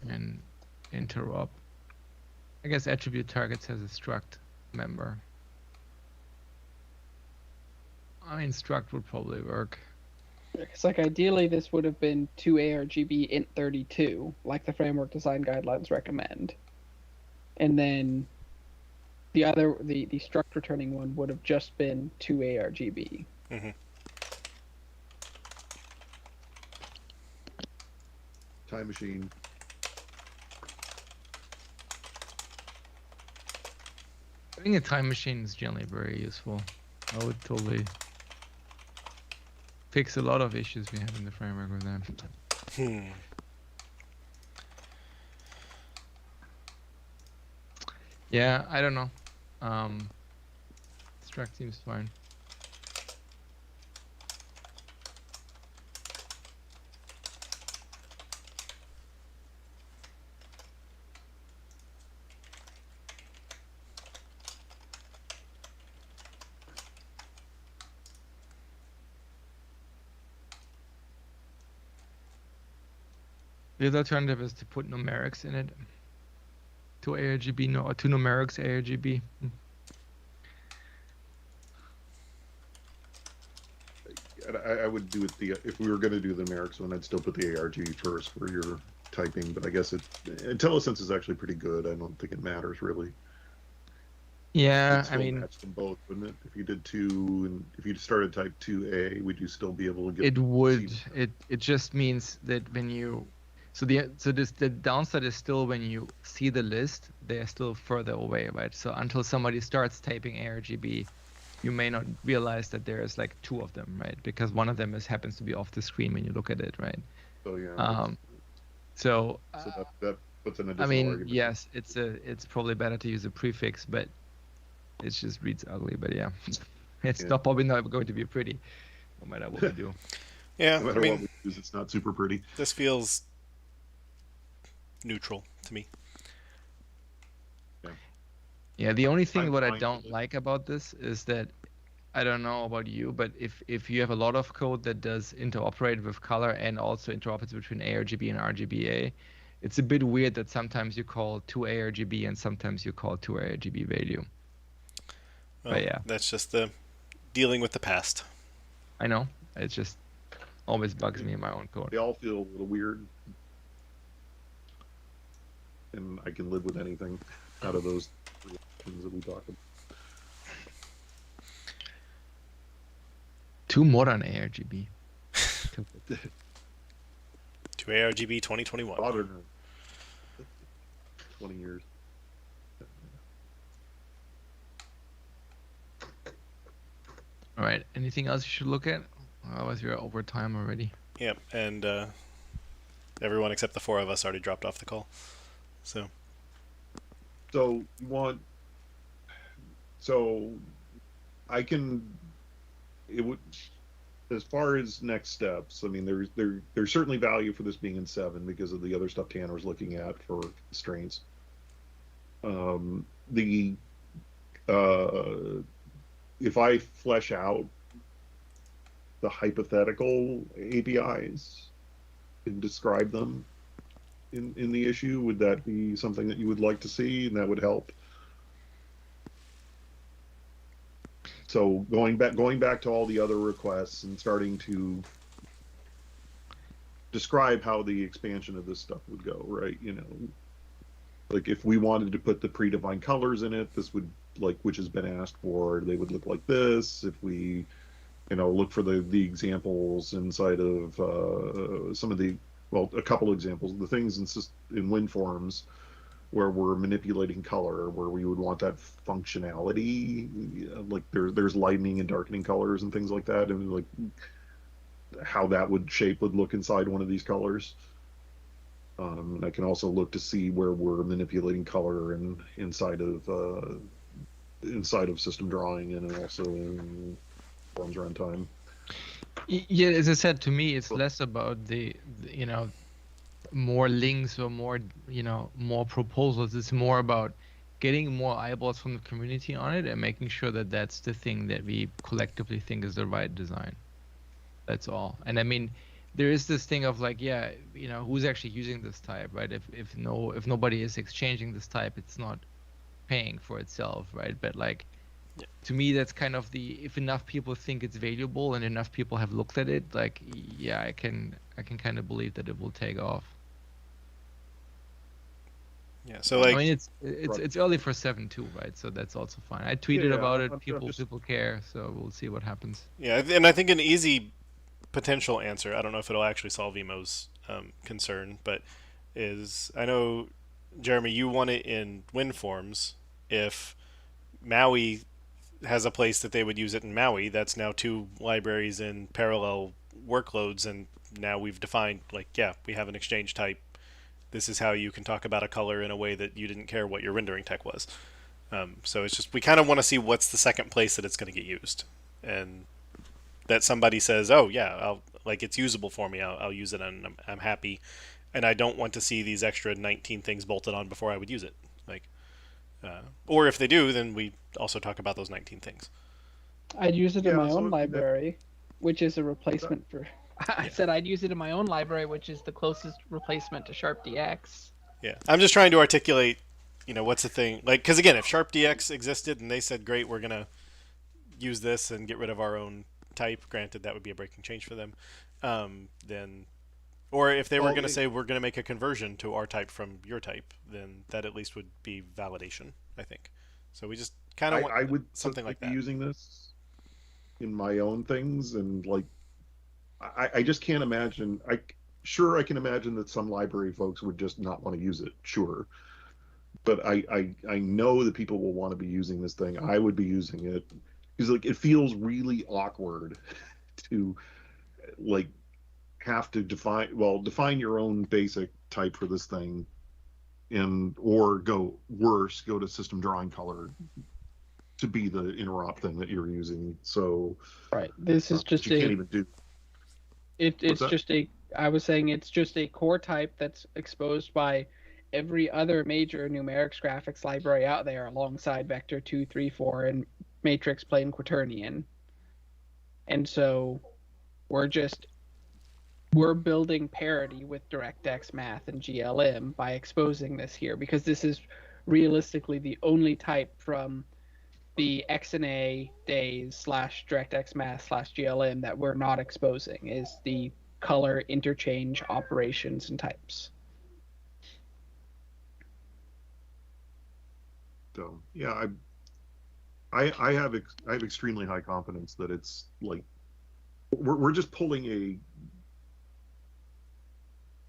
in interop. I guess attribute targets has a struct member. I mean, struct would probably work. It's like ideally this would have been to ARGB int 32, like the framework design guidelines recommend, and then the struct returning one would have just been to ARGB. Mm-hmm. Time machine. I think a time machine is generally very useful. I would totally fix a lot of issues we have in the framework with that. Yeah, I don't know. Struct seems fine. The other alternative is to put numerics in it. To ARGB, or to numerics ARGB. And I would do it if we were going to do the numerics one, I'd still put the ARG first for your typing. But I guess IntelliSense is actually pretty good. I don't think it matters really. Yeah, I mean, match them both, wouldn't it? If you did 2, and if you started type 2A, would you still be able to get? It would. It just means that when you, the downside is still when you see the list, they are still further away, right? So until somebody starts typing ARGB, you may not realize that there's like 2 of them, right? Because one of them happens to be off the screen when you look at it, right? So yeah. So that puts an additional I mean, argument. yes, it's probably better to use a prefix, but it just reads ugly. But yeah, it's probably not going to be pretty, no matter what we do. Yeah, No matter what we use, it's not super pretty. This feels neutral to me. Yeah, the only thing what I don't like about this is that, I don't know about you, but if you have a lot of code that does interoperate with color and also interoperates between ARGB and RGBA, it's a bit weird that sometimes you call 2 ARGB and sometimes you call 2 ARGB value. Well, but yeah, that's just the dealing with the past. I know. It just always bugs me in my own code. They all feel a little weird, and I can live with anything out of those things that we talked about. 2 modern ARGB. 2 ARGB 2021. Modern. 20 years. All right. Anything else you should look at? Otherwise, you're over time already. Yep, and everyone except the 4 of us already dropped off the call. So you want. So I can. It would. As far as next steps, I mean, there's certainly value for this being in 7 because of the other stuff Tanner was looking at for constraints. If I flesh out the hypothetical APIs and describe them in the issue, would that be something that you would like to see, and that would help? So going back to all the other requests and starting to describe how the expansion of this stuff would go, right? You know, like if we wanted to put the predefined colors in it, this would, like, which has been asked for, they would look like this. If we, look for the examples inside of some of a couple examples, the things in winforms where we're manipulating color, where we would want that functionality, like there's lightening and darkening colors and things like that, and like how that would look inside one of these colors. And I can also look to see where we're manipulating color and inside of system drawing and also in forms runtime. Yeah, as I said, to me, it's less about the more links or more proposals. It's more about getting more eyeballs from the community on it and making sure that that's the thing that we collectively think is the right design. That's all. And I mean, there is this thing of like, who's actually using this type, right? If nobody is exchanging this type, it's not paying for itself, right? But like, to me, that's kind of if enough people think it's valuable and enough people have looked at it, like, yeah, I can kind of believe that it will take off. Yeah, so like, I mean, it's early for 7 too, right? So that's also fine. I tweeted about it. People care, so we'll see what happens. Yeah, and I think an easy potential answer, I don't know if it'll actually solve Emo's concern, but I know, Jeremy, you want it in WinForms. If Maui has a place that they would use it in Maui, that's now 2 libraries in parallel workloads, and now we've defined, like, we have an exchange type. This is how you can talk about a color in a way that you didn't care what your rendering tech was. So it's just, we kind of want to see what's the second place that it's going to get used, and that somebody says, oh yeah, it's usable for me, I'll use it and I'm happy, and I don't want to see these extra 19 things bolted on before I would use it. Or if they do, then we also talk about those 19 things. I'd use it in my own library, which is a replacement for... I said I'd use it in my own library, which is the closest replacement to SharpDX. Yeah, I'm just trying to articulate, what's the thing, because again, if SharpDX existed and they said, great, we're gonna use this and get rid of our own type, granted that would be a breaking change for them, then, or if they were going to say we're going to make a conversion to our type from your type, then that at least would be validation, I think. So we just kind of want I would something like be that. using this in my own things, and like I just can't imagine. Sure, I can imagine that some library folks would just not want to use it. Sure, but I know that people will want to be using this thing. I would be using it because like it feels really awkward to like have to define your own basic type for this thing, and or go to system drawing color to be the interop thing that you're using. So right, this is just you can't even do. It's just I was saying it's just a core type that's exposed by every other major numerics graphics library out there alongside Vector 2, 3, 4, and Matrix Plane Quaternion. And so we're building parity with DirectX Math and GLM by exposing this here, because this is realistically the only type from the XNA days / DirectX Math / GLM that we're not exposing is the color interchange operations and types. So yeah, I have extremely high confidence that it's like we're just pulling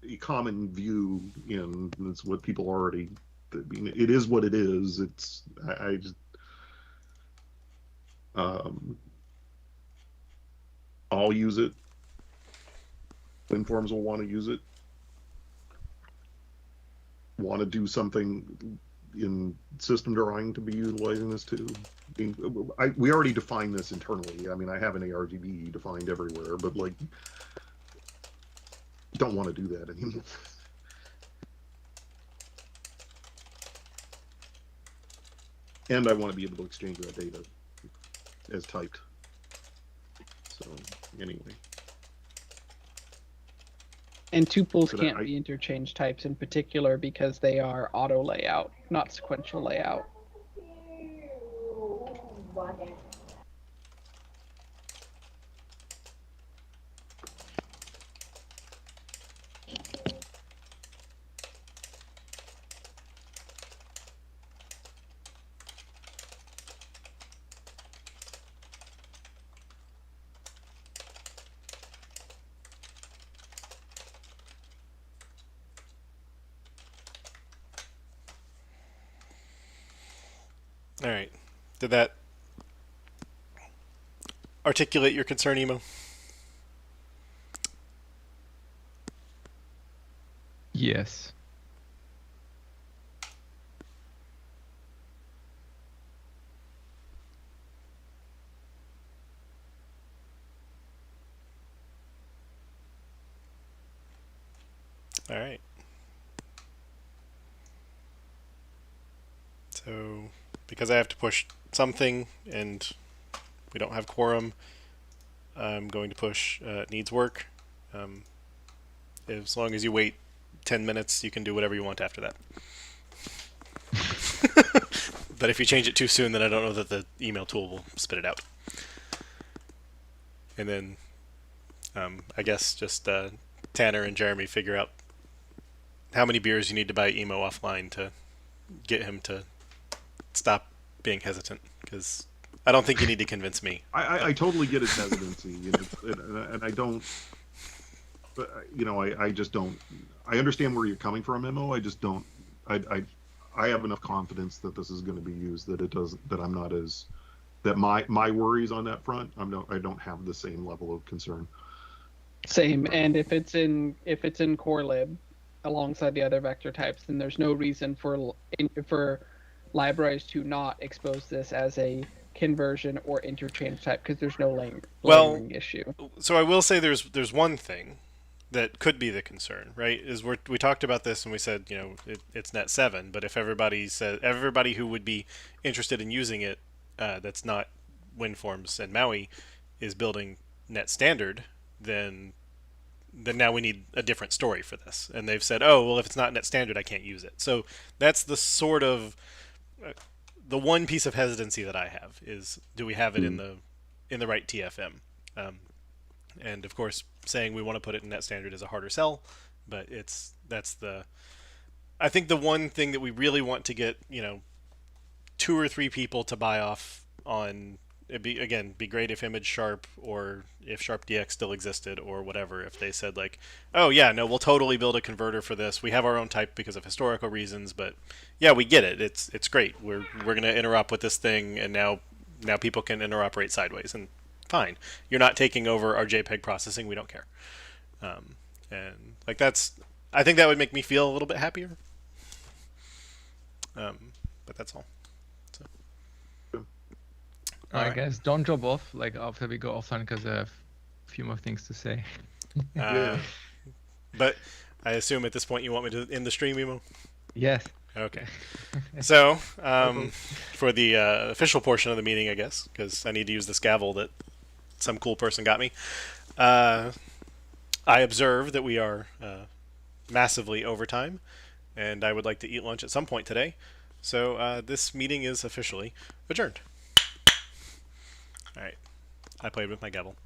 a common view in. It's what people already. I mean, it is what it is. It's I just. I'll use it. WinForms will want to use it. Want to do something in system drawing to be utilizing this too. I mean, we already defined this internally. I mean, I have an ARGB defined everywhere, but like, don't want to do that anymore. And I want to be able to exchange that data as typed. So anyway. And tuples can't be interchange types in particular because they are auto layout, not sequential layout. All right. Did that articulate your concern, Emo? Yes. All right. So, because I have to push something and we don't have quorum, I'm going to push needs work. As long as you wait 10 minutes, you can do whatever you want after that. But if you change it too soon, then I don't know that the email tool will spit it out. And then I guess just Tanner and Jeremy figure out how many beers you need to buy Emo offline to get him to stop being hesitant, because I don't think you need to convince me. I totally get his hesitancy, and I don't. But I just don't. I understand where you're coming from, Memo. I just don't. I have enough confidence that this is going to be used that it does. That I'm not as. That my worries on that front. I don't have the same level of concern. Same, and if it's in core lib alongside the other vector types, then there's no reason for libraries to not expose this as a conversion or interchange type, because there's no layering issue. So I will say there's one thing that could be the concern, right? Is we talked about this and we said, it's net 7, but if everybody who would be interested in using it, that's not WinForms and Maui, is building net standard, then now we need a different story for this. And they've said, oh, well, if it's not net standard, I can't use it. So that's the sort of the one piece of hesitancy that I have is, do we have it in the right TFM? And of course, saying we want to put it in net standard is a harder sell, but I think the one thing that we really want to get, 2 or 3 people to buy off on. It'd be great if image sharp or if sharp dx still existed or whatever. If they said like, oh yeah, no, we'll totally build a converter for this. We have our own type because of historical reasons, but yeah, we get it. It's great. We're gonna interop with this thing, and now people can interoperate sideways, and fine. You're not taking over our JPEG processing. We don't care. And like I think that would make me feel a little bit happier. But that's all. All right, guys, don't drop off like after we go offline because I have a few more things to say. But I assume at this point you want me to end the stream, Emo? Yes. Okay. So, for the official portion of the meeting, I guess, because I need to use this gavel that some cool person got me, I observe that we are massively over time, and I would like to eat lunch at some point today. So this meeting is officially adjourned. All right. I played with my gavel.